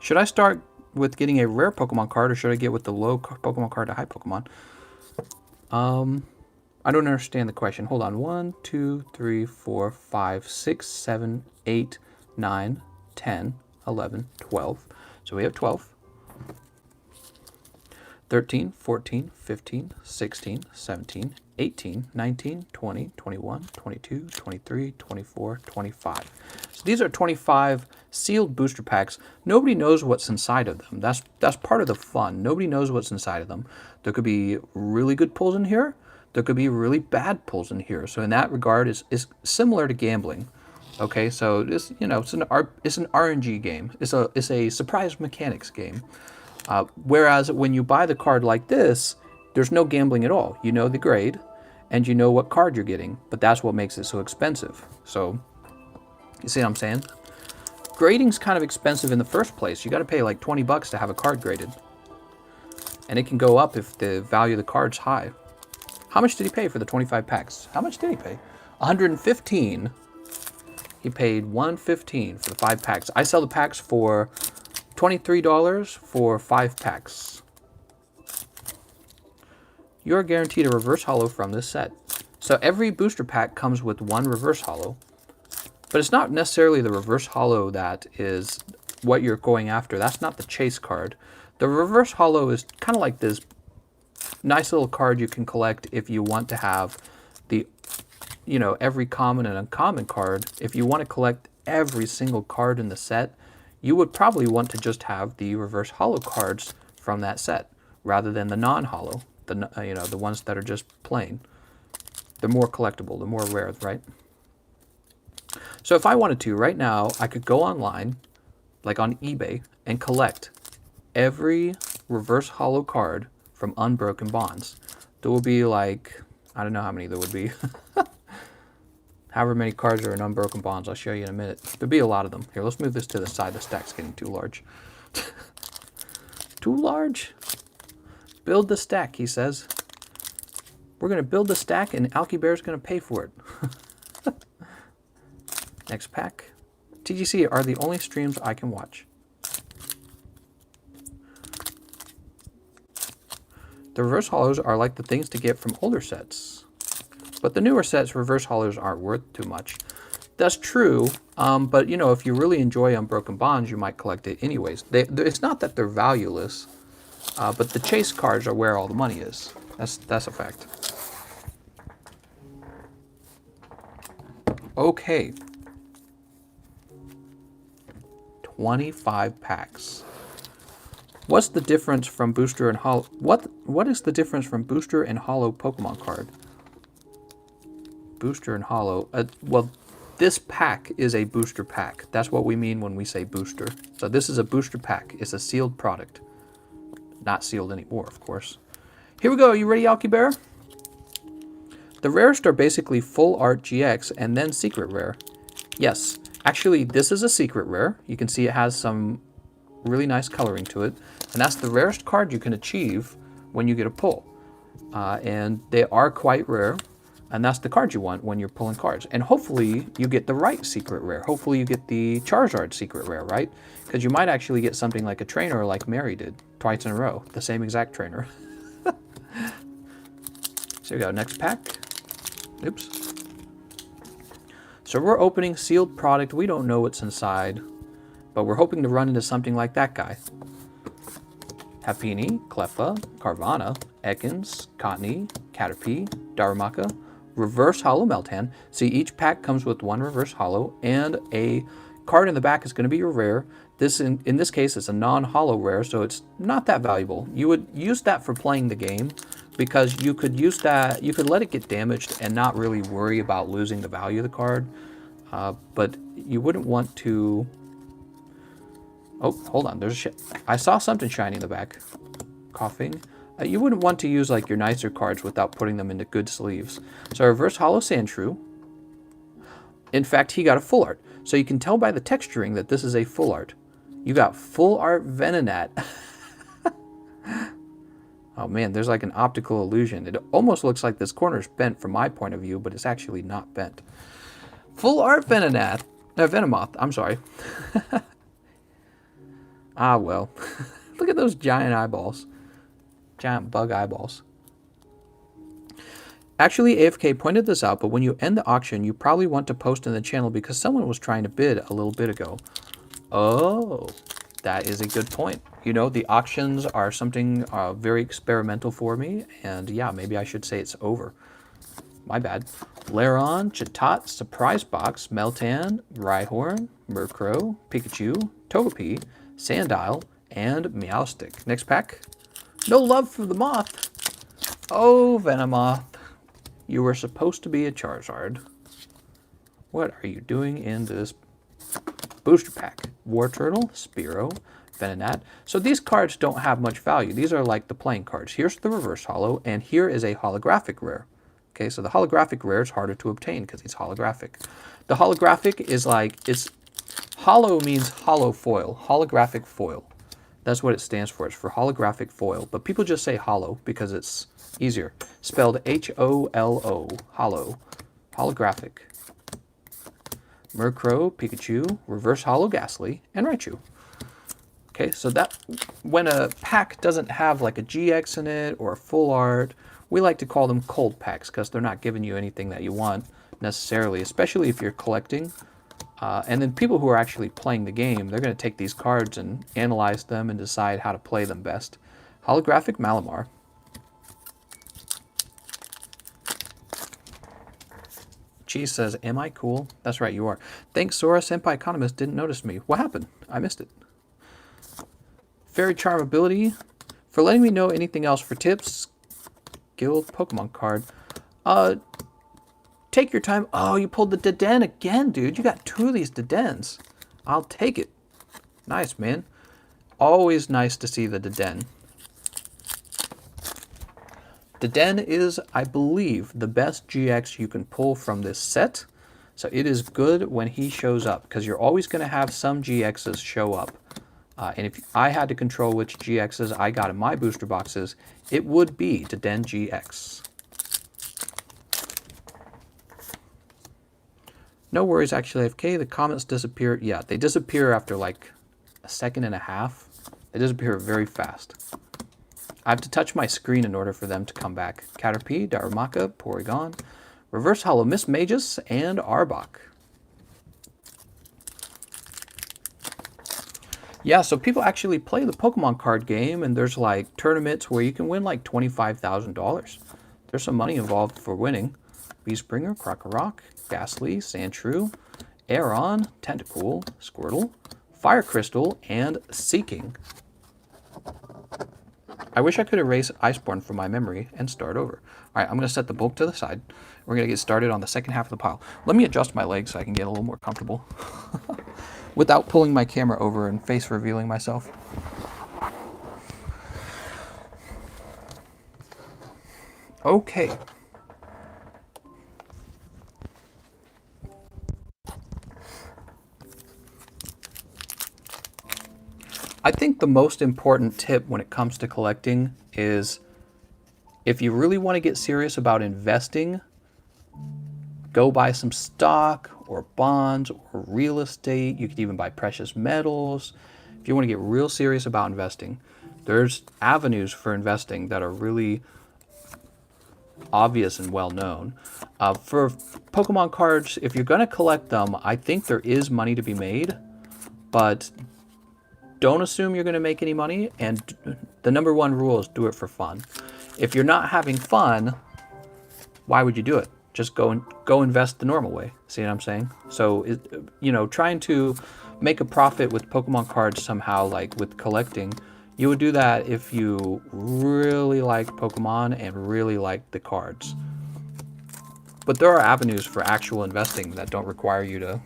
Should I start with getting a rare Pokemon card, or should I get with the low Pokemon card to high Pokemon? I don't understand the question. Hold on. 1, 2, 3, 4, 5, 6, 7, 8, 9, 10, 11, 12. So we have 12. 13, 14, 15, 16, 17, 18, 19, 20, 21, 22, 23, 24, 25. So these are 25 sealed booster packs. Nobody knows what's inside of them. That's part of the fun. Nobody knows what's inside of them. There could be really good pulls in here. There could be really bad pulls in here. So in that regard, is similar to gambling. Okay, so this, you know, it's an RNG game. It's a surprise mechanics game. Whereas when you buy the card like this, there's no gambling at all. You know the grade, and you know what card you're getting, but that's what makes it so expensive. So, you see what I'm saying? Grading's kind of expensive in the first place. You got to pay like 20 bucks to have a card graded. And it can go up if the value of the card's high. How much did he pay for the 25 packs? How much did he pay? 115. He paid 115 for the 5 packs. I sell the packs for $23 for 5 packs. You're guaranteed a reverse holo from this set. So every booster pack comes with 1 reverse holo. But it's not necessarily the reverse holo that is what you're going after. That's not the chase card. The reverse holo is kind of like this nice little card you can collect if you want to have the, you know, every common and uncommon card. If you want to collect every single card in the set, you would probably want to just have the reverse holo cards from that set rather than the non-holo, the ones that are just plain. They're more collectible, they're more rare, right? So if I wanted to, right now, I could go online, like on eBay, and collect every reverse holo card from Unbroken Bonds. There will be like, I don't know how many there would be. However many cards are in Unbroken Bonds, I'll show you in a minute. There'll be a lot of them. Here, let's move this to the side. The stack's getting too large. Too large? Build the stack, he says. We're going to build the stack and Alky Bear's going to pay for it. Next pack. TGC are the only streams I can watch. The reverse holos are like the things to get from older sets. But the newer sets, reverse holos aren't worth too much. That's true, but you know, if you really enjoy Unbroken Bonds, you might collect it anyways. It's not that they're valueless, but the chase cards are where all the money is. That's a fact. Okay. 25 packs. What's the difference from booster and holo? What is the difference from booster and holo Pokemon card? Booster and holo. Well, this pack is a booster pack. That's what we mean when we say booster. So this is a booster pack. It's a sealed product. Not sealed anymore, of course. Here we go. You ready, Alky Bear? The rarest are basically full art GX and then secret rare. Yes, actually, this is a secret rare. You can see it has some really nice coloring to it. And that's the rarest card you can achieve when you get a pull. And they are quite rare. And that's the card you want when you're pulling cards. And hopefully you get the right secret rare. Hopefully you get the Charizard secret rare, right? Because you might actually get something like a trainer like Mary did twice in a row. The same exact trainer. So we go, next pack. Oops. So we're opening sealed product. We don't know what's inside. But we're hoping to run into something like that guy. Happiny, Cleffa, Carvana, Ekans, Cottonee, Caterpie, Darumaka, Reverse Hollow Meltan. See, each pack comes with one Reverse Hollow, and a card in the back is going to be your rare. This in this case, it's a non-hollow rare, so it's not that valuable. You would use that for playing the game, because you could use that, you could let it get damaged and not really worry about losing the value of the card. But you wouldn't want to... Oh, hold on. There's I saw something shiny in the back. Coughing. You wouldn't want to use like your nicer cards without putting them into good sleeves. So Reverse Hollow Sandshrew. In fact, he got a full art. So you can tell by the texturing that this is a full art. You got full art Venonat. Oh man, there's like an optical illusion. It almost looks like this corner is bent from my point of view, but it's actually not bent. Full art Venonat. Venomoth, I'm sorry. Ah, well. Look at those giant eyeballs. Giant bug eyeballs. Actually, AFK pointed this out, but when you end the auction, you probably want to post in the channel because someone was trying to bid a little bit ago. Oh, that is a good point. You know, the auctions are something very experimental for me, and yeah, maybe I should say it's over. My bad. Lairon, Chatot, Surprise Box, Meltan, Rhyhorn, Murkrow, Pikachu, Togepi, Sandile, and Meowstic. Next pack. No love for the moth. Oh, Venomoth. You were supposed to be a Charizard. What are you doing in this booster pack? Wartortle, Spearow, Venonat. So these cards don't have much value. These are like the playing cards. Here's the Reverse Hollow, and here is a holographic rare. Okay, so the holographic rare is harder to obtain because it's holographic. The holographic is like, it's hollow means hollow foil, holographic foil. That's what it stands for. It's for holographic foil. But people just say hollow because it's easier. Spelled H-O-L-O, hollow, holographic. Murkrow, Pikachu, Reverse Hollow Ghastly, and Raichu. Okay, so that when a pack doesn't have like a GX in it or a full art, we like to call them cold packs because they're not giving you anything that you want necessarily, especially if you're collecting. And then people who are actually playing the game, they're going to take these cards and analyze them and decide how to play them best. Holographic Malamar. Cheese says, am I cool? That's right, you are. Thanks, Sora. Senpai Economist didn't notice me. What happened? I missed it. Fairy Charm ability. For letting me know anything else for tips. Guild Pokemon card. Take your time. Oh, you pulled the Deden again, dude. You got 2 of these Dedens. I'll take it. Nice, man. Always nice to see the Deden. Deden is, I believe, the best GX you can pull from this set. So it is good when he shows up, because you're always going to have some GXs show up. And if I had to control which GXs I got in my booster boxes, it would be Deden GX. No worries, actually, AFK. The comments disappear. Yeah, they disappear after like a second and a half. They disappear very fast. I have to touch my screen in order for them to come back. Caterpie, Darumaka, Porygon, Reverse Hollow Miss Magus, and Arbok. Yeah, so people actually play the Pokemon card game, and there's like tournaments where you can win like $25,000. There's some money involved for winning. Beespringer, Krokorok, Ghastly, Sandshrew, Aeron, Tentacool, Squirtle, Fire Crystal, and Seeking. I wish I could erase Iceborne from my memory and start over. All right, I'm going to set the bulk to the side. We're going to get started on the second half of the pile. Let me adjust my legs so I can get a little more comfortable without pulling my camera over and face revealing myself. Okay. I think the most important tip when it comes to collecting is if you really want to get serious about investing, go buy some stock or bonds or real estate. You could even buy precious metals. If you want to get real serious about investing, there's avenues for investing that are really obvious and well known. For Pokemon cards, if you're going to collect them, I think there is money to be made. but don't assume you're going to make any money. And the number one rule is do it for fun. If you're not having fun, why would you do it? Just go invest the normal way. See what I'm saying? So, trying to make a profit with Pokemon cards somehow, like with collecting, you would do that if you really like Pokemon and really like the cards. But there are avenues for actual investing that don't require you to...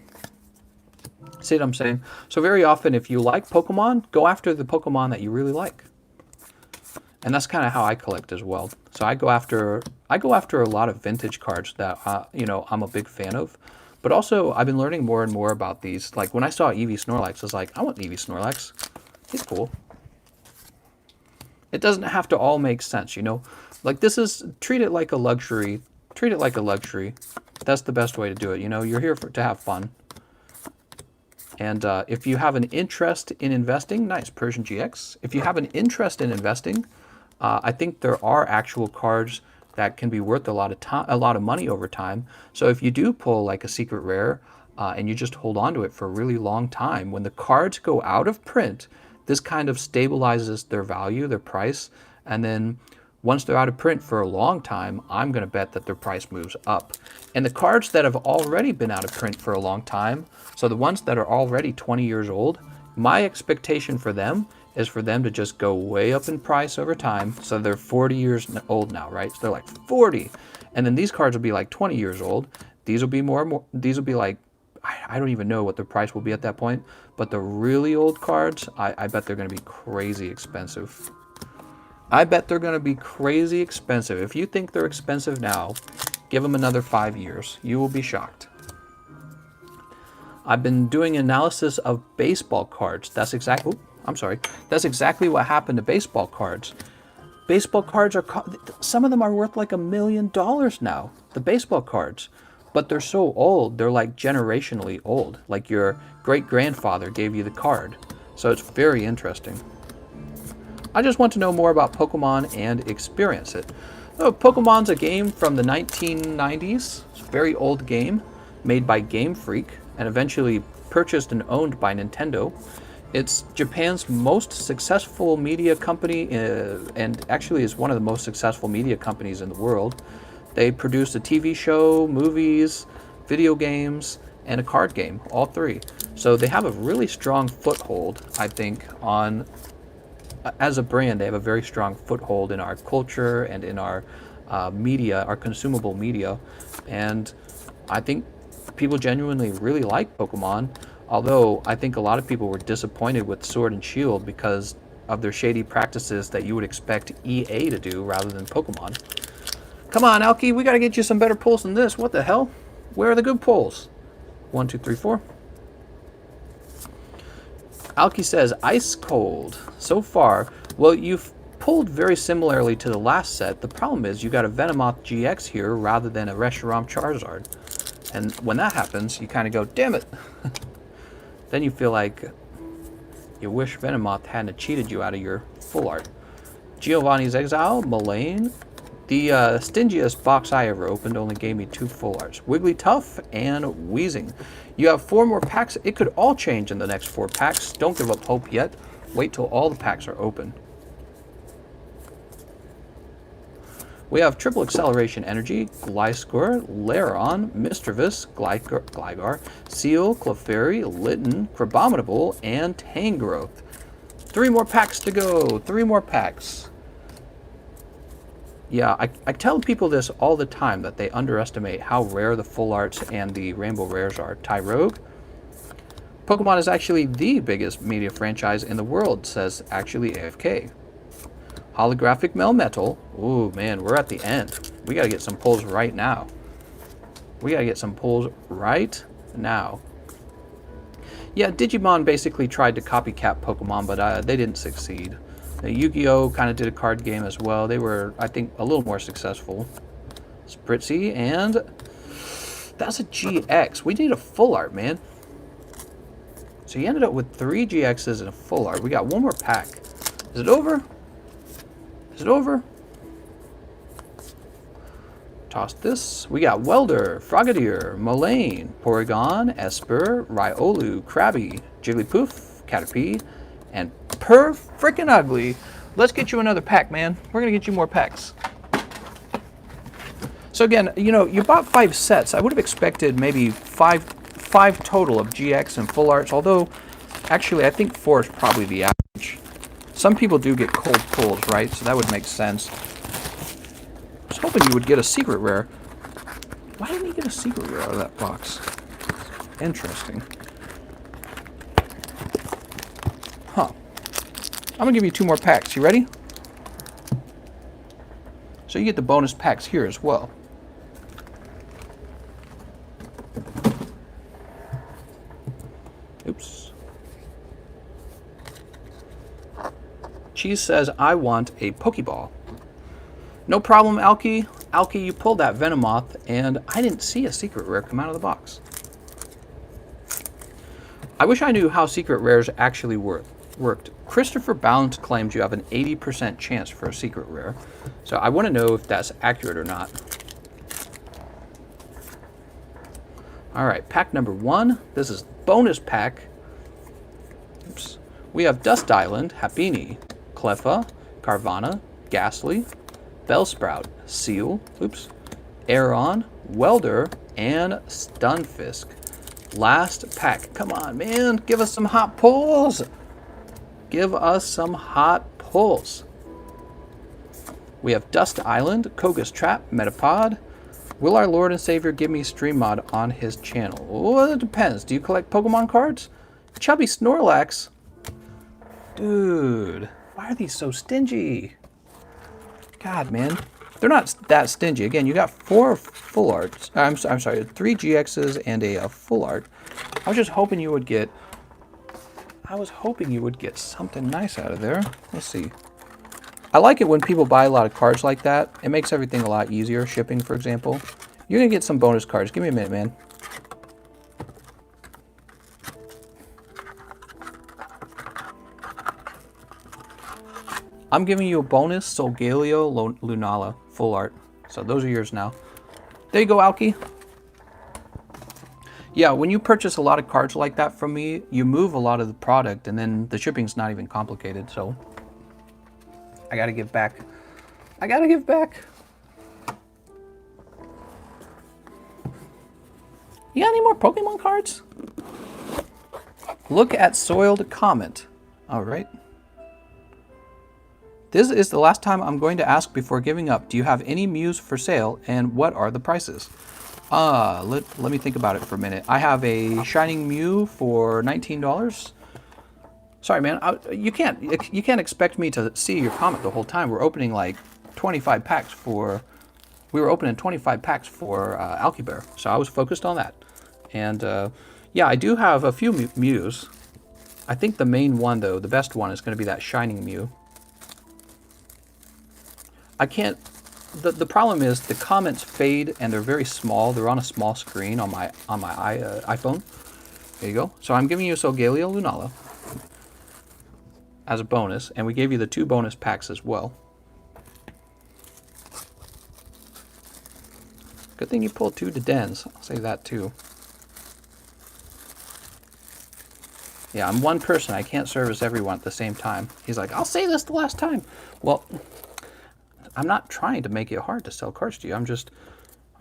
See what I'm saying? So very often, if you like Pokemon, go after the Pokemon that you really like. And that's kind of how I collect as well. So I go after a lot of vintage cards that I'm a big fan of. But also, I've been learning more and more about these. Like when I saw Eevee Snorlax, I was like, I want Eevee Snorlax. He's cool. It doesn't have to all make sense, Like treat it like a luxury. Treat it like a luxury. That's the best way to do it. You're here to have fun. And if you have an interest in investing, nice, Persian GX. If you have an interest in investing, I think there are actual cards that can be worth a lot of money over time. So if you do pull like a secret rare and you just hold on to it for a really long time, when the cards go out of print, this kind of stabilizes their value, their price, and then once they're out of print for a long time, I'm going to bet that their price moves up. And the cards that have already been out of print for a long time, so the ones that are already 20 years old, my expectation for them is for them to just go way up in price over time. So they're 40 years old now, right? So they're like 40. And then these cards will be like 20 years old. These will be these will be like, I don't even know what the price will be at that point. But the really old cards, I bet they're going to be crazy expensive. I bet they're going to be crazy expensive. If you think they're expensive now, give them another 5 years. You will be shocked. I've been doing analysis of baseball cards. That's exactly what happened to baseball cards. Baseball cards some of them are worth like $1 million now, the baseball cards. But they're so old, they're like generationally old. Like your great-grandfather gave you the card. So it's very interesting. I just want to know more about Pokemon and experience it. Oh, Pokemon's a game from the 1990s. It's a very old game made by Game Freak and eventually purchased and owned by Nintendo. It's Japan's most successful media company and actually is one of the most successful media companies in the world. They produce a TV show, movies, video games, and a card game, all three. So they have a really strong foothold, I think, as a brand. They have a very strong foothold in our culture and in our media, our consumable media. And I think people genuinely really like Pokemon, although I think a lot of people were disappointed with Sword and Shield because of their shady practices that you would expect EA to do rather than Pokemon. Come on, Alki, we gotta get you some better pulls than this. What the hell? Where are the good pulls? 1, 2, 3, 4. Alki says, ice cold. So far, well, you've pulled very similarly to the last set. The problem is you got a Venomoth GX here rather than a Reshiram Charizard. And when that happens, you kind of go, damn it. Then you feel like you wish Venomoth hadn't cheated you out of your full art. Giovanni's Exile, Mullane. The stingiest box I ever opened only gave me 2 full arts. Wigglytuff and Weezing. You have 4 more packs. It could all change in the next 4 packs. Don't give up hope yet. Wait till all the packs are open. We have Triple Acceleration Energy, Gliscor, Lairon, Mischievous, Gligar, Seal, Clefairy, Litten, Crabominable, and Tangrowth. 3 more packs to go. 3 more packs. Yeah, I tell people this all the time, that they underestimate how rare the full arts and the rainbow rares are. Tyrogue. Pokemon is actually the biggest media franchise in the world, says actually AFK. Holographic Melmetal. Ooh, man, we're at the end. We gotta get some pulls right now. Yeah, Digimon basically tried to copycat Pokemon, but they didn't succeed. Yu-Gi-Oh! Kind of did a card game as well. They were, I think, a little more successful. Spritzy, and that's a GX. We need a full art, man. So you ended up with 3 GXs and a full art. We got 1 more pack. Is it over? toss this. We got Welder, Frogadier, Mulane, Porygon, Esper, Riolu, Krabby, Jigglypuff, Caterpie, and Frickin' Ugly. Let's get you another pack, man. We're gonna get you more packs. So again, you know, you bought 5 sets. I would have expected maybe five total of GX and full arts, although actually I think 4 is probably the average. Some people do get cold pulls, right? So that would make sense. I was hoping you would get a secret rare. Why didn't you get a secret rare out of that box? Interesting. Huh. I'm gonna give you 2 more packs. You ready? So you get the bonus packs here as well. Oops. Cheese says, I want a Pokeball. No problem, Alki. Alki, you pulled that Venomoth, and I didn't see a secret rare come out of the box. I wish I knew how secret rares actually worked. Christopher Bounds claims you have an 80% chance for a secret rare, so I want to know if that's accurate or not. All right, pack number 1. This is bonus pack. Oops. We have Dust Island, Happiny, Cleffa, Carvana, Ghastly, Bellsprout, Seal, oops, Aeron, Welder, and Stunfisk. Last pack. Come on, man. Give us some hot pulls. Give us some hot pulls. We have Dust Island, Koga's Trap, Metapod. Will our Lord and Savior give me stream mod on his channel? Well, it depends. Do you collect Pokemon cards? Chubby Snorlax. Dude, why are these so stingy? God, man. They're not that stingy. Again, you got 4 full arts. I'm sorry, 3 GXs and a full art. I was hoping you would get something nice out of there. Let's see. I like it when people buy a lot of cards like that. It makes everything a lot easier. Shipping, for example. You're gonna get some bonus cards. Give me a minute, man. I'm giving you a bonus Solgaleo Lunala full art. So those are yours now. There you go, Alki. Yeah, when you purchase a lot of cards like that from me, you move a lot of the product and then the shipping's not even complicated. So I gotta give back. I gotta give back. You got any more Pokemon cards? Look at Soiled Comment. All right. This is the last time I'm going to ask before giving up. Do you have any Mews for sale, and what are the prices? Let me think about it for a minute. I have a Shining Mew for $19. Sorry, man. You can't expect me to see your comment the whole time. We're opening like 25 packs for. We were opening 25 packs for Alki-Bear, so I was focused on that. And yeah, I do have a few Mews. I think the main one, though, the best one, is going to be that Shining Mew. I can't. The problem is the comments fade and they're very small. They're on a small screen on my iPhone. There you go. So I'm giving you Solgaleo Lunala as a bonus, and we gave you the 2 bonus packs as well. Good thing you pulled 2 Dedens. I'll say that too. Yeah, I'm one person. I can't service everyone at the same time. He's like, I'll say this the last time. Well, I'm not trying to make it hard to sell cards to you. I'm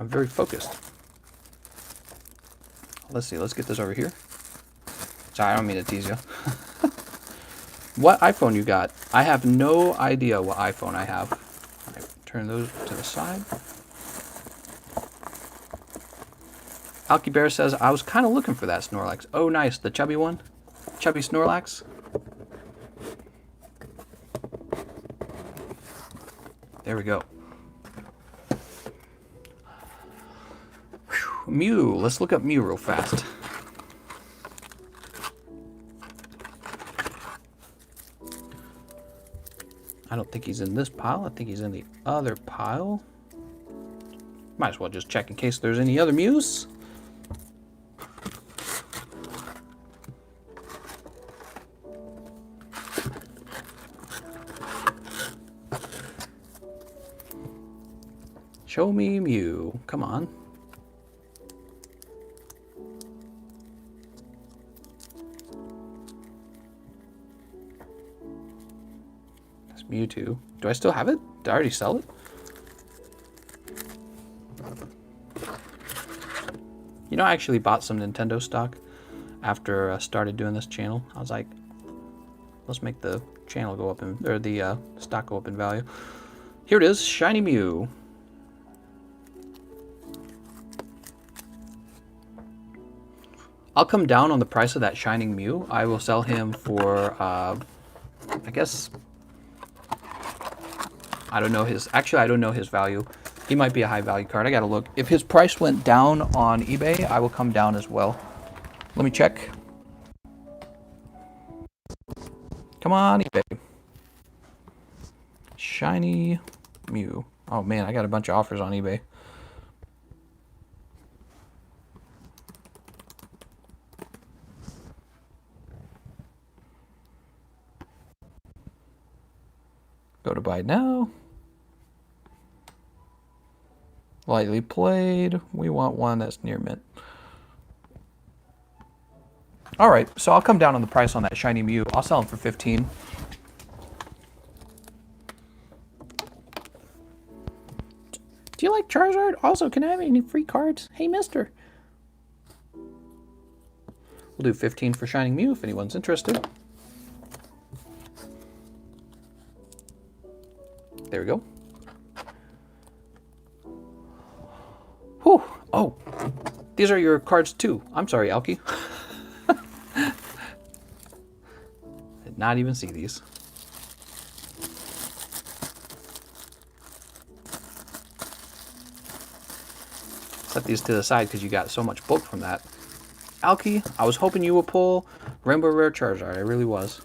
very focused. Let's see. Let's get this over here. Sorry, I don't mean to tease you. What iPhone you got? I have no idea what iPhone I have. Right, turn those to the side. Alki-Bear says, I was kind of looking for that Snorlax. Oh, nice. The chubby one. Chubby Snorlax. There we go. Whew. Mew. Let's look up Mew real fast. I don't think he's in this pile. I think he's in the other pile. Might as well just check in case there's any other Mews. Show me Mew. Come on. That's Mewtwo. Do I still have it? Did I already sell it? You know, I actually bought some Nintendo stock after I started doing this channel. I was like, let's make the channel go up in, or the stock go up in value. Here it is, Shiny Mew. I'll come down on the price of that Shining Mew. I will sell him for, I guess, I don't know his, actually I don't know his value. He might be a high value card. I gotta look. If his price went down on eBay, I will come down as well. Let me check. Come on, eBay. Shiny Mew. Oh man, I got a bunch of offers on eBay. Go to buy now. Lightly played. We want one that's near mint. All right, so I'll come down on the price on that Shiny Mew. I'll sell him for 15. Do you like Charizard? Also, can I have any free cards? Hey, mister. We'll do 15 for Shining Mew if anyone's interested. There we go. Whew. Oh, these are your cards too. I'm sorry, Alki. Did not even see these. Set these to the side because you got so much bulk from that. Alki, I was hoping you would pull Rainbow Rare Charizard. I really was.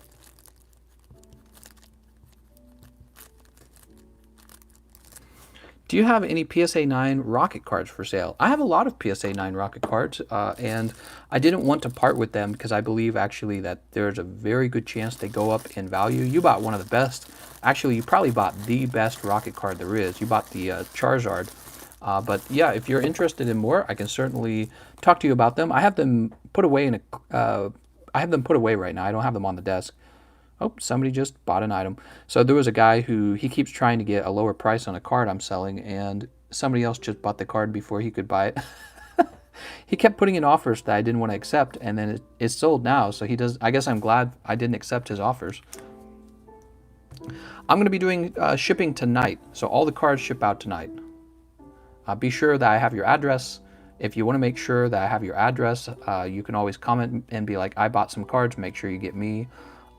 Do you have any PSA 9 Rocket cards for sale? I have a lot of PSA 9 Rocket cards, and I didn't want to part with them because I believe actually that there's a very good chance they go up in value. You bought one of the best. Actually, you probably bought the best Rocket card there is. You bought the Charizard. But yeah, if you're interested in more, I can certainly talk to you about them. I have them put away in a. I have them put away right now. I don't have them on the desk. Oh, somebody just bought an item. So there was a guy who, he keeps trying to get a lower price on a card I'm selling, and somebody else just bought the card before he could buy it. He kept putting in offers that I didn't want to accept, and then it's sold now. So he does. I guess I'm glad I didn't accept his offers. I'm going to be doing shipping tonight, so all the cards ship out tonight. Be sure that I have your address. If you want to make sure that I have your address, you can always comment and be like, I bought some cards, make sure you get me.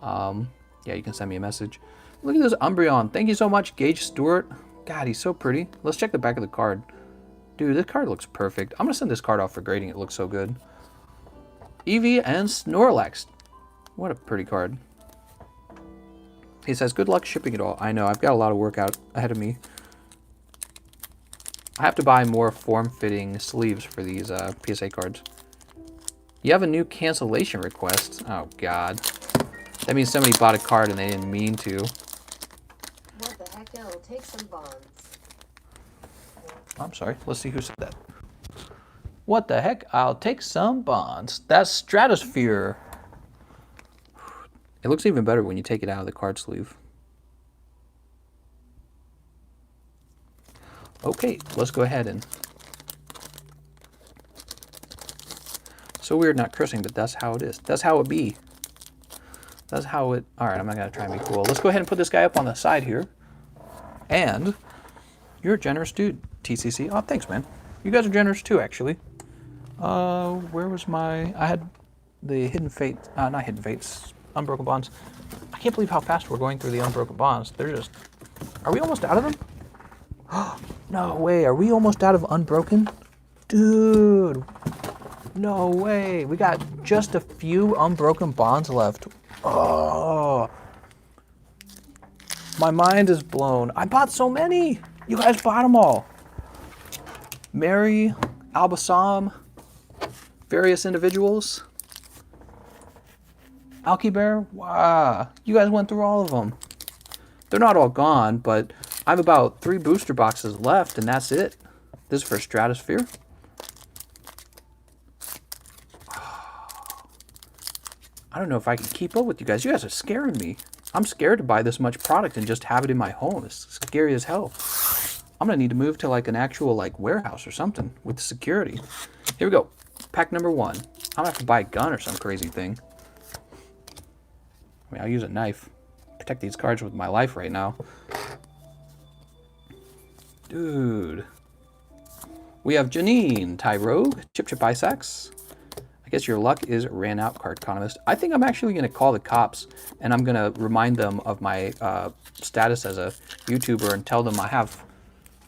Yeah, you can send me a message. Look at this Umbreon. Thank you so much, Gage Stewart. God, he's so pretty. Let's check the back of the card. Dude, this card looks perfect. I'm going to send this card off for grading. It looks so good. Eevee and Snorlax. What a pretty card. He says, good luck shipping it all. I know, I've got a lot of work out ahead of me. I have to buy more form-fitting sleeves for these PSA cards. You have a new cancellation request. Oh, God. That means somebody bought a card and they didn't mean to. What the heck? I'll take some bonds. I'm sorry. Let's see who said that. What the heck? I'll take some bonds. That's Stratosphere. It looks even better when you take it out of the card sleeve. Okay, let's go ahead and... So weird not cursing, but that's how it is. That's how it be. That's how it... Alright, I'm not going to try and be cool. Let's go ahead and put this guy up on the side here. And you're a generous dude, TCC. Oh, thanks, man. You guys are generous too, actually. Where was my... I had the Hidden Fate... not Hidden Fates. Unbroken Bonds. I can't believe how fast we're going through the Unbroken Bonds. They're just... Are we almost out of them? No way. Are we almost out of Unbroken? Dude. No way. We got just a few Unbroken Bonds left. Oh. My mind is blown. I bought so many. You guys bought them all. Mary, Albasam, various individuals. Alki Bear. Wow. You guys went through all of them. They're not all gone, but I have about 3 booster boxes left, and that's it. This is for Stratosphere. I don't know if I can keep up with you guys. You guys are scaring me. I'm scared to buy this much product and just have it in my home. It's scary as hell. I'm going to need to move to like an actual like warehouse or something with security. Here we go. Pack number 1. I'm going to have to buy a gun or some crazy thing. I mean, I'll use a knife. Protect these cards with my life right now. Dude. We have Janine, Tyrogue, Chip Isaacs. I guess your luck is ran out, Cardconomist. I think I'm actually going to call the cops, and I'm going to remind them of my status as a YouTuber and tell them I have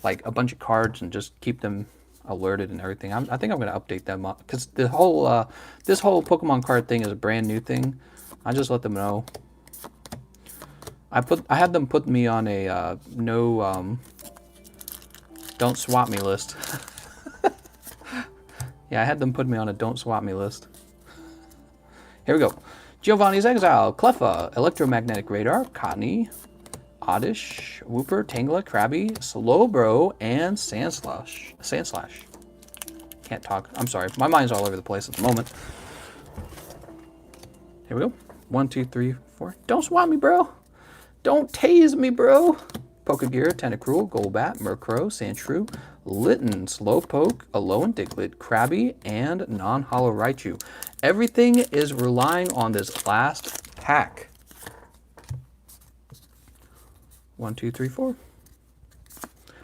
like a bunch of cards and just keep them alerted and everything. I think I'm going to update them up because the whole this whole Pokemon card thing is a brand new thing. I just let them know. I had them put me on a don't swap me list. Yeah, I had them put me on a don't swap me list. Here we go. Giovanni's Exile, Cleffa, Electromagnetic Radar, Cottonee, Oddish, Wooper, Tangela, Krabby, Slowbro, and Sandslash. Can't talk. I'm sorry. My mind's all over the place at the moment. Here we go. 1, 2, 3, 4. Don't swap me, bro. Don't tase me, bro. Pokegear, Tentacruel, Golbat, Murkrow, Sandshrew, Litten, Slowpoke, Alolan Diglett, Krabby, and non-hollow Raichu. Everything is relying on this last pack. 1, 2, 3, 4.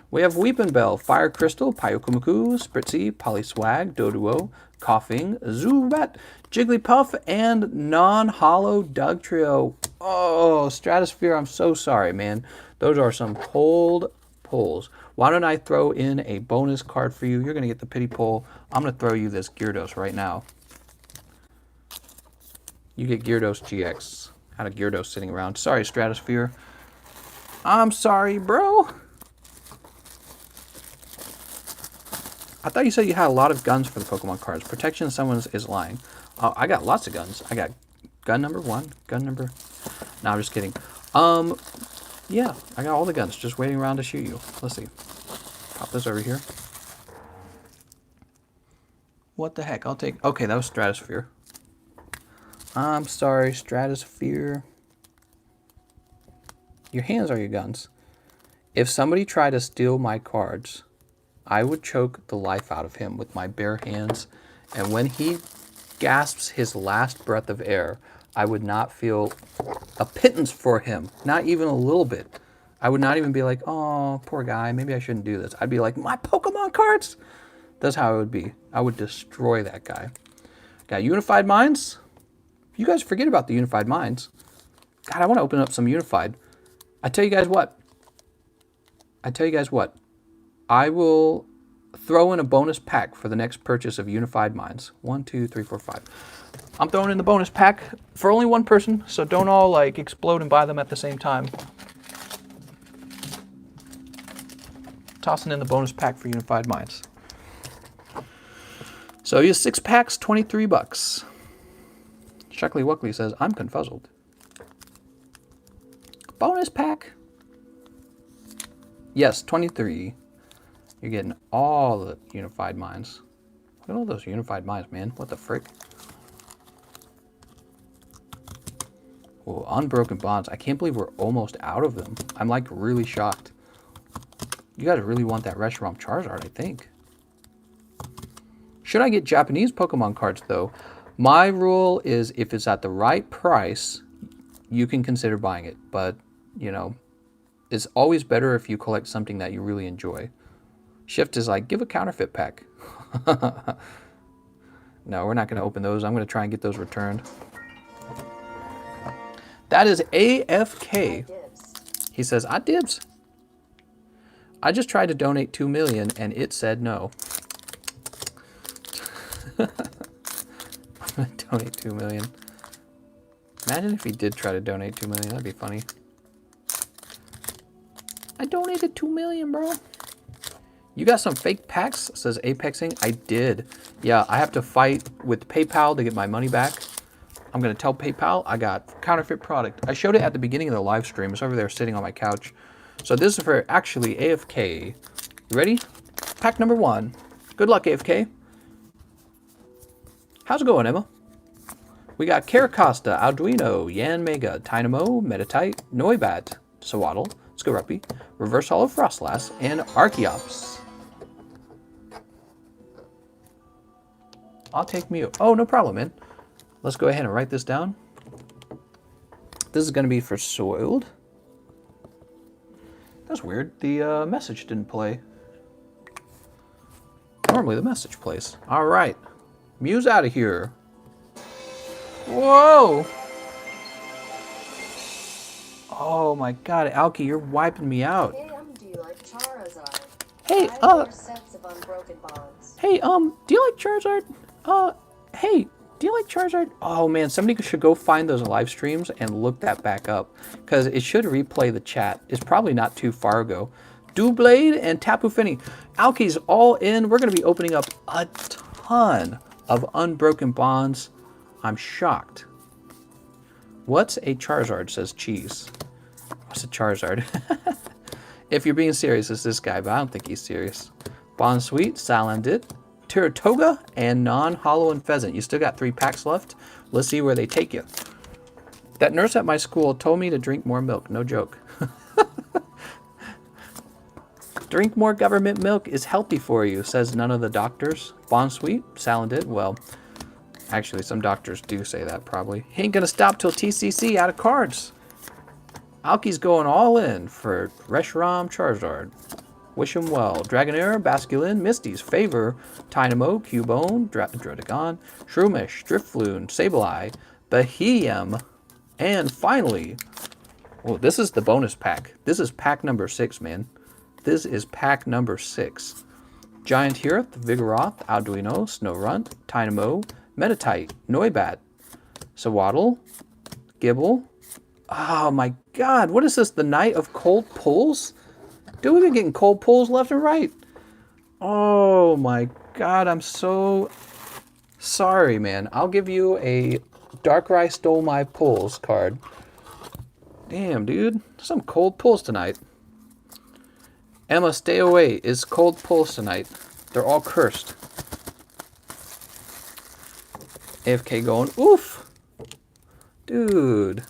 We have Weepinbell, Fire Crystal, Pyokumuku, Spritzy, Polyswag, Doduo, Coughing, Zubat, Jigglypuff, and non-hollow Dugtrio. Oh, Stratosphere, I'm so sorry, man. Those are some cold pulls. Why don't I throw in a bonus card for you? You're going to get the pity pull. I'm going to throw you this Gyarados right now. You get Gyarados GX. I had a Gyarados sitting around. Sorry, Stratosphere. I'm sorry, bro. I thought you said you had a lot of guns for the Pokemon cards. Protection, someone is lying. I got lots of guns. I got gun number 1, gun number... No, I'm just kidding. Yeah, I got all the guns just waiting around to shoot you. Let's see. Pop this over here. What the heck? I'll take... Okay, that was Stratosphere. I'm sorry, Stratosphere. Your hands are your guns. If somebody tried to steal my cards, I would choke the life out of him with my bare hands. And when he gasps his last breath of air, I would not feel a pittance for him. Not even a little bit. I would not even be like, oh, poor guy, maybe I shouldn't do this. I'd be like, my Pokemon cards? That's how it would be. I would destroy that guy. Got Unified Minds? You guys forget about the Unified Minds. God, I want to open up some Unified. I tell you guys what. I will throw in a bonus pack for the next purchase of Unified Minds. 1, 2, 3, 4, 5. I'm throwing in the bonus pack for only one person, so don't all like explode and buy them at the same time. Tossing in the bonus pack for Unified Minds. So he has 6 packs, $23. Shuckly Wuckly says, I'm confuzzled. Bonus pack. Yes, 23. You're getting all the Unified Minds. Look at all those Unified Minds, man. What the frick? Oh, Unbroken Bonds. I can't believe we're almost out of them. I'm like really shocked. You guys really want that Reshiram Charizard, I think. Should I get Japanese Pokemon cards, though? My rule is if it's at the right price, you can consider buying it. But, you know, it's always better if you collect something that you really enjoy. Shift is like, give a counterfeit pack. No, we're not going to open those. I'm going to try and get those returned. That is AFK. He says, I dibs. I just tried to donate $2 million and it said no. I'm going to donate $2 million. Imagine if he did try to donate $2 million. That'd be funny. I donated $2 million, bro. You got some fake packs, says Apexing. I did. Yeah, I have to fight with PayPal to get my money back. I'm going to tell PayPal I got counterfeit product. I showed it at the beginning of the live stream. It's over there sitting on my couch. So this is for actually AFK. You ready? Pack number 1. Good luck, AFK. How's it going, Emma? We got Caracosta, Arduino, Yanmega, Dynamo, Metatite, Noibat, Sawaddle, Skorupi, Reverse Hollow Frostlass, and Archeops. I'll take Mew. Oh, no problem, man. Let's go ahead and write this down. This is going to be for Soiled. That's weird. The message didn't play. Normally the message plays. All right. Mew's out of here. Whoa! Oh my god, Alki, you're wiping me out. Hey, do you like Charizard? Hey, 5 more sets of Unbroken Bonds. Hey, do you like Charizard? Hey, do you like Charizard? Oh man, somebody should go find those live streams and look that back up, because it should replay the chat. It's probably not too far ago. Doublade and Tapu Fini. Alki's all in. We're going to be opening up a ton of Unbroken Bonds. I'm shocked. What's a Charizard, says Cheese. What's a Charizard? If you're being serious, it's this guy, but I don't think he's serious. Bonsweet, Salandit, Tiratoga, and Non-Hollow and Pheasant. You still got 3 packs left. Let's see where they take you. That nurse at my school told me to drink more milk. No joke. Drink more government milk is healthy for you, says none of the doctors. Bonsweet, Salandit, well, actually some doctors do say that probably. He ain't gonna stop till TCC out of cards. Alki's going all in for Reshiram Charizard. Wish him well. Dragonair, Basculin, Misty's Favor, Dynamo, Cubone, Druddigon, Shroomish, Drifloon, Sableye, Behem, and finally, well, this is the bonus pack. This is pack number 6, man. This is pack number 6. Giant Heroth, Vigoroth, Arduino, Snorunt, Dynamo, Metatite, Noibat, Sawaddle, Gibble. Oh my god, what is this? The Night of Cold Pulls? Dude, we've been getting cold pulls left and right. Oh my god, I'm so sorry, man. I'll give you a Darkrai Stole My Pulls card. Damn, dude. Some cold pulls tonight. Emma, stay away. It's cold pulls tonight. They're all cursed. AFK going, oof. Dude.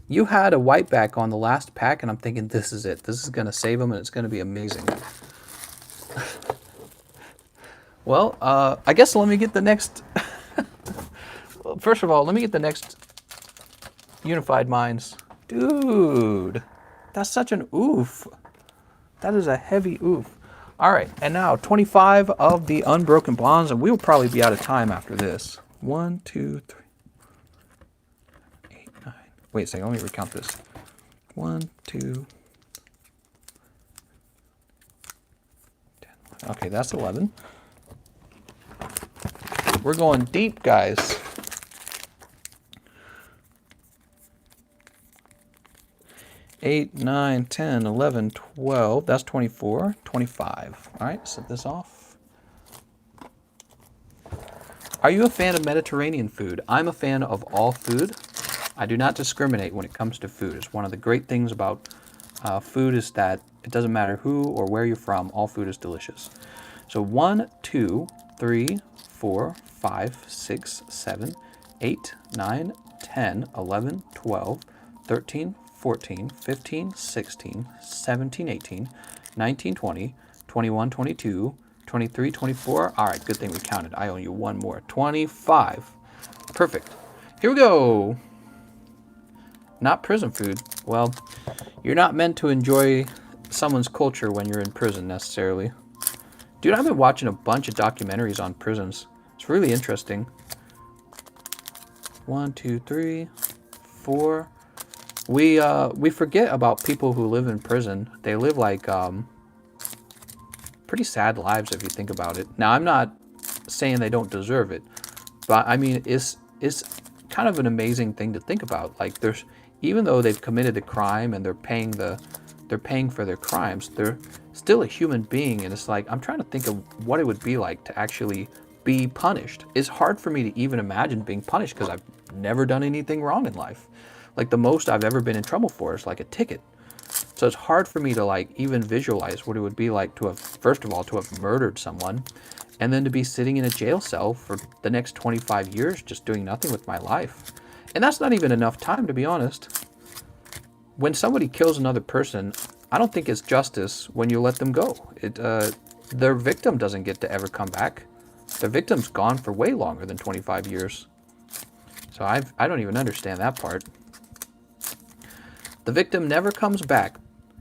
You had a white back on the last pack, and I'm thinking this is it. This is going to save him, and it's going to be amazing. Well, I guess let me get the next... Well, first of all, let me get the next Unified Minds. Dude. That's such an oof. That is a heavy oof. All right, and now 25 of the Unbroken Bonds, and we'll probably be out of time after this. 1, 2, 3, 8, 9. Wait a second, let me recount this. 1, 2, 10. Okay, that's 11. We're going deep, guys. Eight, 9, 10, 11, 12. That's 24, 25. All right, set this off. Are you a fan of Mediterranean food? I'm a fan of all food. I do not discriminate when it comes to food. It's one of the great things about food is that it doesn't matter who or where you're from, all food is delicious. So 1, 2, 3, 4, 5, 6, 7, 8, 9, 10, 11, 12, 13, 14, 15, 16, 17, 18, 19, 20, 21, 22, 23, 24. All right, good thing we counted. I owe you one more. 25. Perfect. Here we go. Not prison food. Well, you're not meant to enjoy someone's culture when you're in prison necessarily. Dude, I've been watching a bunch of documentaries on prisons. It's really interesting. 1, 2, 3, 4. We forget about people who live in prison. They live like pretty sad lives if you think about it. Now, I'm not saying they don't deserve it, but I mean it's kind of an amazing thing to think about. Like there's even though they've committed the crime and they're paying for their crimes, they're still a human being, and it's like I'm trying to think of what it would be like to actually be punished. It's hard for me to even imagine being punished because I've never done anything wrong in life. Like the most I've ever been in trouble for is like a ticket. So it's hard for me to like even visualize what it would be like to have, first of all, to have murdered someone, and then to be sitting in a jail cell for the next 25 years just doing nothing with my life. And that's not even enough time, to be honest. When somebody kills another person, I don't think it's justice when you let them go. Their victim doesn't get to ever come back. The victim's gone for way longer than 25 years. So I don't even understand that part. The victim never comes back.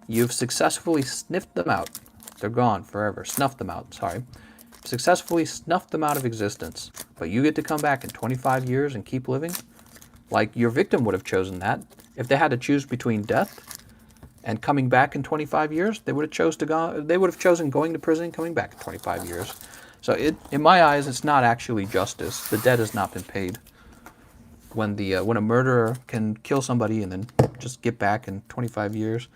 You've successfully sniffed them out. They're gone forever. Snuffed them out, sorry. Successfully snuffed them out of existence. But you get to come back in 25 years and keep living? Like, your victim would have chosen that. If they had to choose between death and coming back in 25 years, they would have chosen going to prison and coming back in 25 years. So in my eyes, it's not actually justice. The debt has not been paid. When a murderer can kill somebody and then just get back in 25 years,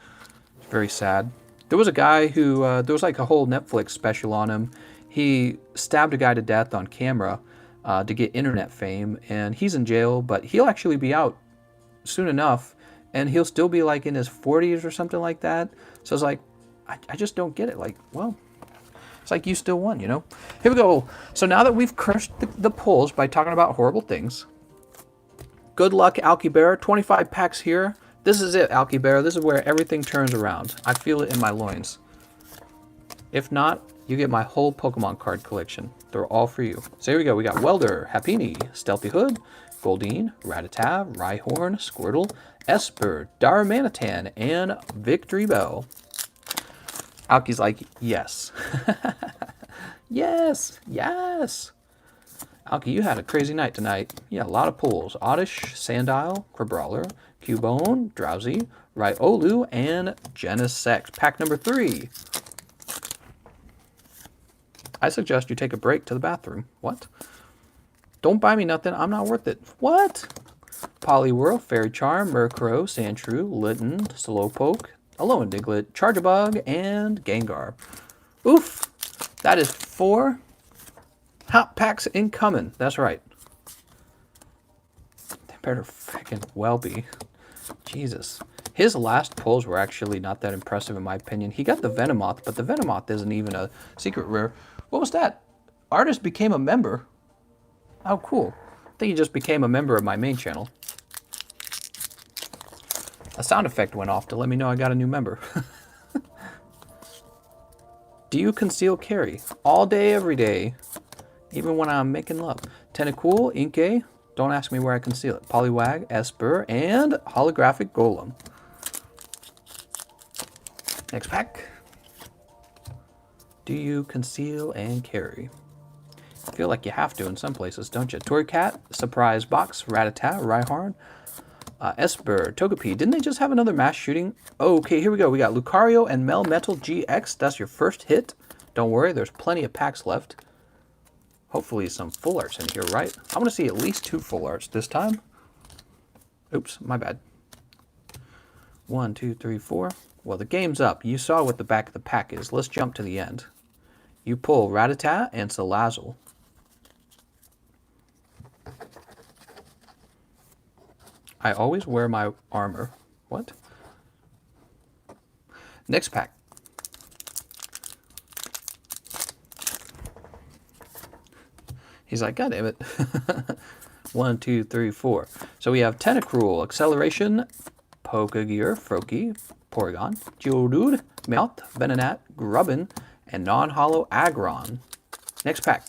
it's very sad. There was a guy who, there was like a whole Netflix special on him. He stabbed a guy to death on camera to get internet fame, and he's in jail, but he'll actually be out soon enough, and he'll still be like in his 40s or something like that. So it's like, I just don't get it. Like, well, it's like you still won, you know? Here we go. So now that we've crushed the polls by talking about horrible things, good luck, Alkibear. 25 packs here. This is it, Alkibear. This is where everything turns around. I feel it in my loins. If not, you get my whole Pokemon card collection. They're all for you. So here we go. We got Welder, Happiny, Stealthy Hood, Goldeen, Rattata, Rhyhorn, Squirtle, Esper, Darmanitan, and Victory Bell. Alki's like, yes. Yes, yes. Alki, you had a crazy night tonight. Yeah, a lot of pulls. Oddish, Sandile, Crabrawler, Cubone, Drowsy, Riolu, and Genesect. Pack number 3. I suggest you take a break to the bathroom. What? Don't buy me nothing. I'm not worth it. What? Poliwhirl, Fairy Charm, Murkrow, Sandshrew, Litten, Slowpoke, Alolan Diglett, Charjabug, and Gengar. Oof. That is 4 hot packs incoming. That's right. They better freaking well be. Jesus. His last pulls were actually not that impressive in my opinion. He got the Venomoth, but the Venomoth isn't even a secret rare. What was that? Artist became a member. Oh, cool. I think he just became a member of my main channel. A sound effect went off to let me know I got a new member. Do you conceal carry? All day, every day. Even when I'm making love. Tentacool, Inkay. Don't ask me where I conceal it. Poliwag, Esper, and Holographic Golem. Next pack. Do you conceal and carry? I feel like you have to in some places, don't you? Torracat, Surprise Box, Rattata, Rhyhorn, Esper, Togepi. Didn't they just have another mass shooting? Oh, okay, here we go. We got Lucario and Melmetal GX. That's your first hit. Don't worry, there's plenty of packs left. Hopefully some full arts in here, right? I want to see at least 2 full arts this time. Oops, my bad. 1, 2, 3, 4. Well, the game's up. You saw what the back of the pack is. Let's jump to the end. You pull Rattata and Salazzle. I always wear my armor. What? Next pack. He's like, God damn it. 1, 2, 3, 4. So we have Tentacruel, Acceleration, Pokegear, Froakie, Porygon, Geodude, Meowth, Venonat, Grubbin, and non-holo Aggron. Next pack.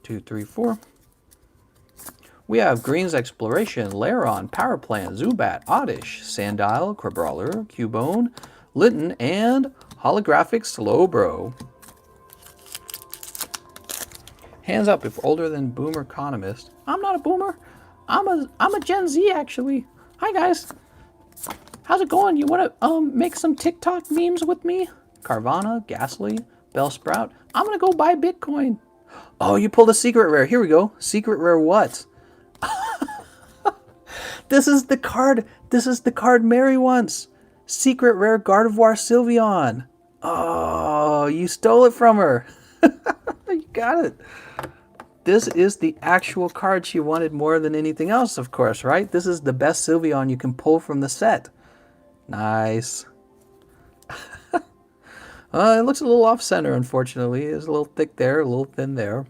2, 3, 4. We have Green's Exploration, Lairon, Power Plant, Zubat, Oddish, Sandile, Crabrawler, Cubone, Litten, and Holographic Slowbro. Hands up if older than Boomer Economist. I'm not a boomer. I'm a Gen Z actually. Hi guys. How's it going? You want to make some TikTok memes with me? Carvana, Ghastly, Bellsprout. I'm gonna go buy Bitcoin. Oh, you pulled a secret rare. Here we go. Secret rare what? This is the card. This is the card Mary wants. Secret rare Gardevoir Sylveon. Oh, you stole it from her. You got it. This is the actual card she wanted more than anything else, of course, right? This is the best Sylveon you can pull from the set. Nice. It looks a little off-center, unfortunately. It's a little thick there, a little thin there.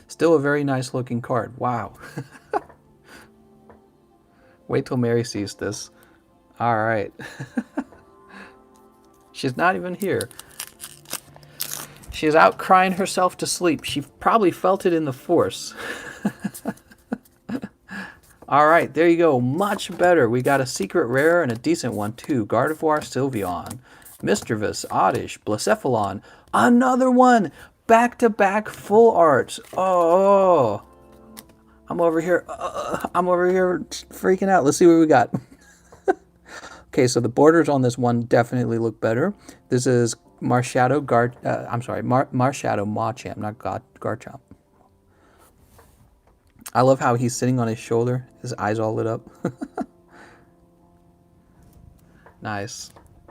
Still a very nice looking card. Wow. Wait till Mary sees this. All right. She's not even here. She's out crying herself to sleep. She probably felt it in the force. All right, there you go. Much better. We got a secret rare and a decent one too. Gardevoir, Sylveon, Mischievous, Oddish, Blacephalon. Another one. Back-to-back full arts. Oh, I'm over here. I'm over here freaking out. Let's see what we got. Okay, so the borders on this one definitely look better. This is Marshadow Marshadow Machamp, not Garchomp. I love how he's sitting on his shoulder. His eyes all lit up. Nice.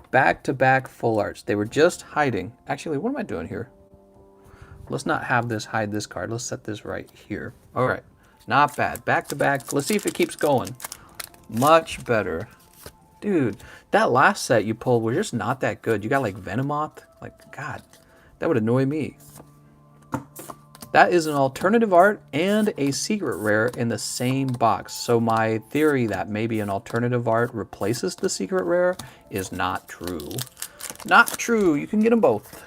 Back-to-back full arts. They were just hiding. Actually, what am I doing here? Let's not have this hide this card. Let's set this right here. All right. Not bad. Back-to-back. Let's see if it keeps going. Much better. Dude, that last set you pulled was just not that good. You got like Venomoth. Like, God, that would annoy me. That is an alternative art and a secret rare in the same box. So my theory that maybe an alternative art replaces the secret rare is not true. Not true. You can get them both.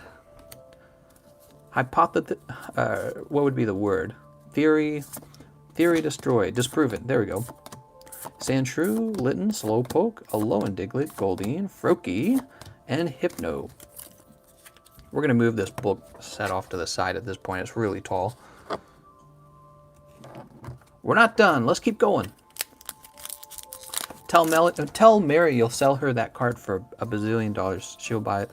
What would be the word? Theory destroyed. Disproven. There we go. Sandshrew, Litten, Slowpoke, Alolan Diglett, Goldeen, Froakie, and Hypno. We're going to move this book set off to the side at this point. It's really tall. We're not done. Let's keep going. Tell Mary you'll sell her that card for $1 bazillion. She'll buy it.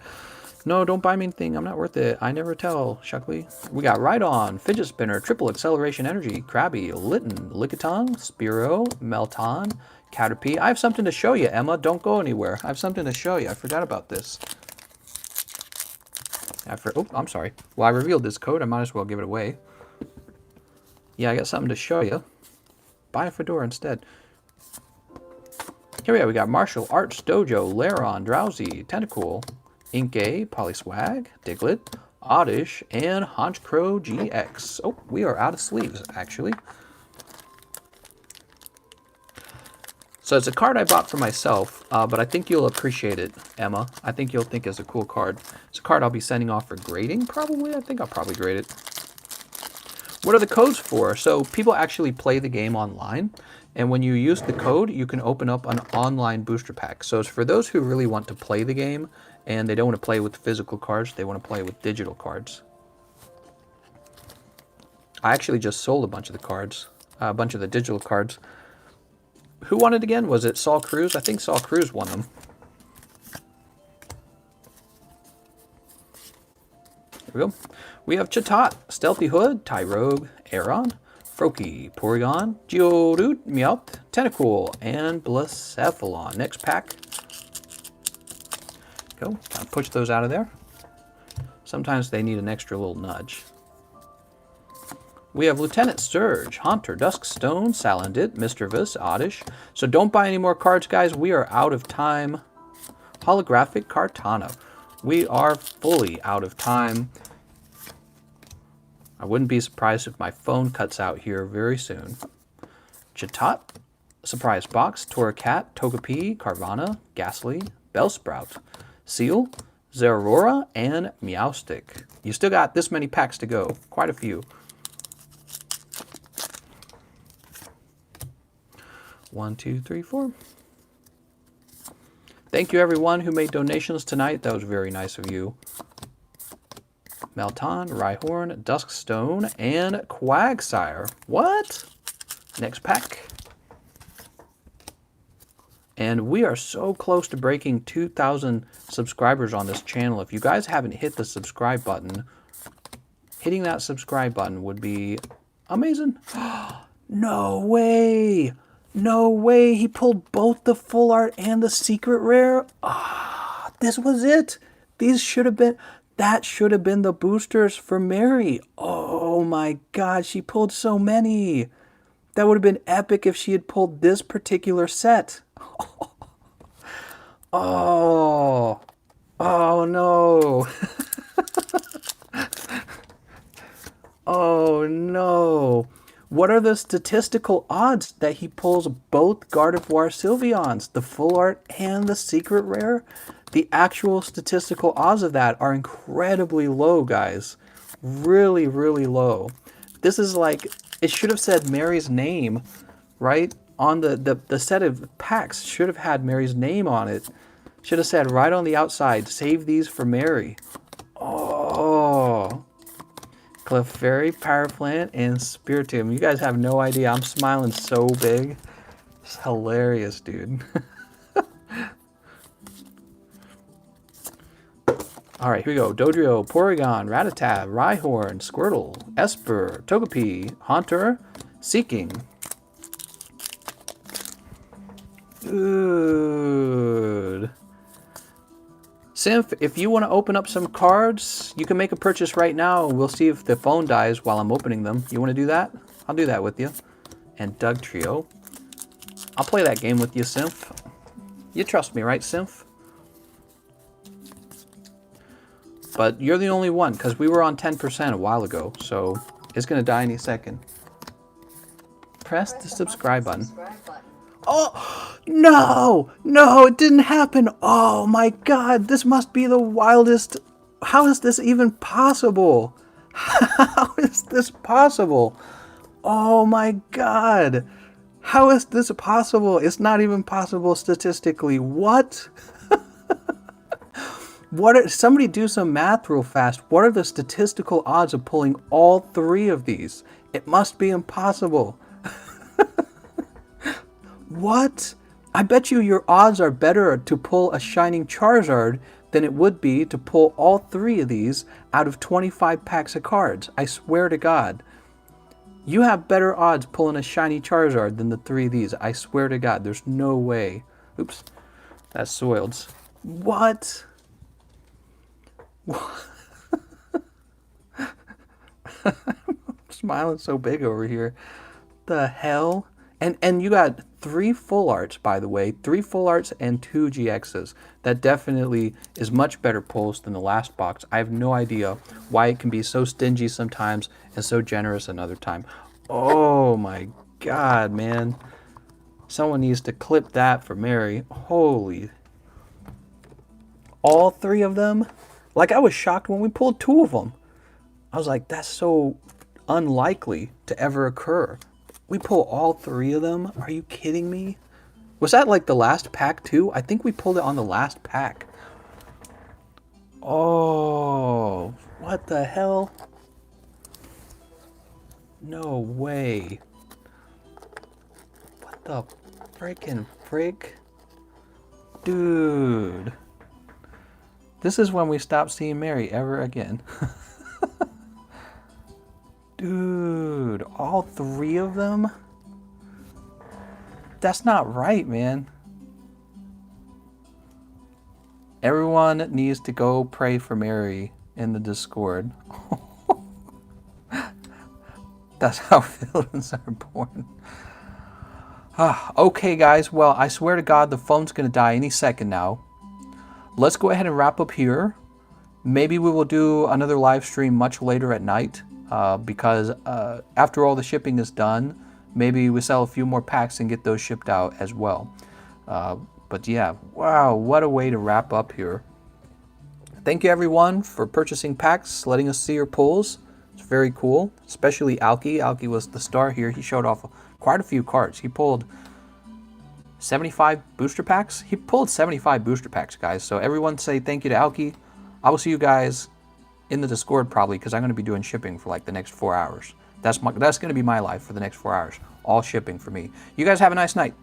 No, don't buy me anything. I'm not worth it. I never tell, Shuckley. We got Rhydon, Fidget Spinner, Triple Acceleration Energy, Krabby, Litten, Lickitung, Spearow, Melton, Caterpie. I have something to show you, Emma. Don't go anywhere. I have something to show you. I forgot about this. Oh, I'm sorry. Well, I revealed this code. I might as well give it away. Yeah, I got something to show you. Buy a fedora instead. Here we go. We got Martial Arts, Dojo, Lairon, Drowsy, Tentacool, Inkay, Polyswag, Diglett, Oddish, and Honchkrow GX. Oh, we are out of sleeves, actually. So it's a card I bought for myself, but I think you'll appreciate it, Emma. I think you'll think it's a cool card. It's a card I'll be sending off for grading, probably. I think I'll probably grade it. What are the codes for? So people actually play the game online, and when you use the code, you can open up an online booster pack. So it's for those who really want to play the game, and they don't want to play with physical cards, they want to play with digital cards. I actually just sold a bunch of the cards, a bunch of the digital cards. Who won it again? Was it Saul Cruz? I think Saul Cruz won them. Here we go. We have Chatot, Stealthy Hood, Tyrogue, Aeron, Froakie, Porygon, Geodude, Meowth, Tentacool, and Blacephalon. Next pack. Go. Kind of push those out of there. Sometimes they need an extra little nudge. We have Lieutenant Surge, Haunter, Duskstone, Salandit, Mischievous, Oddish. So don't buy any more cards, guys. We are out of time. Holographic Kartana. We are fully out of time. I wouldn't be surprised if my phone cuts out here very soon. Chatot, Surprise Box, Torracat, Togepi, Carvana, Ghastly, Bellsprout, Seal, Zeraora, and Meowstic. You still got this many packs to go. Quite a few. 1, 2, 3, 4. Thank you everyone who made donations tonight. That was very nice of you. Melton, Rhyhorn, Duskstone, and Quagsire. What? Next pack. And we are so close to breaking 2,000 subscribers on this channel. If you guys haven't hit the subscribe button, hitting that subscribe button would be amazing. No way. No way. He pulled both the full art and the secret rare. Ah, this was it. These should have been, that should have been the boosters for Mary. Oh Oh my God, she pulled so many. That would have been epic if she had pulled this particular set. Oh, oh no. Oh no. What are the statistical odds that he pulls both Gardevoir Sylveons, the full art and the secret rare? The actual statistical odds of that are incredibly low, guys. Really, really low. This is like, it should have said Mary's name, right? On the set of packs should have had Mary's name on it. Should have said right on the outside, save these for Mary. Oh. Clefairy, Power Plant, and Spiritomb. You guys have no idea. I'm smiling so big. It's hilarious, dude. Alright, here we go. Dodrio, Porygon, Rattata, Rhyhorn, Squirtle, Esper, Togepi, Haunter, Seeking. Dude. Symph, if you want to open up some cards, you can make a purchase right now. We'll see if the phone dies while I'm opening them. You want to do that? I'll do that with you. And Doug Trio. I'll play that game with you, Symph. You trust me, right, Symph? But you're the only one, because we were on 10% a while ago, so it's going to die any second. Press the subscribe button. Oh, no, no, it didn't happen. Oh my God, this must be the wildest. How is this even possible? How is this possible? Oh my God. How is this possible? It's not even possible statistically. What? Somebody do some math real fast. What are the statistical odds of pulling all three of these? It must be impossible. What? I bet you your odds are better to pull a Shining Charizard than it would be to pull all three of these out of 25 packs of cards. I swear to God. You have better odds pulling a Shiny Charizard than the three of these. I swear to God. There's no way. Oops. That's soiled. What? I'm smiling so big over here. The hell? And you got 3 full arts, by the way. 3 full arts and 2 GXs. That definitely is much better pulls than the last box. I have no idea why it can be so stingy sometimes and so generous another time. Oh my God, man. Someone needs to clip that for Mary. Holy. All 3 of them? Like, I was shocked when we pulled 2 of them. I was like, that's so unlikely to ever occur. We pull all 3 of them? Are you kidding me? Was that like the last pack too? I think we pulled it on the last pack. Oh, what the hell? No way. What the freaking frick? Dude. This is when we stop seeing Mary ever again. Dude, all 3 of them? That's not right, man. Everyone needs to go pray for Mary in the Discord. That's how villains are born. Okay, guys. Well, I swear to God, the phone's going to die any second now. Let's go ahead and wrap up here. Maybe we will do another live stream much later at night. Because after all the shipping is done, maybe we sell a few more packs and get those shipped out as well. But yeah, wow, what a way to wrap up here. Thank you everyone for purchasing packs, letting us see your pulls. It's very cool, especially Alki. Alki was the star here. He showed off quite a few cards. He pulled 75 booster packs. He pulled 75 booster packs, guys. So everyone say thank you to Alki. I will see you guys in the Discord probably, because I'm going to be doing shipping for like the next 4 hours. That's going to be my life for the next 4 hours. All shipping for me. You guys have a nice night.